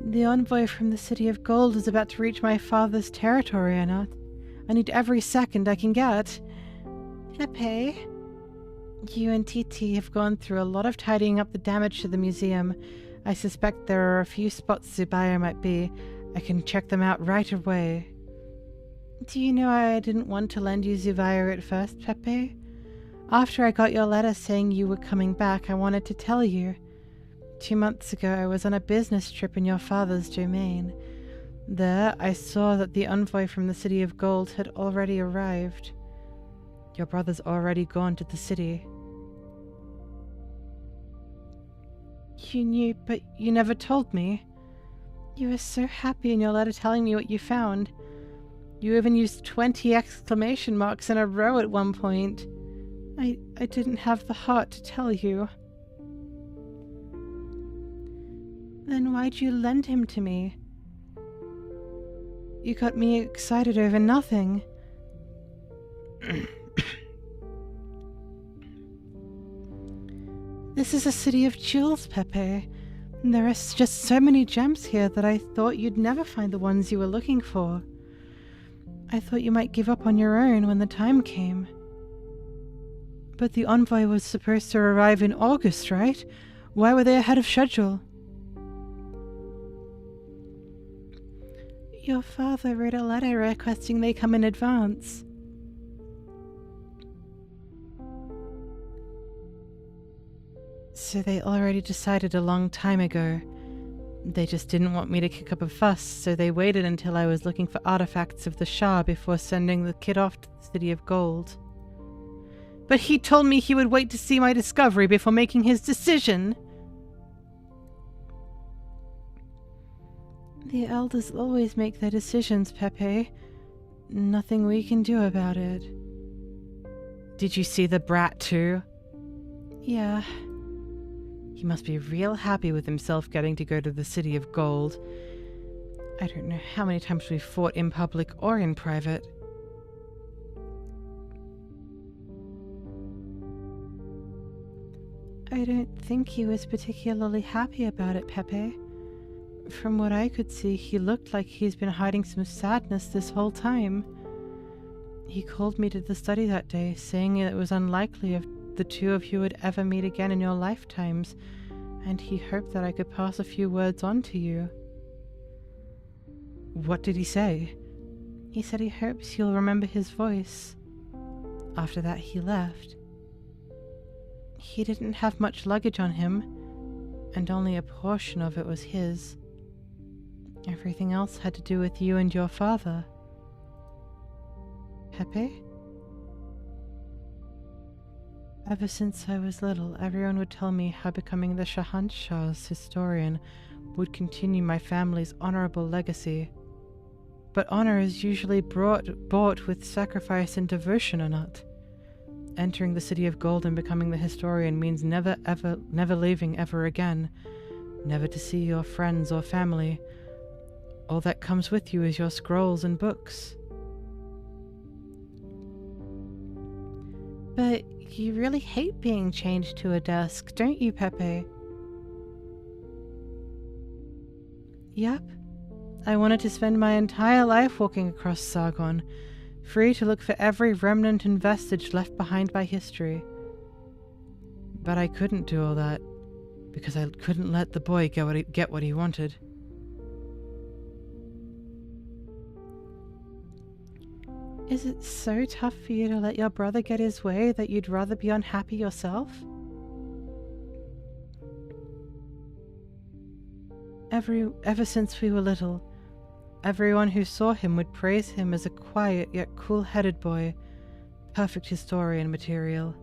The envoy from the City of Gold is about to reach my father's territory, Anat. I need every second I can get. Pepe, you and Titi have gone through a lot of tidying up the damage to the museum. I suspect there are a few spots Zubaya might be. I can check them out right away. Do you know I didn't want to lend you Zubaya at first, Pepe? After I got your letter saying you were coming back, I wanted to tell you. 2 months ago, I was on a business trip in your father's domain. There, I saw that the envoy from the City of Gold had already arrived. Your brother's already gone to the city. You knew, but you never told me. You were so happy in your letter telling me what you found. You even used 20 exclamation marks in a row at one point. I didn't have the heart to tell you. Then why'd you lend him to me? You got me excited over nothing. This is a city of jewels, Pepe. There are just so many gems here that I thought you'd never find the ones you were looking for. I thought you might give up on your own when the time came. But the envoy was supposed to arrive in August, right? Why were they ahead of schedule? Your father wrote a letter requesting they come in advance. So they already decided a long time ago. They just didn't want me to kick up a fuss, so they waited until I was looking for artifacts of the Shah before sending the kid off to the City of Gold. But he told me he would wait to see my discovery before making his decision. The elders always make their decisions, Pepe. Nothing we can do about it. Did you see the brat too? Yeah. He must be real happy with himself getting to go to the City of Gold. I don't know how many times we fought in public or in private. I don't think he was particularly happy about it, Pepe. From what I could see, he looked like he's been hiding some sadness this whole time. He called me to the study that day, saying it was unlikely if the two of you would ever meet again in your lifetimes, and he hoped that I could pass a few words on to you. What did he say? He said he hopes you'll remember his voice. After that, he left. He didn't have much luggage on him, and only a portion of it was his. Everything else had to do with you and your father. Pepe? Ever since I was little, everyone would tell me how becoming the Shahanshah's historian would continue my family's honorable legacy. But honor is usually bought with sacrifice and devotion, or not. Entering the City of Gold and becoming the historian means never leaving ever again, never to see your friends or family. All that comes with you is your scrolls and books. But you really hate being chained to a desk, don't you, Pepe? Yep. I wanted to spend my entire life walking across Sargon, free to look for every remnant and vestige left behind by history. But I couldn't do all that, because I couldn't let the boy get what he wanted. Is it so tough for you to let your brother get his way that you'd rather be unhappy yourself? Ever since we were little, everyone who saw him would praise him as a quiet yet cool-headed boy, perfect historian material.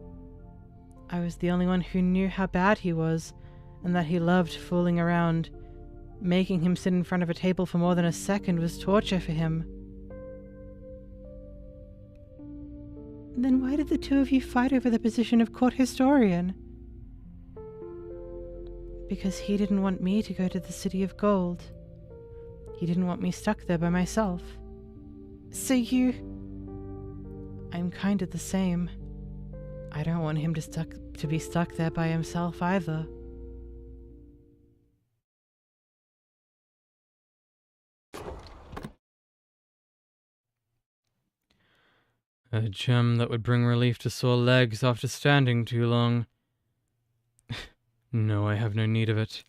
I was the only one who knew how bad he was, and that he loved fooling around. Making him sit in front of a table for more than a second was torture for him. Then why did the two of you fight over the position of court historian? Because he didn't want me to go to the City of Gold. He didn't want me stuck there by myself. So you... I'm kind of the same. I don't want him to be stuck there by himself either. A gem that would bring relief to sore legs after standing too long. No, I have no need of it.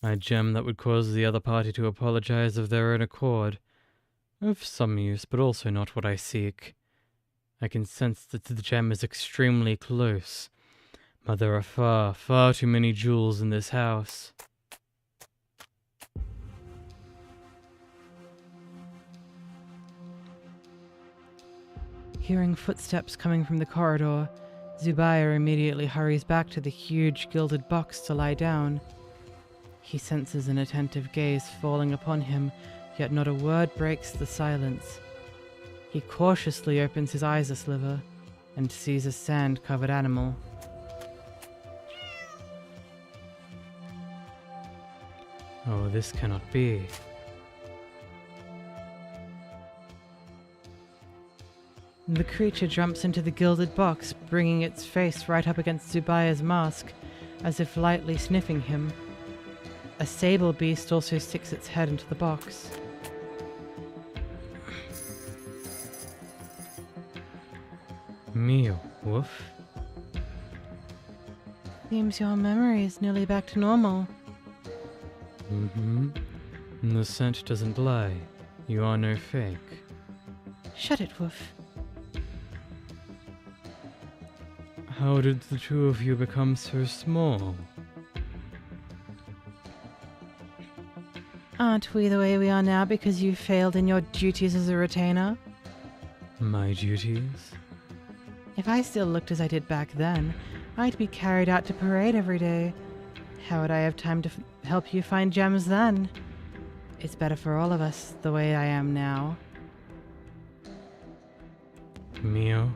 A gem that would cause the other party to apologize of their own accord. Of some use, but also not what I seek. I can sense that the gem is extremely close, but there are far, far too many jewels in this house. Hearing footsteps coming from the corridor, Zubair immediately hurries back to the huge gilded box to lie down. He senses an attentive gaze falling upon him, yet not a word breaks the silence. He cautiously opens his eyes a sliver and sees a sand-covered animal. Oh, this cannot be. The creature jumps into the gilded box, bringing its face right up against Zubair's mask, as if lightly sniffing him. A sable beast also sticks its head into the box. Mio, woof. Seems your memory is nearly back to normal. Mm-hmm. The scent doesn't lie. You are no fake. Shut it, Woof. How did the two of you become so small? Aren't we the way we are now because you failed in your duties as a retainer? My duties? If I still looked as I did back then, I'd be carried out to parade every day. How would I have time to help you find gems then? It's better for all of us the way I am now. Mio,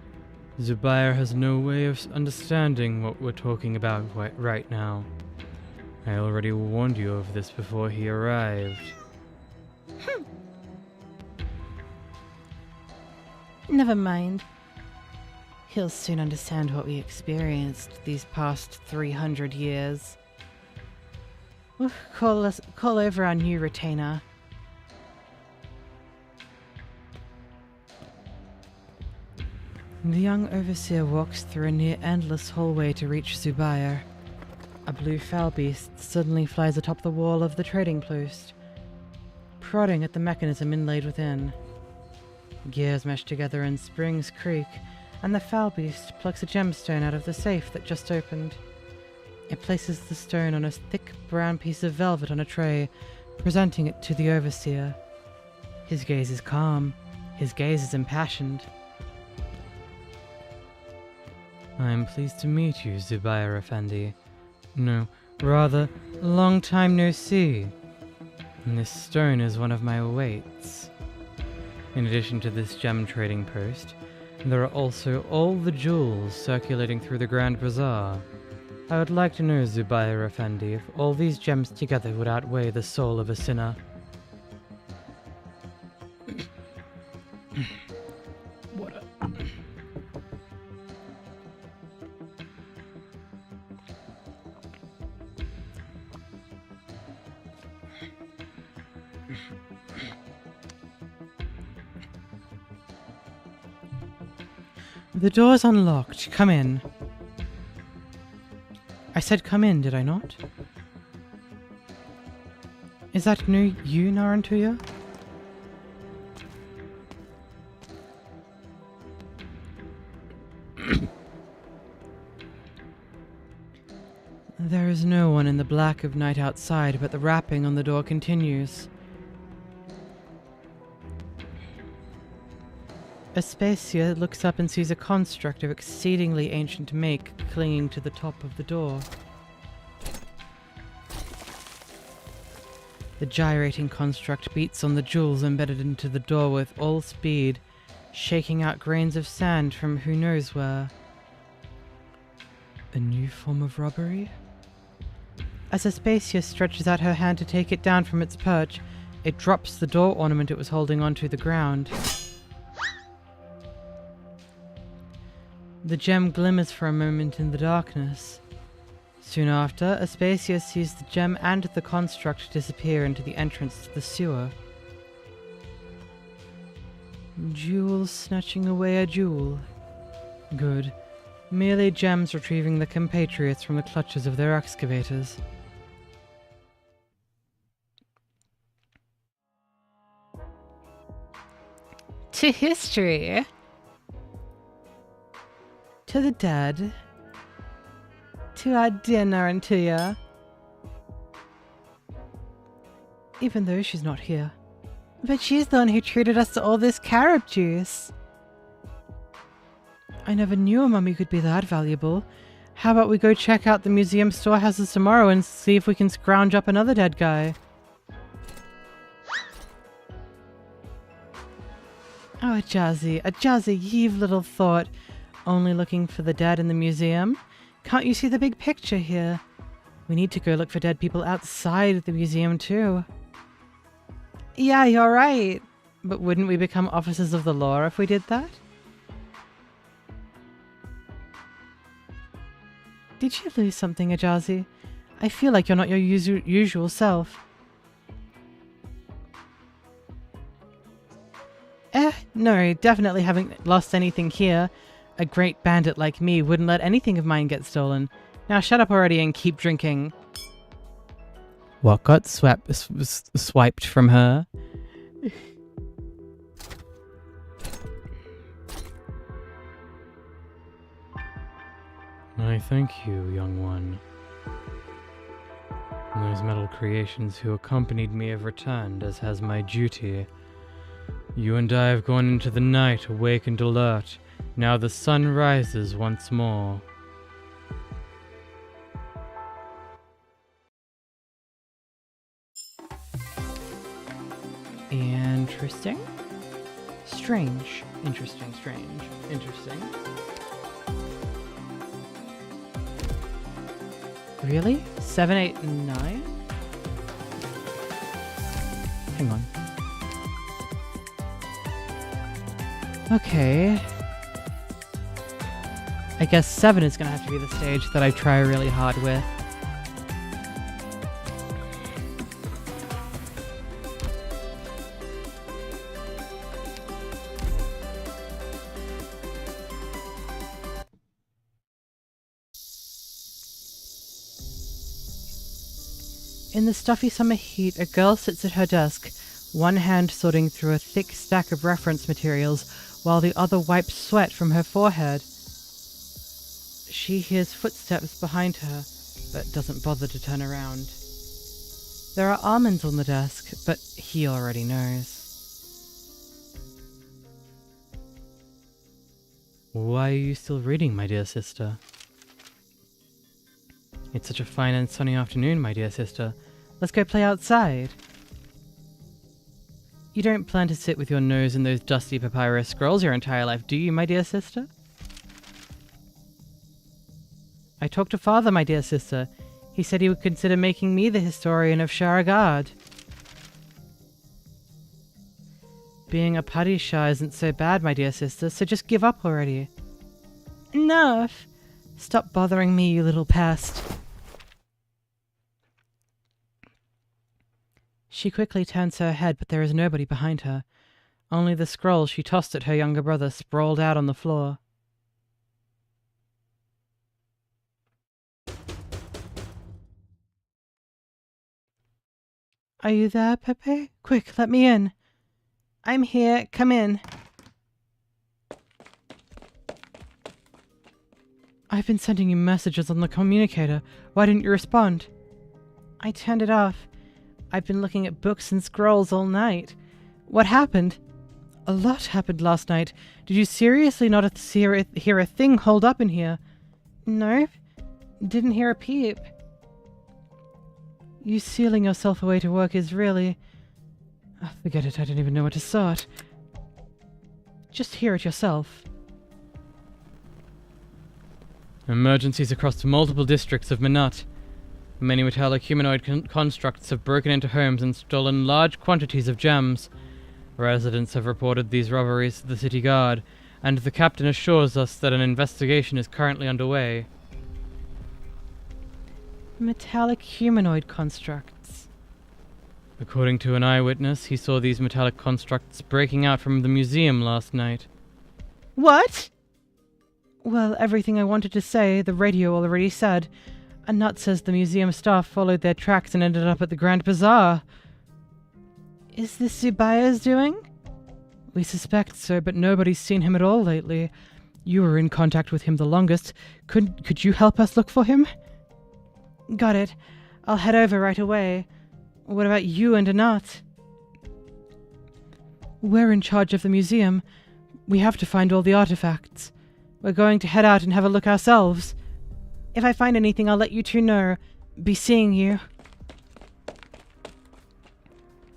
Zubair has no way of understanding what we're talking about right now. I already warned you of this before he arrived. Never mind. He'll soon understand what we experienced these past 300 years. We'll call over our new retainer. The young overseer walks through a near-endless hallway to reach 𝍊🼼. A blue foul beast suddenly flies atop the wall of the trading post, prodding at the mechanism inlaid within. Gears mesh together and springs creak, and the foul beast plucks a gemstone out of the safe that just opened. It places the stone on a thick brown piece of velvet on a tray, presenting it to the overseer. His gaze is calm. His gaze is impassioned. I am pleased to meet you, 𝍊🼼 Effendi. No, rather, long time no see. And this stone is one of my weights. In addition to this gem trading post, there are also all the jewels circulating through the Grand Bazaar. I would like to know, 𝍊🼼 Effendi, if all these gems together would outweigh the soul of a sinner. The door's unlocked. Come in. I said come in, did I not? Is that new you, 𝍊🼼? There is no one in the black of night outside, but the rapping on the door continues. Aspasia looks up and sees a construct of exceedingly ancient make clinging to the top of the door. The gyrating construct beats on the jewels embedded into the door with all speed, shaking out grains of sand from who knows where. A new form of robbery? As Aspasia stretches out her hand to take it down from its perch, it drops the door ornament it was holding onto the ground. The gem glimmers for a moment in the darkness. Soon after, Aspasia sees the gem and the construct disappear into the entrance to the sewer. Jewel snatching away a jewel. Good. Merely gems retrieving the compatriots from the clutches of their excavators. To history. To the dead. To our dear 𝍊🼼. Even though she's not here. But she's the one who treated us to all this carob juice. I never knew a mummy could be that valuable. How about we go check out the museum storehouses tomorrow and see if we can scrounge up another dead guy? Oh, Ajazi, you've little thought. Only looking for the dead in the museum? Can't you see the big picture here? We need to go look for dead people outside the museum too. Yeah, you're right. But wouldn't we become officers of the law if we did that? Did you lose something, Ajazi? I feel like you're not your usual self. No, definitely haven't lost anything here. A great bandit like me wouldn't let anything of mine get stolen. Now shut up already and keep drinking. What got swiped from her? I thank you, young one. Those metal creations who accompanied me have returned, as has my duty. You and I have gone into the night, awake and alert. Now the sun rises once more. Interesting. Strange. Interesting, strange. Interesting. Really? 7, 8, 9? Hang on. Okay. I guess 7 is gonna have to be the stage that I try really hard with. In the stuffy summer heat, a girl sits at her desk, one hand sorting through a thick stack of reference materials, while the other wipes sweat from her forehead. She hears footsteps behind her, but doesn't bother to turn around. There are almonds on the desk, but he already knows. Why are you still reading, my dear sister? It's such a fine and sunny afternoon, my dear sister. Let's go play outside. You don't plan to sit with your nose in those dusty papyrus scrolls your entire life, do you, my dear sister? I talked to Father, my dear sister. He said he would consider making me the historian of Sharagard. Being a Padishah isn't so bad, my dear sister, so just give up already. Enough! Stop bothering me, you little pest. She quickly turns her head, but there is nobody behind her. Only the scroll she tossed at her younger brother sprawled out on the floor. Are you there, Pepe? Quick, let me in. I'm here. Come in. I've been sending you messages on the communicator. Why didn't you respond? I turned it off. I've been looking at books and scrolls all night. What happened? A lot happened last night. Did you seriously not hear a thing hold up in here? No. Didn't hear a peep. You sealing yourself away to work is really... Oh, forget it, I don't even know where to start. Just hear it yourself. Emergencies across multiple districts of Minot. Many metallic humanoid constructs have broken into homes and stolen large quantities of gems. Residents have reported these robberies to the city guard, and the captain assures us that an investigation is currently underway. Metallic humanoid constructs. According to an eyewitness, he saw these metallic constructs breaking out from the museum last night. What? Well, everything I wanted to say, the radio already said. A nut says the museum staff followed their tracks and ended up at the Grand Bazaar. Is this 𝍊🋼🍊's doing? We suspect so, but nobody's seen him at all lately. You were in contact with him the longest. Could you help us look for him? Got it. I'll head over right away. What about you and Anat? We're in charge of the museum. We have to find all the artifacts. We're going to head out and have a look ourselves. If I find anything, I'll let you two know. Be seeing you.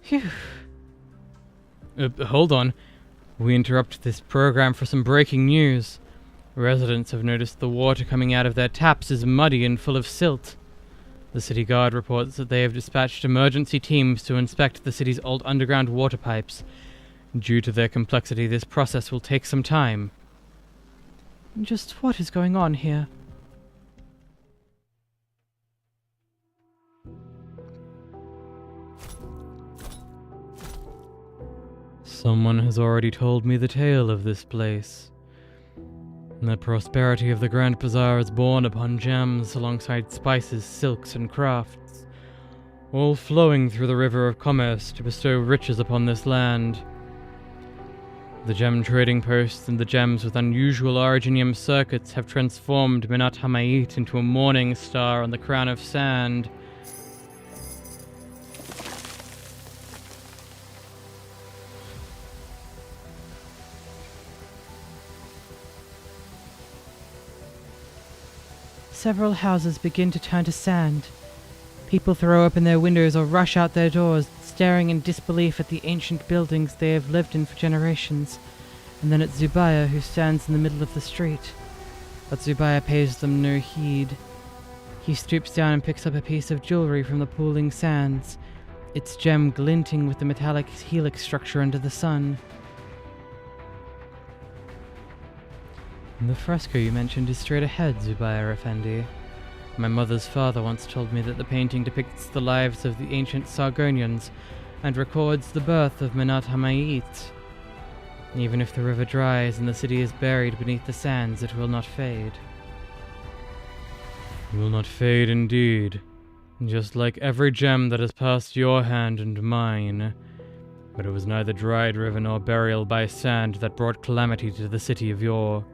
Phew. Hold on. We interrupt this program for some breaking news. Residents have noticed the water coming out of their taps is muddy and full of silt. The city guard reports that they have dispatched emergency teams to inspect the city's old underground water pipes. Due to their complexity, this process will take some time. Just what is going on here? Someone has already told me the tale of this place. The prosperity of the Grand Bazaar is born upon gems alongside spices, silks, and crafts, all flowing through the river of commerce to bestow riches upon this land. The gem trading posts and the gems with unusual originium circuits have transformed Minat Hamayit into a morning star on the crown of sand. Several houses begin to turn to sand. People throw open their windows or rush out their doors, staring in disbelief at the ancient buildings they have lived in for generations, and then at 𝍊🋼🍊, who stands in the middle of the street. But 𝍊🋼🍊 pays them no heed. He stoops down and picks up a piece of jewelry from the pooling sands, its gem glinting with the metallic helix structure under the sun. The fresco you mentioned is straight ahead, 𝍊🋼🍰 Effendi. My mother's father once told me that the painting depicts the lives of the ancient Sargonians and records the birth of Minat Hamayit. Even if the river dries and the city is buried beneath the sands, it will not fade. Will not fade indeed. just like every gem that has passed your hand and mine. But it was neither dried river nor burial by sand that brought calamity to the city of yore,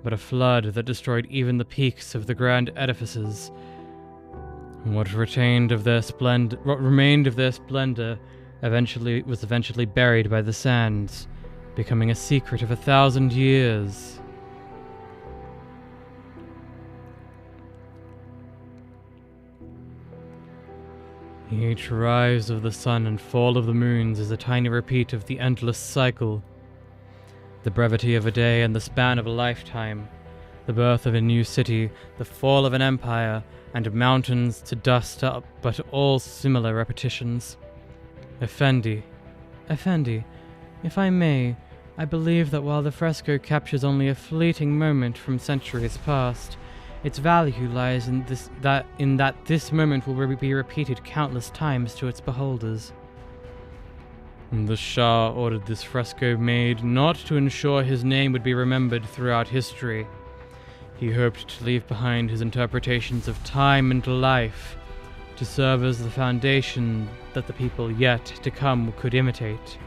but a flood that destroyed even the peaks of the grand edifices. What remained of their splendor was eventually buried by the sands, becoming a secret of 1,000 years. Each rise of the sun and fall of the moons is a tiny repeat of the endless cycle. The brevity of a day and the span of a lifetime. The birth of a new city, the fall of an empire, and mountains to dust up, but all similar repetitions. Effendi, if I may, I believe that while the fresco captures only a fleeting moment from centuries past, its value lies in that this moment will be repeated countless times to its beholders. The Shah ordered this fresco made not to ensure his name would be remembered throughout history. He hoped to leave behind his interpretations of time and life, to serve as the foundation that the people yet to come could imitate.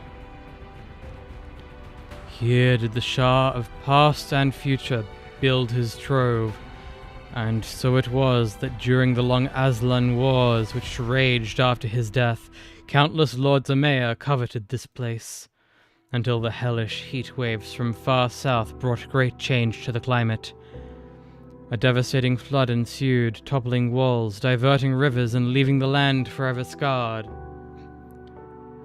Here did the Shah of past and future build his trove, and so it was that during the long Aslan Wars which raged after his death, countless Lords Amaya coveted this place, until the hellish heat waves from far south brought great change to the climate. A devastating flood ensued, toppling walls, diverting rivers, and leaving the land forever scarred.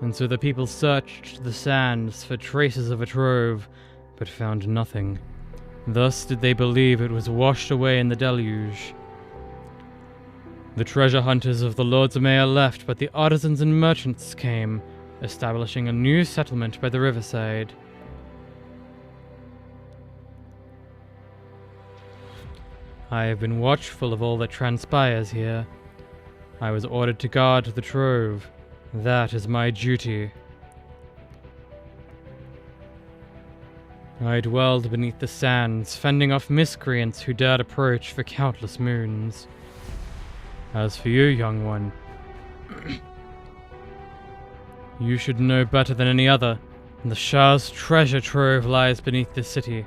And so the people searched the sands for traces of a trove, but found nothing. Thus did they believe it was washed away in the deluge. The treasure hunters of the Lords Amaya left, but the artisans and merchants came, establishing a new settlement by the riverside. I have been watchful of all that transpires here. I was ordered to guard the trove. That is my duty. I dwelled beneath the sands, fending off miscreants who dared approach for countless moons. As for you, young one, you should know better than any other. The Shah's treasure trove lies beneath this city.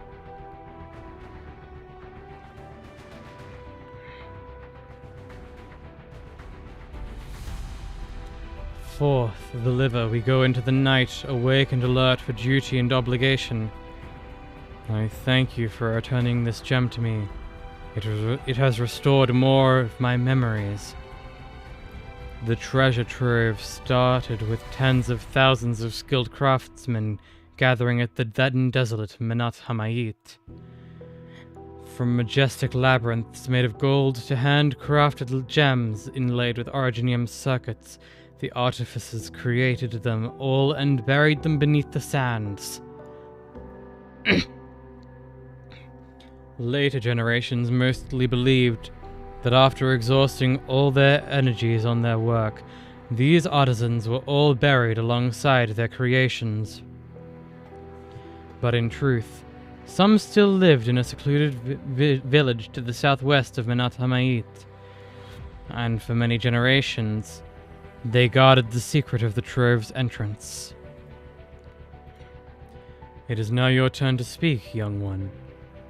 Forth, the liver, we go into the night, awake and alert for duty and obligation. I thank you for returning this gem to me. It has restored more of my memories. The treasure trove started with tens of thousands of skilled craftsmen gathering at the then desolate Menat Hamayit. From majestic labyrinths made of gold to hand-crafted gems inlaid with originium circuits, the artificers created them all and buried them beneath the sands. Later generations mostly believed that after exhausting all their energies on their work, these artisans were all buried alongside their creations. But in truth, some still lived in a secluded village to the southwest of Menat Hamayit, and for many generations, they guarded the secret of the trove's entrance. It is now your turn to speak, young one.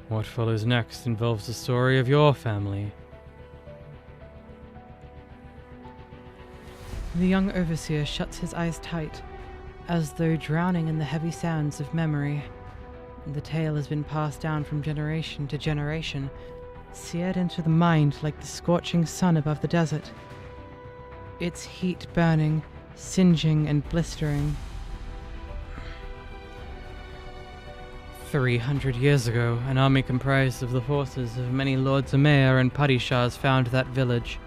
What follows next involves the story of your family. The young overseer shuts his eyes tight, as though drowning in the heavy sounds of memory. The tale has been passed down from generation to generation, seared into the mind like the scorching sun above the desert. Its heat burning, singeing and blistering. 300 years ago, an army comprised of the forces of many Lords Amaya and Padishahs found that village.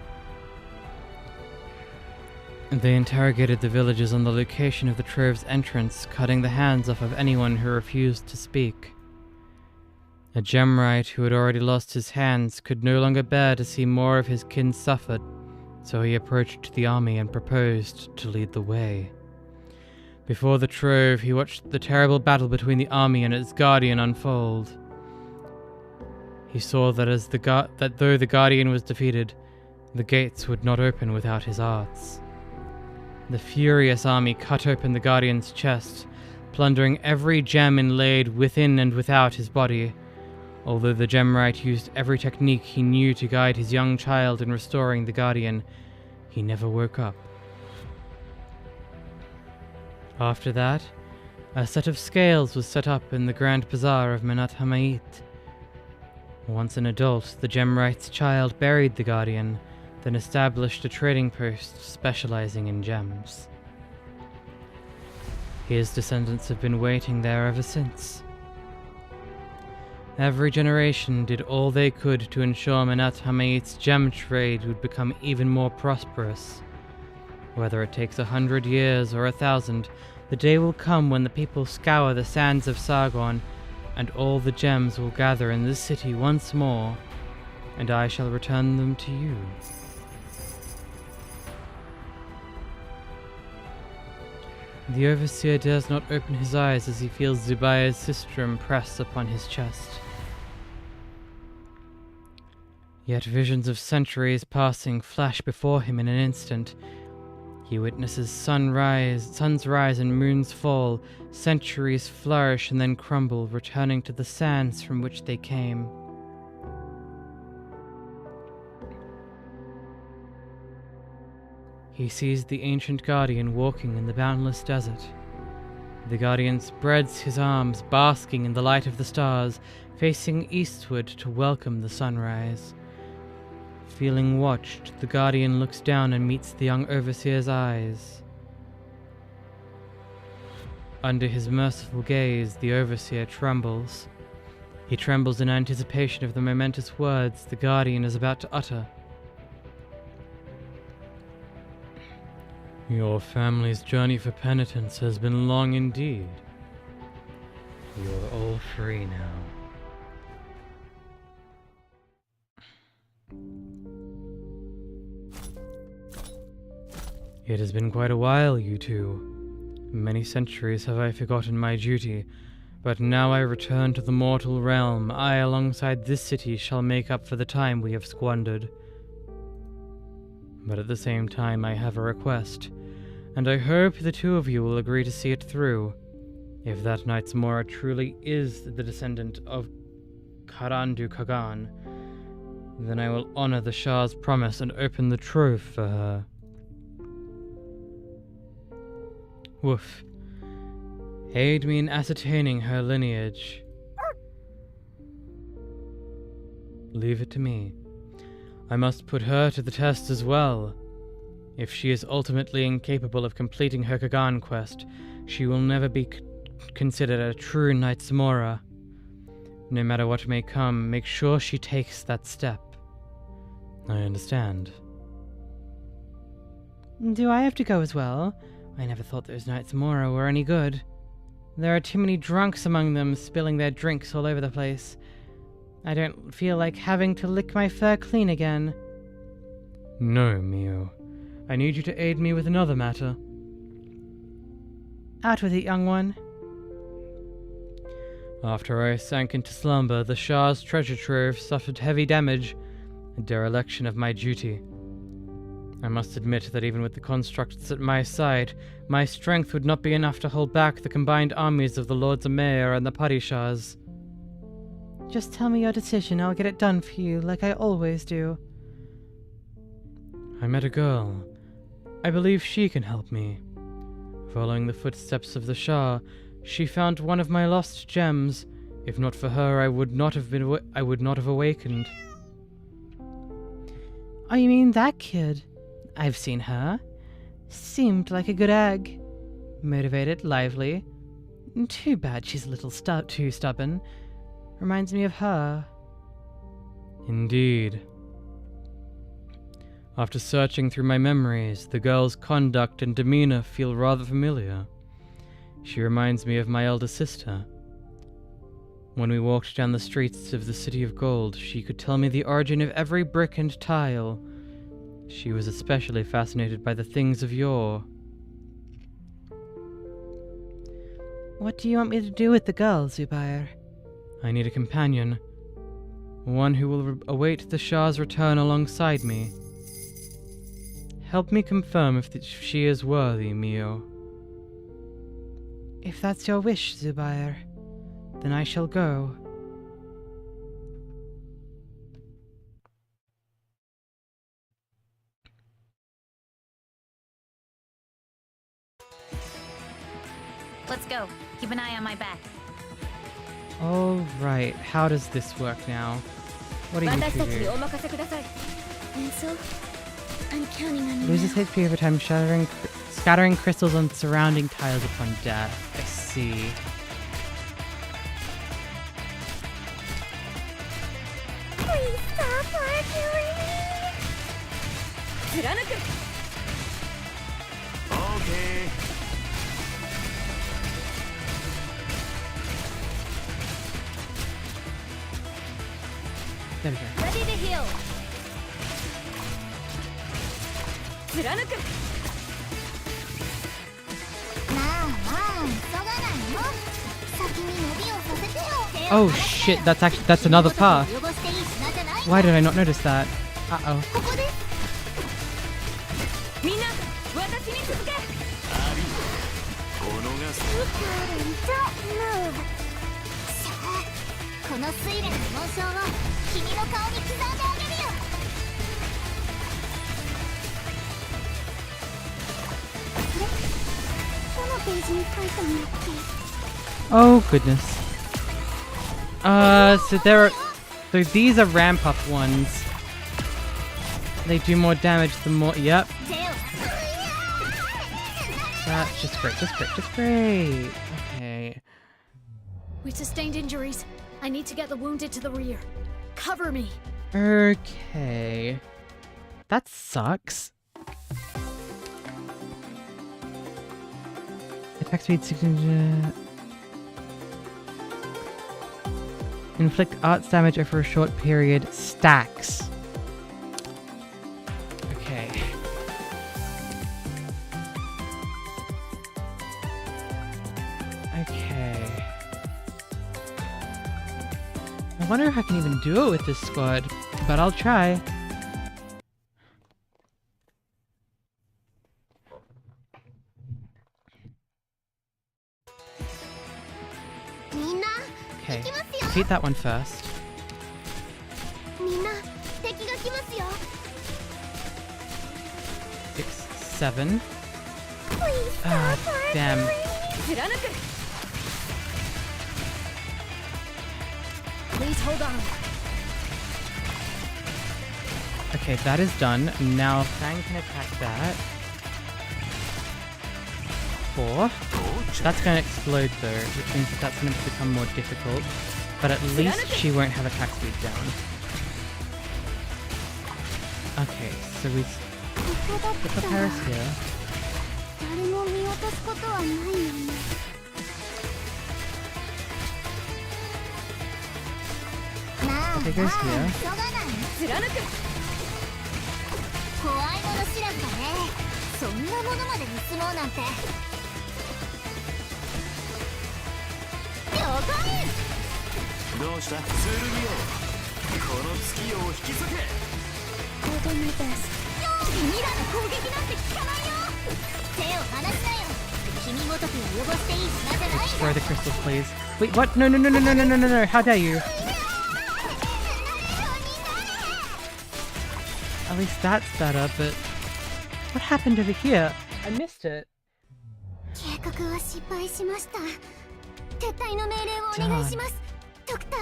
They interrogated the villagers on the location of the trove's entrance, cutting the hands off of anyone who refused to speak. A gemwright who had already lost his hands could no longer bear to see more of his kin suffered, so he approached the army and proposed to lead the way. Before the trove, he watched the terrible battle between the army and its guardian unfold. He saw that though the guardian was defeated, The gates would not open without his arts. The furious army cut open the Guardian's chest, plundering every gem inlaid within and without his body. Although the Gemrite used every technique he knew to guide his young child in restoring the Guardian, he never woke up. After that, a set of scales was set up in the Grand Bazaar of 𝍊𝋼𝍊𝋼𝍊. Once an adult, the Gemrite's child buried the Guardian, then established a trading post specializing in gems. His descendants have been waiting there ever since. Every generation did all they could to ensure 𝍊𝋼𝍊𝋼's gem trade would become even more prosperous. Whether it takes 100 years or 1,000, the day will come when the people scour the sands of Sargon, and all the gems will gather in this city once more, and I shall return them to you. The overseer dares not open his eyes as he feels 𝍊𝋼𝍊𝋼's sistrum press upon his chest. Yet visions of centuries passing flash before him in an instant. He witnesses suns rise and moons fall, centuries flourish and then crumble, returning to the sands from which they came. He sees the ancient Guardian walking in the boundless desert. The Guardian spreads his arms, basking in the light of the stars, facing eastward to welcome the sunrise. Feeling watched, the Guardian looks down and meets the young overseer's eyes. Under his merciful gaze, the overseer trembles. He trembles in anticipation of the momentous words the Guardian is about to utter. Your family's journey for penitence has been long indeed. You're all free now. It has been quite a while, you two. Many centuries have I forgotten my duty, but now I return to the mortal realm. I, alongside this city, shall make up for the time we have squandered. But at the same time, I have a request, and I hope the two of you will agree to see it through. If that 𝍊𝋼𝍊𝋼 truly is the descendant of Karandu Kagan, then I will honor the Shah's promise and open the trove for her. Woof. Aid me in ascertaining her lineage. Leave it to me. I must put her to the test as well. If she is ultimately incapable of completing her Kagan quest, she will never be considered a true 𝍊𝋼𝍊𝋼. No matter what may come, make sure she takes that step. I understand. Do I have to go as well? I never thought those 𝍊𝋼𝍊𝋼 were any good. There are too many drunks among them, spilling their drinks all over the place. I don't feel like having to lick my fur clean again. No, Mio. I need you to aid me with another matter. Out with it, young one. After I sank into slumber, the Shah's treasure trove suffered heavy damage, a dereliction of my duty. I must admit that even with the constructs at my side, my strength would not be enough to hold back the combined armies of the Lords of Mayor and the Padishahs. Just tell me your decision, I'll get it done for you, like I always do. I met a girl. I believe she can help me. Following the footsteps of the Shah, she found one of my lost gems. If not for her, I would not have awakened. Oh, you mean that kid? I've seen her. Seemed like a good egg. Motivated, lively. Too bad she's a little too stubborn. Reminds me of her. Indeed. After searching through my memories, the girl's conduct and demeanor feel rather familiar. She reminds me of my elder sister. When we walked down the streets of the City of Gold, she could tell me the origin of every brick and tile. She was especially fascinated by the things of yore. What do you want me to do with the girl, 𝍊𝋼𝍊𝋼? I need a companion. One who will await the Shah's return alongside me. Help me confirm if she is worthy, Mio. If that's your wish, 𝍊🼼, then I shall go. Let's go. Keep an eye on my back. Alright, how does this work now? What are you two do? And so, I'm counting on you. Loses now. HP over time, scattering crystals on surrounding tiles upon death. I see. Please stop arguing. 貫く OK。 There we go. Ready to heal 貫くまあまあ、急がないよ。先に伸びをさせてよ。 Oh shit, that's another path. 汚していい品じゃない。 Why did I not notice that? Uh-oh. ここです。みんな私に続けこのガス この水蓮の紋章を君の顔に刻んであげるよ。どのページに書いたんだっけ。 Oh goodness. So these are ramp up ones. They do more damage the more. Yep. 手を That's just great. Just great. Okay. We sustained injuries. I need to get the wounded to the rear. Cover me. Okay. That sucks. Attack speed 600. Inflict arts damage over a short period. Stacks. Okay. Okay. I wonder if I can even do it with this squad, but I'll try. Okay, defeat that one first. みんな敵が来ますよ。 6, 7. Ah, damn. 貫く Please hold on. Okay, that is done. Now Fang can attack that. 4. That's going to explode though, which means that that's going to become more difficult. But at least she won't have attack speed down. Okay, so we ここだっ put the た。 Paris here. 誰も見落とすことはないよね。 まあ Okay, goes here. 急がない。貫く怖いもの知らずだね。そんなものまで盗もうなんて。了解。どうした剣よこの月を引き裂け君らの攻撃なんて効かないよ。手を離しなよ。君ごときを汚していい品じゃないんだ。 Destroy the crystals, please. Wait, what? No, no, no, no, no, no, no, no, no. How dare you? At least that's better, but what happened over here? I missed it. 計画は失敗しました。撤退の命令をお願いします、ドクター。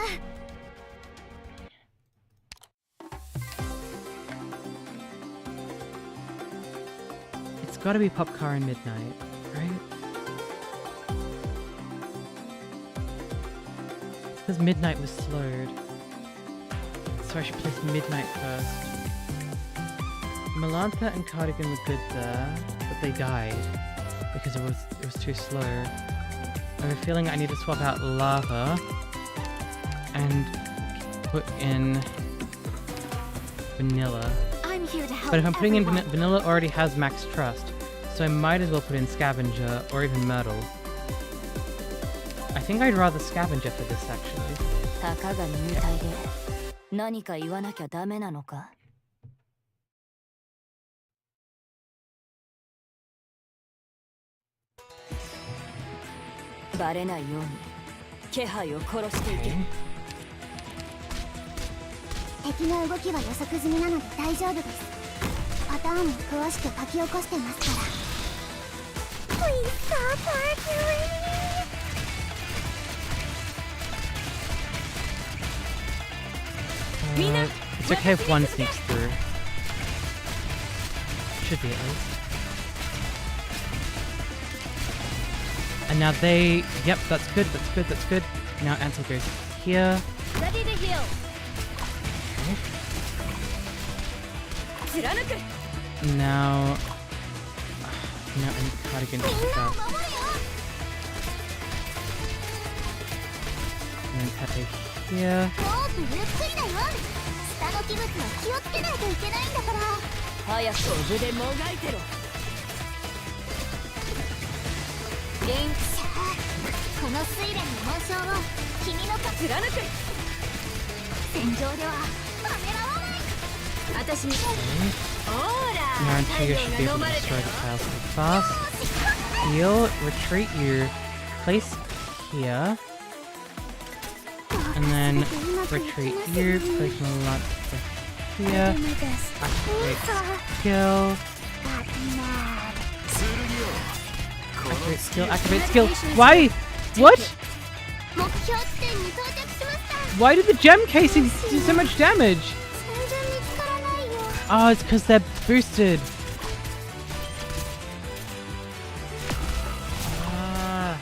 It's gotta be Popcar and Midnight, right? Because Midnight was slowed. So I should place Midnight first. Melantha and Cardigan were good there, but they died because it was too slow. I have a feeling I need to swap out Lava and put in Vanilla. I'm here to help But if I'm putting in everyone. Vanilla already has max trust, so I might as well put in Scavenger or even Myrtle. I think I'd rather Scavenger for this actually. たかが入隊で何か言わなきゃダメなのかバレないように気配を殺していけ。 Okay. 敵の動きは予測済みなので大丈夫です。パターンも詳しく書き起こしてますから。Please stop arguing. It's okay if one sneaks through. Should be at least. And now they... Yep, that's good, that's good, that's good. Now Ansel goes here. Ready to heal. Now... No, I need Cardigan to do that. And then Pepe here. もっとゆっくりだよ。下の器物は気をつけないといけないんだから。早く飛ぶでもがいてろ。この睡蓮の紋章を君のか貫く。戦場ではためらわない。私に。ほら。Now Antigua should be able to destroy the tiles pretty fast. Heal, retreat you. Place here. And then retreat you. Place a lot here. Activate skill. Activate skill, activate skill. Why? What? 目標地点に到着しました。 Why did the gem casings do so much damage? 全然見つからないよ。 Oh, it's because they're boosted. Ah.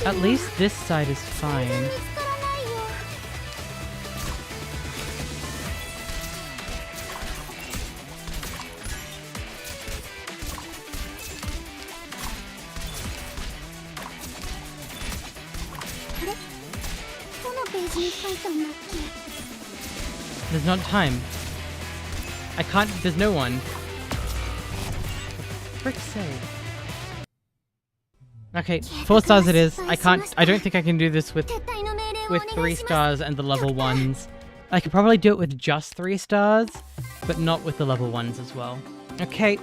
At least this side is fine. 見つからないよ。 あれ？どのページに書いたんだっけ？ There's not time. I can't. There's no one. For frick's sake. Okay, 4 stars it is. I can't. I don't think I can do this with 撤退の命令をお願いします。 3 stars and the level 1s. I could probably do it with just 3 stars, but not with the level 1s as well. Okay.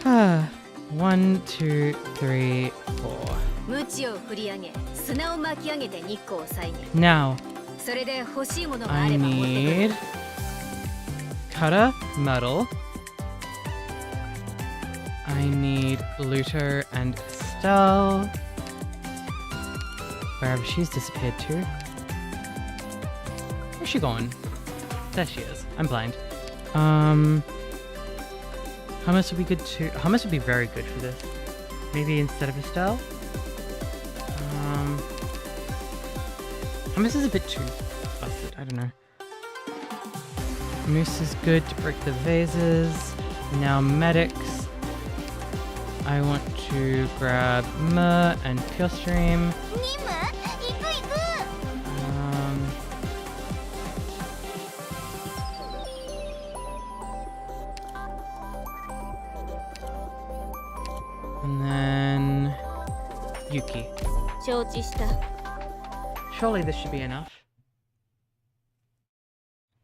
1, 2, 3, 4. 無知を振り上げ、砂を巻き上げて日光を遮る。 Now, それで欲しいものがあ I れば持ってくる。 need cutter metal. I need looter and Estelle. Wherever she's disappeared to. Where's she going? There she is. I'm blind. Hummus would be good too. Hummus would be very good for this. Maybe instead of Estelle? Hummus is a bit too busted. I don't know. Moose is good to break the vases. Now medics. I want to grab Myrrh and Pure Stream. 任務？行く行く。 And then Yuki. 承知した。 Surely this should be enough.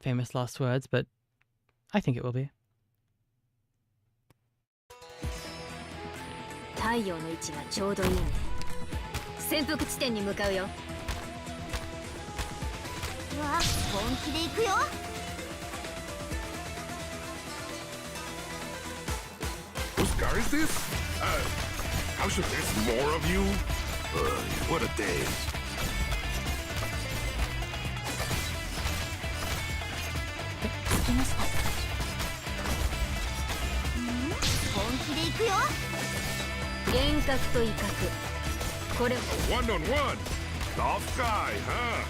Famous last words, but I think it will be. 太陽の位置がちょうどいいね。潜伏地点に向かうよ。うわ、本気で行くよ。 Whose car is this? How should there's more of you? What a day. 着きました。本気で行くよ。 幻覚と威嚇。これを One-on-one. Soft sky, huh?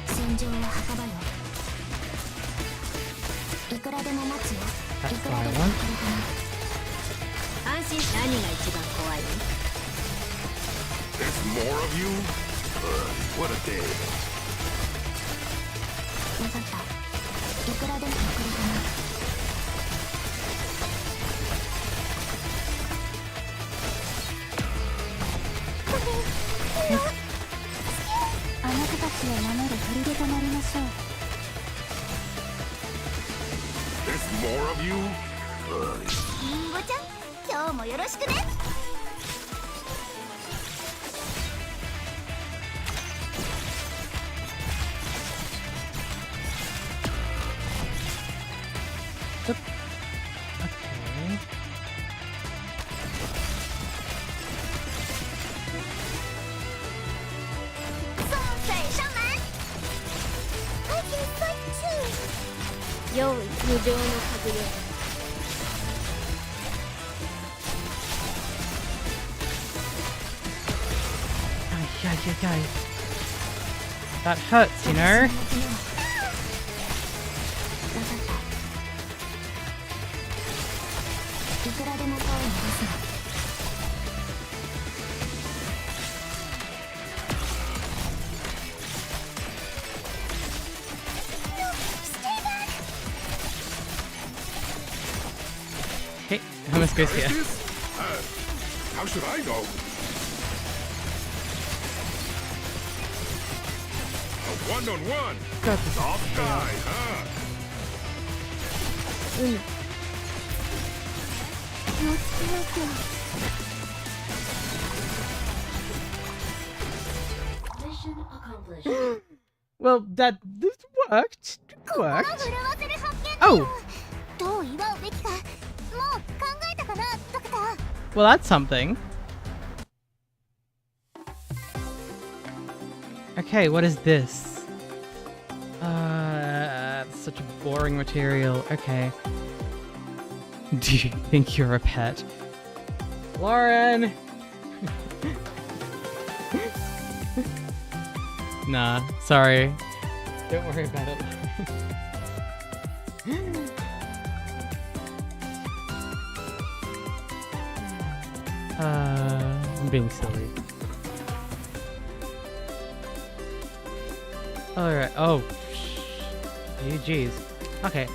戦場は墓場よ。いくらでも待つよ。い That's く what ら I でも want. 来るかな。 安心。何が一番怖い？ There's more of you? What a day. わかった。いくらでも来るかな。more of you? りんごちゃん、今日もよろしくね。Okay. 送水上门。快点快去。用意無情のかぐれ Ay. That hurts, you know? いくらでも声を出すの。Okay, how much goes here? This? How should I know? A one-on-one. Got this. Soft guy, huh? 気をつけなきゃ。 Well, this worked. It worked. 震わせる発見。 Oh, どう祝うべきか。もう考えたかな、ドクター。 well, that's something. Okay, what is this? Such a boring material. Okay. Do you think you're a pet? Lauren! Nah, sorry. Don't worry about it. I'm being silly. Alright, oh. Jeez. Okay.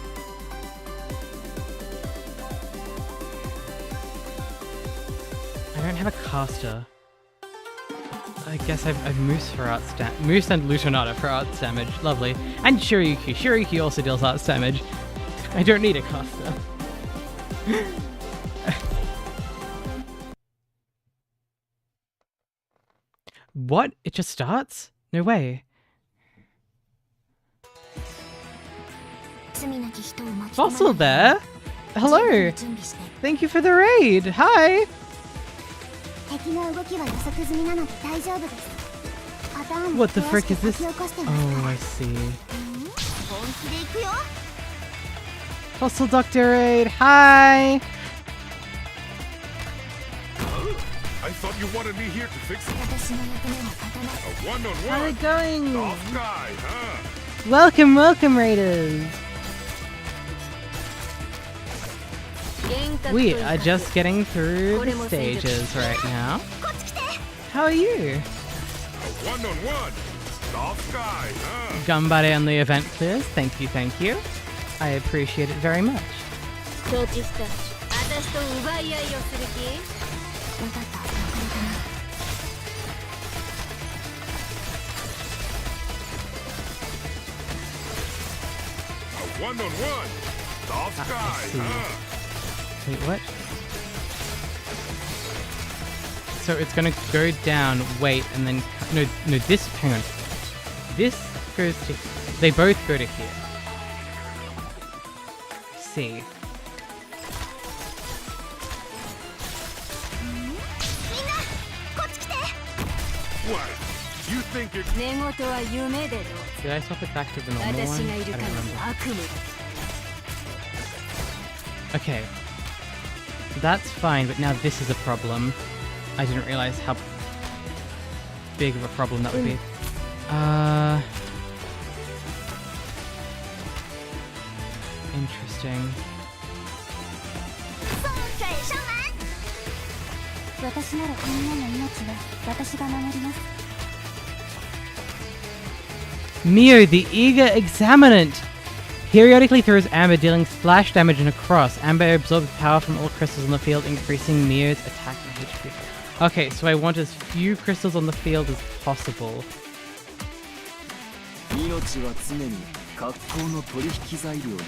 I don't have a caster. I guess I've Moose for arts Moose and Lutonata for arts damage. Lovely. And Shiriki. Shiriki also deals arts damage. I don't need a caster. What? It just starts? No way. 罪なき人を巻き込まない Fossil there? Hello. 準備して。 Thank you for the raid. Hi. 敵の動きは予測済みなので大丈夫です。パターンを What the 詳し frick く is 書 this? き起こしてます Oh, から。 I see. 本気で行くよ。 Fossil Doctor raid. Hi. I thought you wanted me here to fix it. 私の役目は刀。 A How's one-on-one. it going? Soft guy, huh? Welcome, welcome, raiders. We are just getting through the stages right now. こっち来て。 How are you? A one-on-one. Soft guy, huh? Gambare on the event clears. Thank you, thank you. I appreciate it very much. 承知した。私と奪い合いをする気わかった。これかな。 A one-on-one. Soft I guy, see. huh? Wait, what? So it's gonna go down, wait, and then no, this. Hang on. This goes to. They both go to here. See. みんな、こっち来て。 What? You think it... 寝言は夢でどう Did I swap it back to the normal one? 私 I がい don't る限り remember. 悪夢だ Okay. That's fine, but now this is a problem. I didn't realize how big of a problem that would be. Interesting. 送水上門。私ならみんなの命は私が守ります。 Mio, the Eager Examinant! Periodically throws Amber, dealing splash damage and a cross. Amber absorbs power from all crystals on the field, increasing Mio's attack and HP. Okay, so I want as few crystals on the field as possible. 命は常に格好の取引材料になる。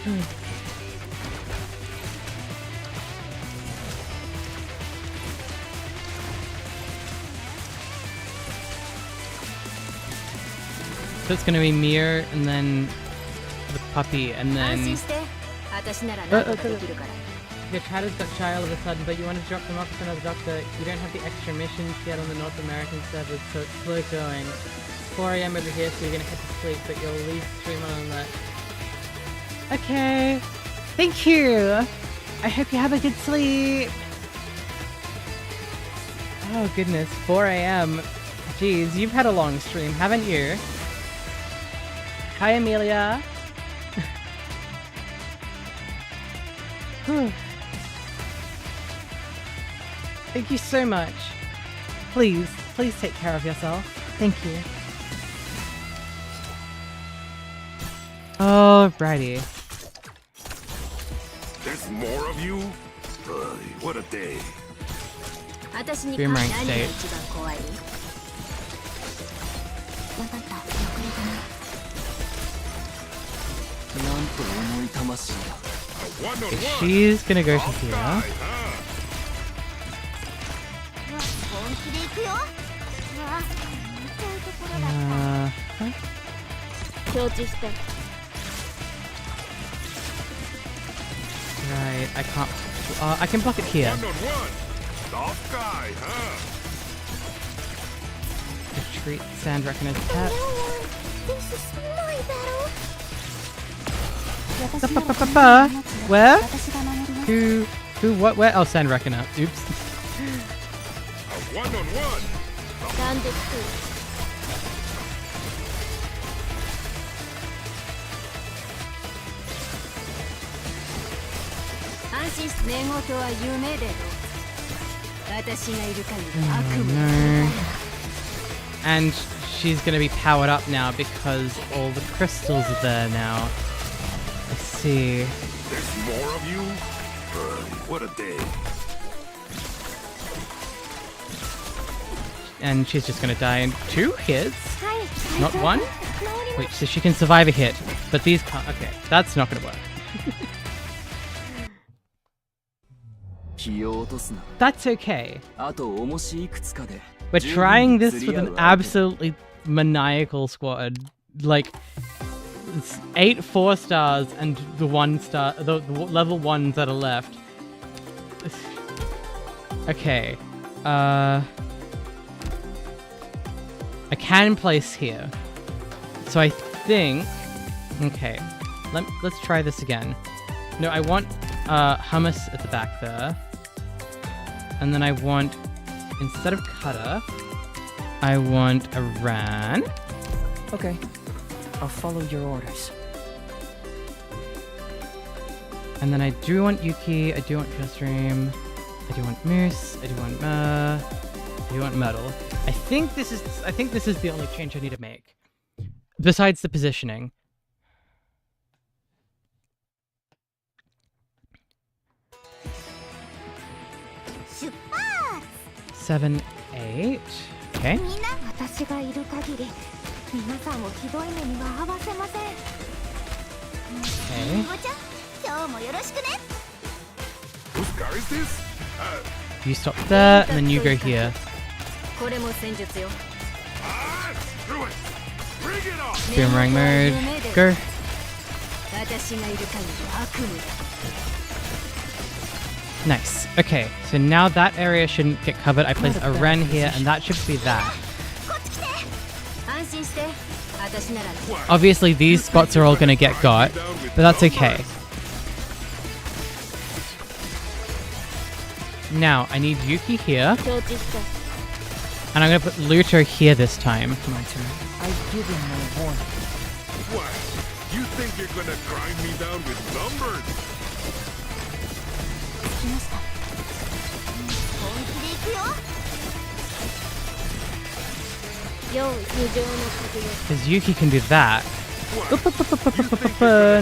So it's gonna be Mir and then the puppy and 安 then 心して私なら何とかできるから your chatter's got shy all of a sudden, but you want to drop them off with another doctor. You don't have the extra missions yet on the North American servers, so it's slow going. 4 AM over here, so you're gonna head to sleep, but you'll at least stream on that. Okay. Thank you. I hope you have a good sleep. Oh goodness, 4 AM. Jeez, you've had a long stream, haven't you? Hi Amelia. Whew. Thank you so much. Please take care of yourself. Thank you. Alrighty. There's more of you? What a day. 私に Boomerang 何が state. 一番怖いわかった遅れたななんと重い魂だ A one-on-one. She's gonna go to Tough here. guy, huh? うわ本気で行くようわ痛いところだった Huh? 承知して Right, I can't. I can block it here. One-on-one. Tough guy, huh? Retreat, sand recognize pet. This is my battle Where? 私が守るよ Who, what, where? Oh, sand reckoner. Oops. A one-on-one. なんです安心して寝言は夢で私がいる限り悪夢は No. And she's gonna be powered up now because all the crystals are there now. I see. There's more of you? What a day. And she's just gonna die in 2 hits. はい Not 1? Wait, so she can survive a hit, but these can't. Okay, that's not gonna work. 気を落とすな That's okay. あと重しいくつかで We're 十分 trying this 釣 with り合 an う相手 absolutely maniacal squad. Like, it's 8 4 stars and the 1 star, the level 1s that are left. Okay. I can place here. So I think. Okay. Let's try this again. No, I want hummus at the back there. And then I want, instead of cutter, I want a ran. Okay, I'll follow your orders. And then I do want Yuki, I do want Jetstream, I do want Moose, I do want I do want Metal. I think this is the only change I need to make. Besides the positioning. Super! 7, 8. Okay. みんな私がいる限り皆さんをひどい目には合わせません Okay. みごちゃん今日もよろしくね Whose car is this? You stop there, and then you go here. これも戦術よ Screw it. Bring it on. Boomerang mode. Go. 私がいる限り悪夢だ Nice. Okay, so now that area shouldn't get covered. I place a Ren here, and that should be that. こっち来て安心して私なら Obviously, these spots are all gonna get got, but that's okay. Now, I need Yuki here, 承知した and I'm gonna put Luto here this time. My turn. I've given my warning. What? You think you're gonna grind me down with numbers? 来ました本気で行くよ用意無情の風よ Because Yuki can do that. What?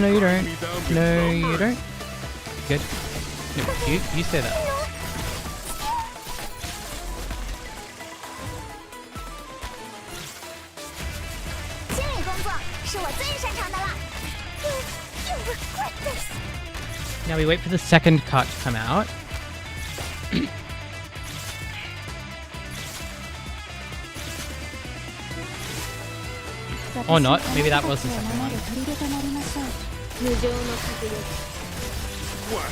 No, you don't. No, you don't. Good. No, you say that. 清理工作是我最擅长的了 regret this. Now we wait for the second cart to come out. Or not. Maybe that was the second one. 無情の風よ What?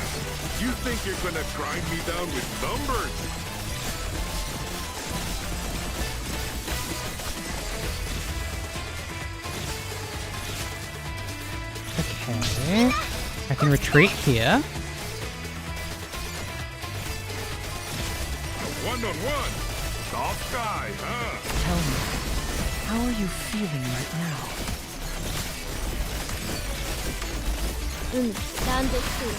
You think you're gonna grind me down with numbers? Okay. I can retreat here. A one-on-one. Soft guy, huh? Tell me, how are you feeling right now? うん断絶する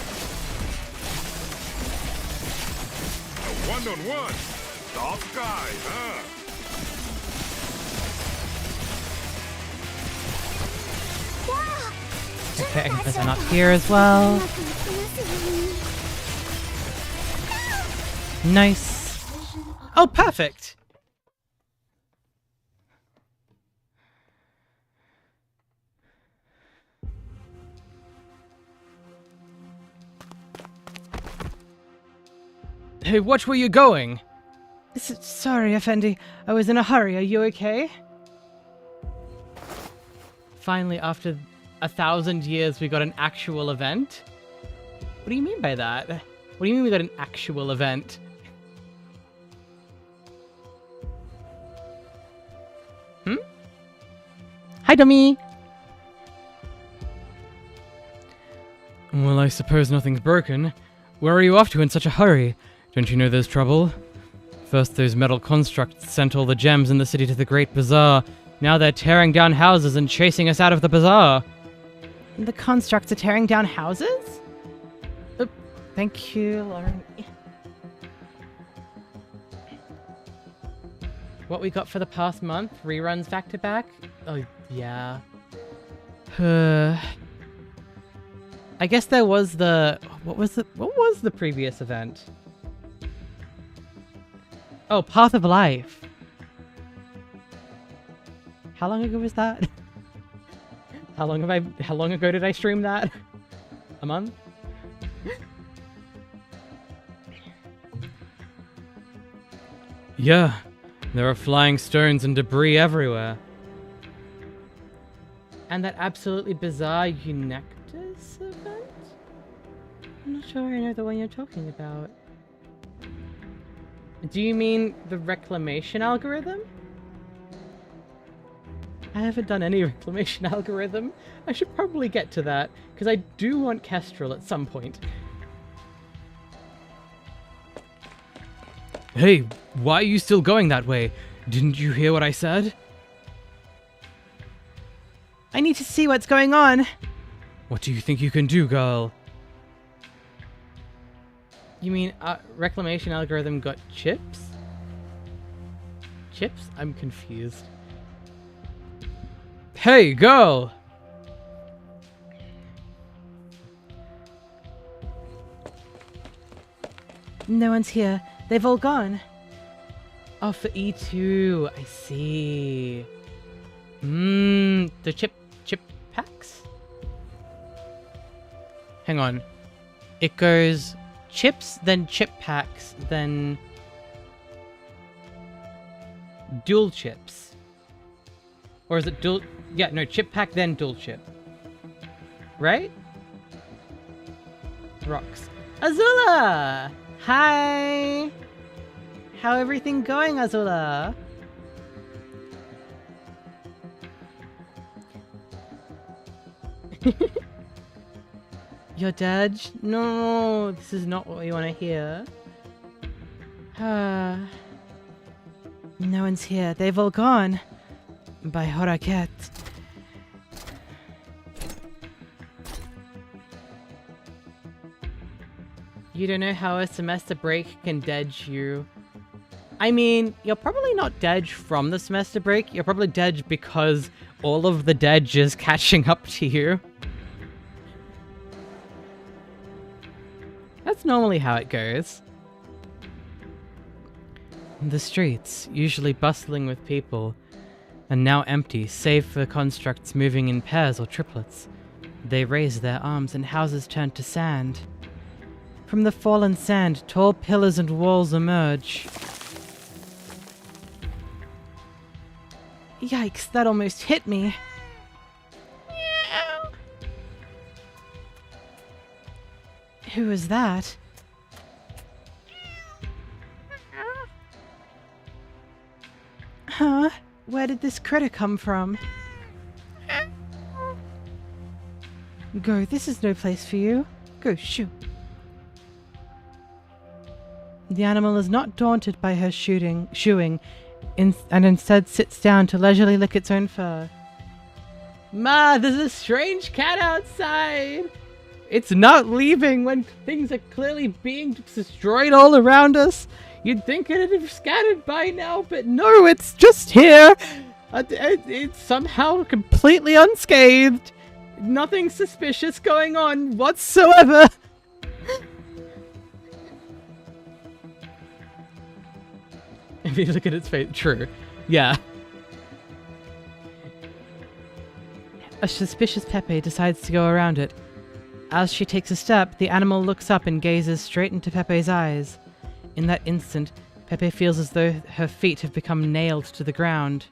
A one-on-one. Soft guy, huh? Okay, I can put that up here as well. Nice. Oh, perfect! Hey, watch where you're going! Sorry, Effendi. I was in a hurry. Are you okay? Finally, after 1,000 years, we got an actual event? What do you mean by that? What do you mean we got an actual event? Hmm? Hi, dummy! Well, I suppose nothing's broken. Where are you off to in such a hurry? Don't you know there's trouble? First those metal constructs sent all the gems in the city to the Great Bazaar. Now they're tearing down houses and chasing us out of the bazaar. The constructs are tearing down houses? Thank you, Lauren. What we got for the past month? Reruns back to back? Oh, yeah. I guess there was the... What was the previous event? Oh, Path of Life. How long ago was that? How long ago did I stream that? A month? Yeah, there are flying stones and debris everywhere. And that absolutely bizarre Unectus event? I'm not sure I know the one you're talking about. Do you mean the reclamation algorithm? I haven't done any reclamation algorithm. I should probably get to that, because I do want Kestrel at some point. Hey, why are you still going that way? Didn't you hear what I said? I need to see what's going on. What do you think you can do, girl? You mean reclamation algorithm got chips? Chips? I'm confused. Hey, girl! No one's here. They've all gone. Oh, for E2. I see. The chip packs? Hang on. It goes chips, then chip packs, then dual chips. Or is it dual? Yeah, no, chip pack, then dual chip. Right? Rocks. Azula! Hi! How everything going, Azula? You're dead? No, this is not what we want to hear. No one's here. They've all gone. By Horaket. You don't know how a semester break can dead you. I mean, you're probably not dead from the semester break. You're probably dead because all of the dead is catching up to you. That's normally how it goes. The streets, usually bustling with people, are now empty, save for constructs moving in pairs or triplets. They raise their arms and houses turn to sand. From the fallen sand, tall pillars and walls emerge. Yikes, that almost hit me. Who is that? Huh? Where did this critter come from? Go, this is no place for you. Go, shoo. The animal is not daunted by her shooing, and instead sits down to leisurely lick its own fur. Ma, there's a strange cat outside! It's not leaving when things are clearly being destroyed all around us. You'd think it'd have scattered by now, but no, it's just here! It's somehow completely unscathed. Nothing suspicious going on whatsoever. If you look at its face, true. Yeah. A suspicious Pepe decides to go around it. As she takes a step, the animal looks up and gazes straight into Pepe's eyes. In that instant, Pepe feels as though her feet have become nailed to the ground.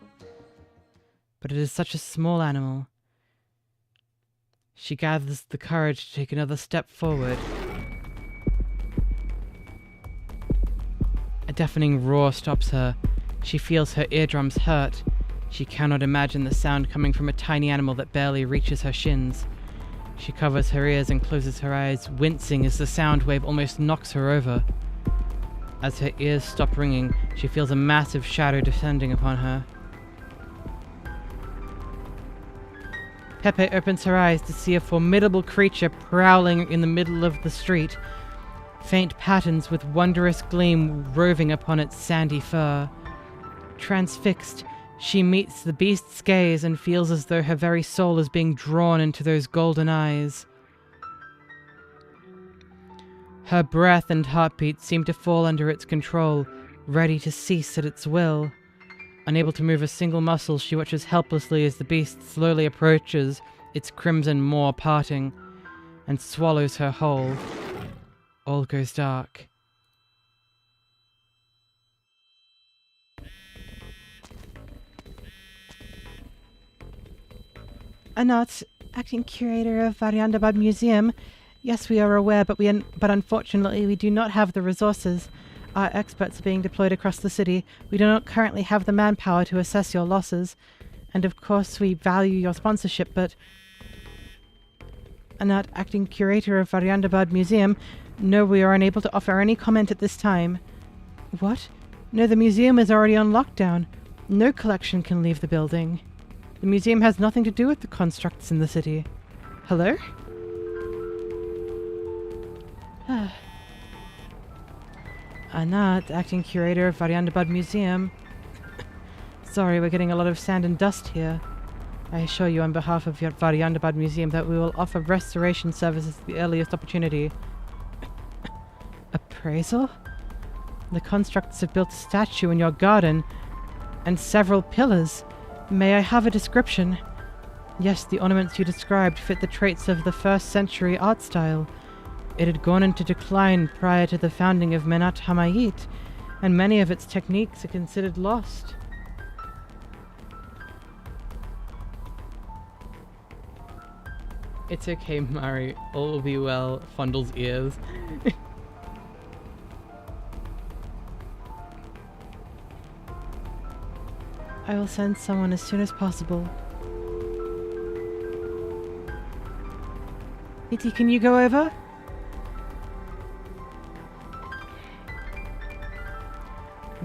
But it is such a small animal. She gathers the courage to take another step forward. A deafening roar stops her. She feels her eardrums hurt. She cannot imagine the sound coming from a tiny animal that barely reaches her shins. She covers her ears and closes her eyes, wincing as the sound wave almost knocks her over. As her ears stop ringing, she feels a massive shadow descending upon her. Pepe opens her eyes to see a formidable creature prowling in the middle of the street, faint patterns with wondrous gleam roving upon its sandy fur. Transfixed, she meets the beast's gaze and feels as though her very soul is being drawn into those golden eyes. Her breath and heartbeat seem to fall under its control, ready to cease at its will. Unable to move a single muscle, she watches helplessly as the beast slowly approaches, its crimson maw parting, and swallows her whole. All goes dark. Autunna, acting curator of Variandabad Museum. Yes, we are aware, but unfortunately we do not have the resources. Our experts are being deployed across the city. We do not currently have the manpower to assess your losses. And of course we value your sponsorship, but... Autunna, acting curator of Variandabad Museum. No, we are unable to offer any comment at this time. What? No, the museum is already on lockdown. No collection can leave the building. The museum has nothing to do with the constructs in the city. Hello? Autunna, acting curator of Variandabad Museum. Sorry, we're getting a lot of sand and dust here. I assure you on behalf of your Variandabad Museum that we will offer restoration services at the earliest opportunity. Appraisal? The constructs have built a statue in your garden, and several pillars. May I have a description? Yes, the ornaments you described fit the traits of the 1st century art style. It had gone into decline prior to the founding of Menat Hamayit, and many of its techniques are considered lost. It's okay, Mari. All will be well. Fondle's ears. I will send someone as soon as possible. Iti, can you go over?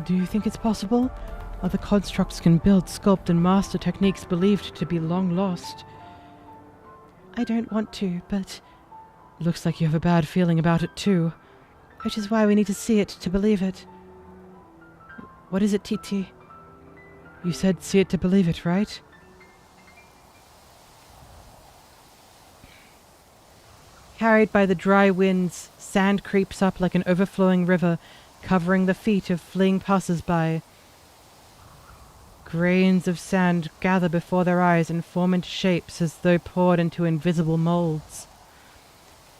Do you think it's possible? Other constructs can build, sculpt, and master techniques believed to be long lost. I don't want to, but... Looks like you have a bad feeling about it too. Which is why we need to see it to believe it. What is it, Titi? You said see it to believe it, right? Carried by the dry winds, sand creeps up like an overflowing river, covering the feet of fleeing passers-by. Grains of sand gather before their eyes and form into shapes as though poured into invisible molds.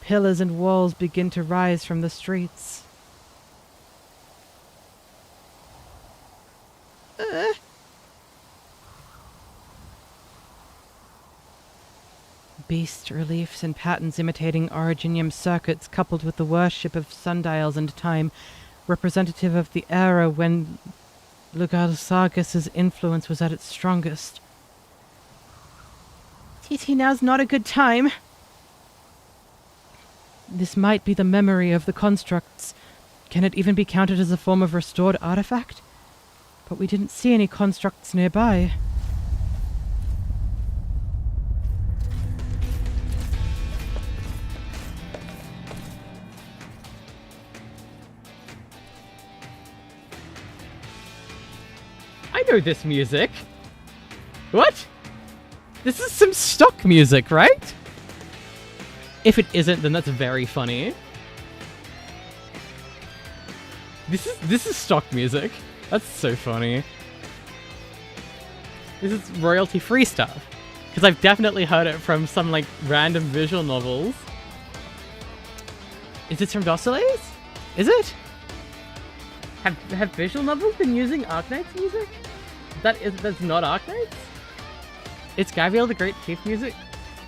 Pillars and walls begin to rise from the streets. Beast reliefs and patterns imitating originium circuits coupled with the worship of sundials and time, representative of the era when 𝍊𝋼𝍊𝋼𝍊's influence was at its strongest. TT, now's not a good time. This might be the memory of the constructs. Can it even be counted as a form of restored artifact? But we didn't see any constructs nearby. I know this music. What? This is some stock music, right? If it isn't, then that's very funny. This is stock music. That's so funny. This is royalty-free stuff. Because I've definitely heard it from some, like, random visual novels. Is this from Dossiles? Is it? Have visual novels been using Arknights music? That's not Arknights? It's Gabriel the Great Chief music?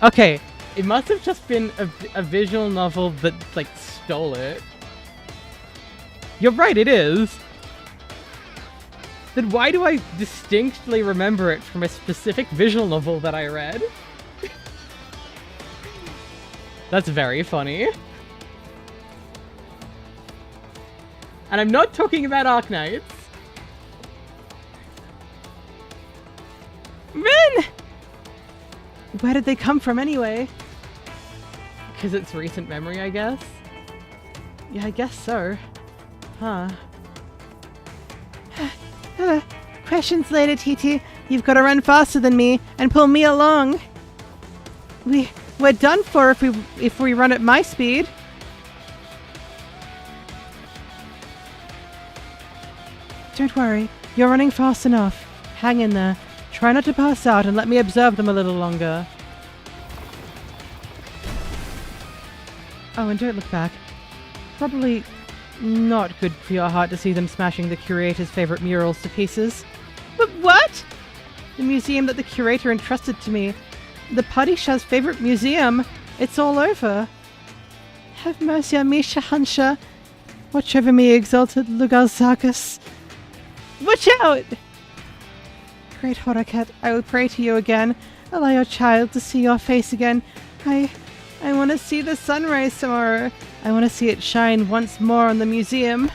Okay, it must have just been a visual novel that, like, stole it. You're right, it is. Then why do I distinctly remember it from a specific visual novel that I read? That's very funny. And I'm not talking about Arknights. Men! Where did they come from anyway? Because it's recent memory, I guess. Yeah, I guess so. Huh. Questions later, TT. You've got to run faster than me and pull me along. We're done for if we run at my speed. Don't worry, you're running fast enough. Hang in there. Try not to pass out and let me observe them a little longer. Oh, and don't look back. Probably not good for your heart to see them smashing the curator's favorite murals to pieces. But what? The museum that the curator entrusted to me. The Padishah's favorite museum. It's all over. Have mercy on me, Shahansha. Watch over me, exalted 𝍊𝋼𝍊𝋼𝍊. Watch out! Great Horakat, I will pray to you again. Allow your child to see your face again. I want to see the sunrise tomorrow. I want to see it shine once more on the museum.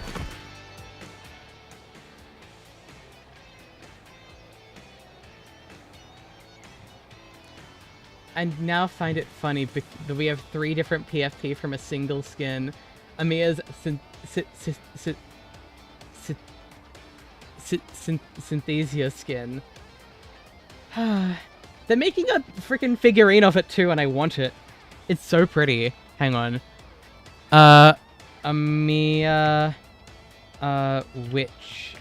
I now find it funny that we have 3 different PFP from a single skin. Amiya's Synthesia skin. They're making a freaking figurine of it too, and I want it. It's so pretty. Hang on. Amiya, which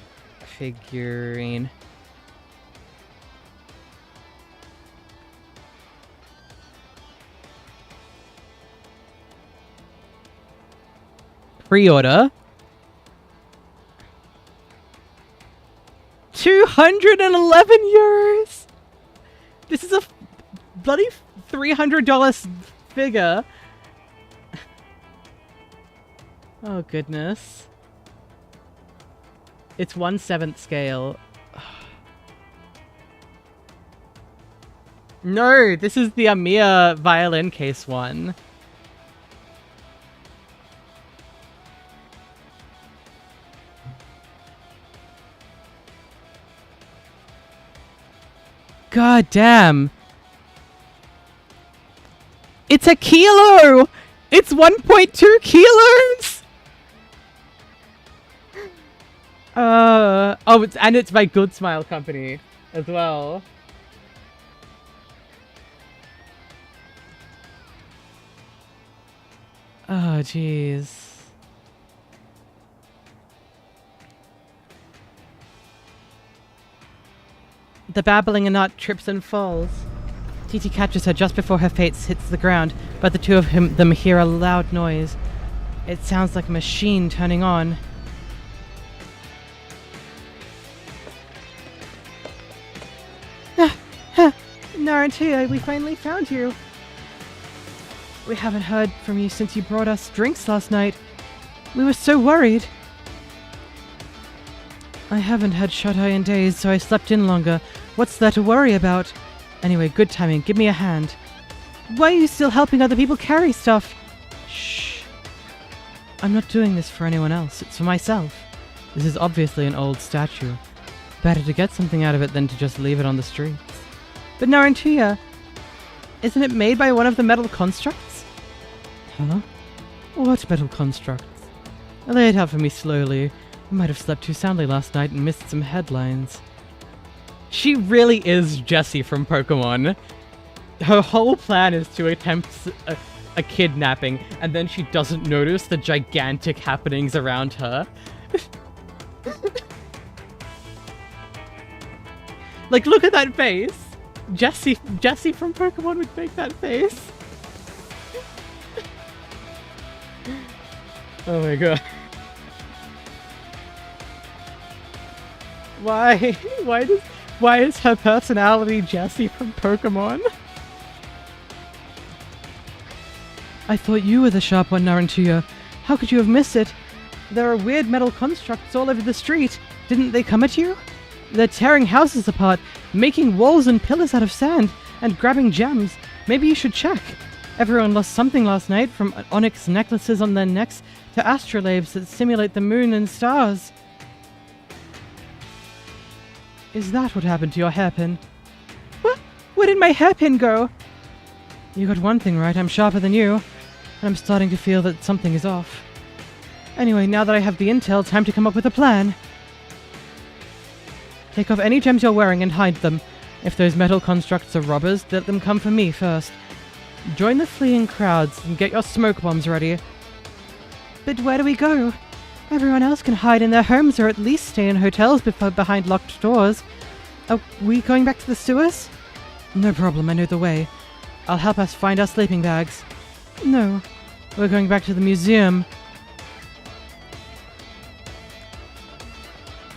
figurine? Pre-order. 211 euros. This is a bloody $300 figure. Oh goodness. It's 1/7 scale. No, this is the Amiya violin case one. God damn. It's a kilo! It's 1.2 kilos! Oh, it's by Good Smile Company as well. Oh, jeez. the babbling Anat trips and falls. Titi catches her just before her face hits the ground, but the two of them hear a loud noise. It sounds like a machine turning on. Narantia, we finally found you. We haven't heard from you since you brought us drinks last night. We were so worried. I haven't had shut-eye in days, so I slept in longer. What's there to worry about? Anyway, good timing. Give me a hand. Why are you still helping other people carry stuff? Shh. I'm not doing this for anyone else. It's for myself. This is obviously an old statue. Better to get something out of it than to just leave it on the streets. But Narantia, isn't it made by one of the metal constructs? Huh? What metal constructs? Lay it out for me slowly. I might have slept too soundly last night and missed some headlines. She really is Jessie from Pokemon. Her whole plan is to attempt a kidnapping, and then she doesn't notice the gigantic happenings around her. Like, look at that face! Jessie from Pokemon would make that face. Oh my god. Why is her personality Jessie from Pokemon? I thought you were the sharp one, Narantia. How could you have missed it? There are weird metal constructs all over the street. Didn't they come at you? They're tearing houses apart, making walls and pillars out of sand, and grabbing gems. Maybe you should check. Everyone lost something last night, from onyx necklaces on their necks to astrolabes that simulate the moon and stars. Is that what happened to your hairpin? What? Where did my hairpin go? You got one thing right, I'm sharper than you, and I'm starting to feel that something is off. Anyway, now that I have the intel, time to come up with a plan. Take off any gems you're wearing and hide them. If those metal constructs are robbers, let them come for me first. Join the fleeing crowds and get your smoke bombs ready. But where do we go? Everyone else can hide in their homes or at least stay in hotels behind locked doors. Are we going back to the sewers? No problem, I know the way. I'll help us find our sleeping bags. No, we're going back to the museum.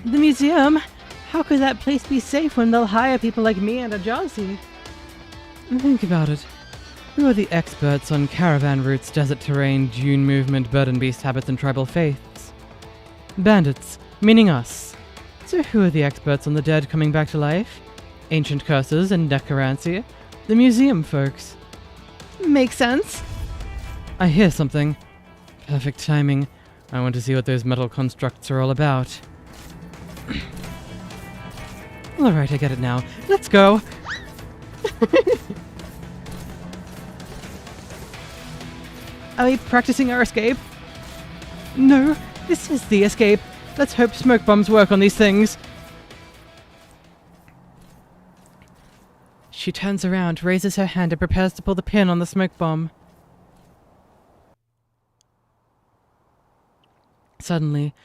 The museum? How could that place be safe when they'll hire people like me and Ajazi? Think about it. Who are the experts on caravan routes, desert terrain, dune movement, bird and beast habits, and tribal faiths? Bandits, meaning us. So who are the experts on the dead coming back to life? Ancient curses and necromancy? The museum folks. Makes sense. I hear something. Perfect timing. I want to see what those metal constructs are all about. Alright, I get it now. Let's go! Are we practicing our escape? No, this is the escape. Let's hope smoke bombs work on these things. She turns around, raises her hand, and prepares to pull the pin on the smoke bomb. Suddenly,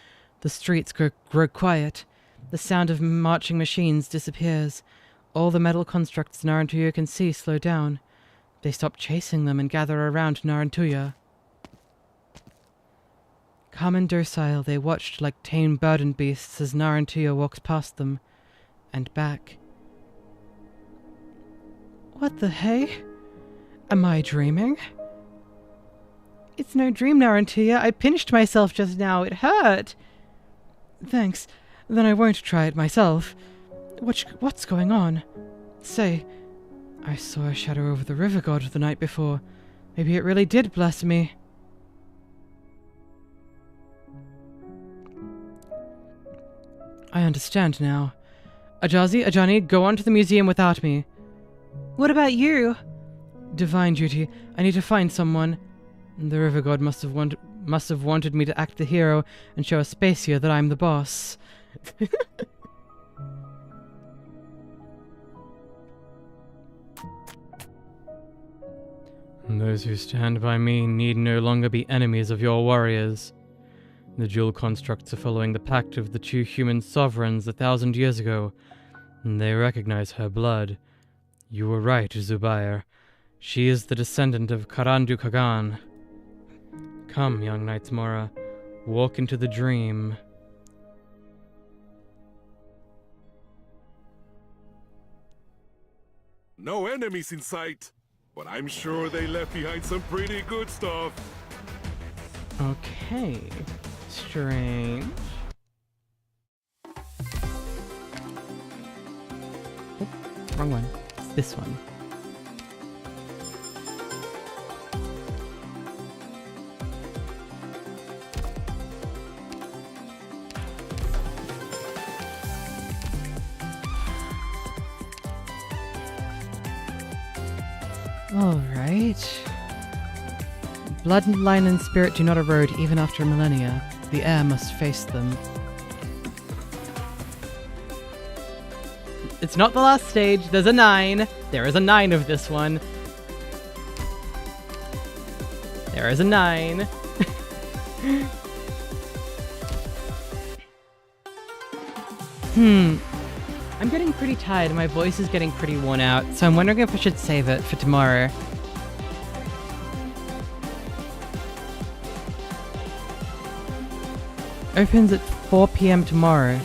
the streets grow quiet. The sound of marching machines disappears. All the metal constructs Narantuya can see slow down. They stop chasing them and gather around Narantuya. Calm and docile, they watched like tame bird and beasts as Narantuya walks past them. And back. What the hey? Am I dreaming? It's no dream, Narantuya. I pinched myself just now. It hurt. Thanks. Then I won't try it myself. What's going on? Say, I saw a shadow over the river god the night before. Maybe it really did bless me. I understand now. Ajazi, Ajani, go on to the museum without me. What about you? Divine duty. I need to find someone. The river god must have wanted me to act the hero and show Aspasia that I'm the boss. Those who stand by me need no longer be enemies of your warriors. The dual constructs are following the pact of the two human sovereigns 1,000 years ago. And they recognize her blood. You were right, Zubair. She is the descendant of Karandu Kagan. Come, young Knights Mora, walk into the dream. No enemies in sight, but I'm sure they left behind some pretty good stuff. Okay. Strange. Oh, wrong one. It's this one. Alright. Bloodline and spirit do not erode even after millennia. The heir must face them. It's not the last stage. There's a 9. There is a 9 of this one. There is a 9. I'm getting pretty tired. My voice is getting pretty worn out, so I'm wondering if I should save it for tomorrow. Opens at 4 PM tomorrow.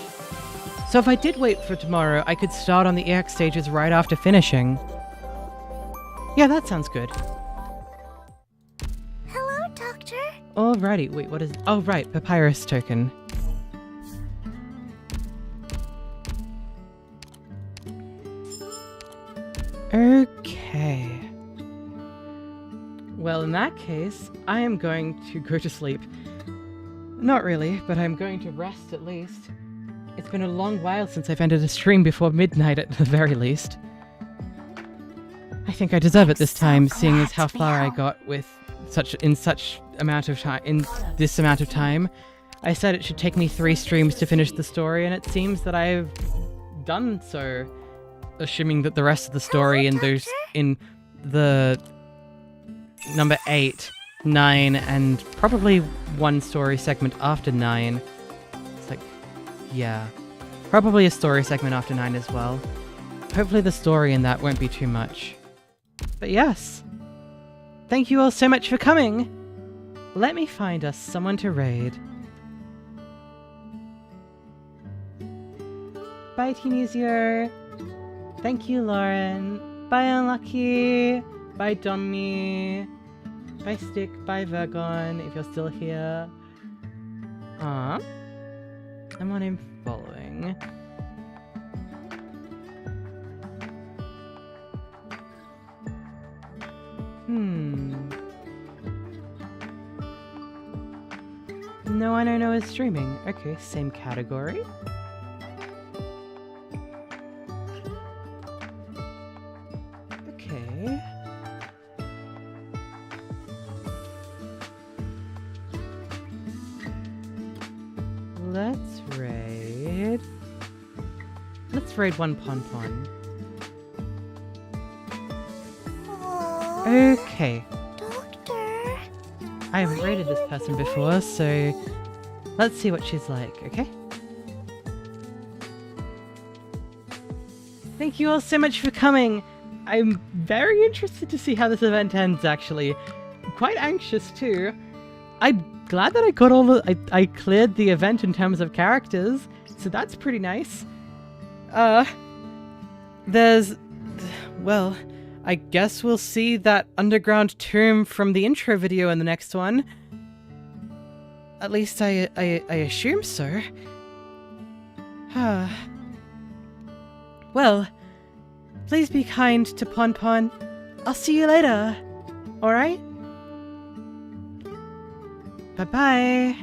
So if I did wait for tomorrow, I could start on the EX stages right after finishing. Yeah, that sounds good. Hello, Doctor. Alrighty, wait, what is... Oh, right, papyrus token. Okay. Well, in that case, I am going to go to sleep. Not really, but I'm going to rest at least. It's been a long while since I've ended a stream before midnight at the very least. I think I deserve it this time, seeing as how far I got with in this amount of time. I said it should take me 3 streams to finish the story, and it seems that I've done so. Assuming that the rest of the story in the number 8, 9, and probably one story segment after 9. It's like, yeah. Probably a story segment after 9 as well. Hopefully the story in that won't be too much. But yes. Thank you all so much for coming. Let me find us someone to raid. Bye, Teenizio. Thank you, Lauren. Bye, Unlucky. Bye, Dommy. Bye, Stick. Bye, Vergon, if you're still here. I'm on him following. No, I don't know is streaming. Okay, same category. Okay. Let's raid. Let's raid one Pon. Okay. Doctor. I haven't raided this person before, so let's see what she's like, okay? Thank you all so much for coming. I'm very interested to see how this event ends, actually. I'm quite anxious, too. I'm glad that I got all the... I cleared the event in terms of characters, so that's pretty nice. There's... Well, I guess we'll see that underground tomb from the intro video in the next one. At least I assume so. Well, please be kind to Pon. I'll see you later. Alright? Bye-bye.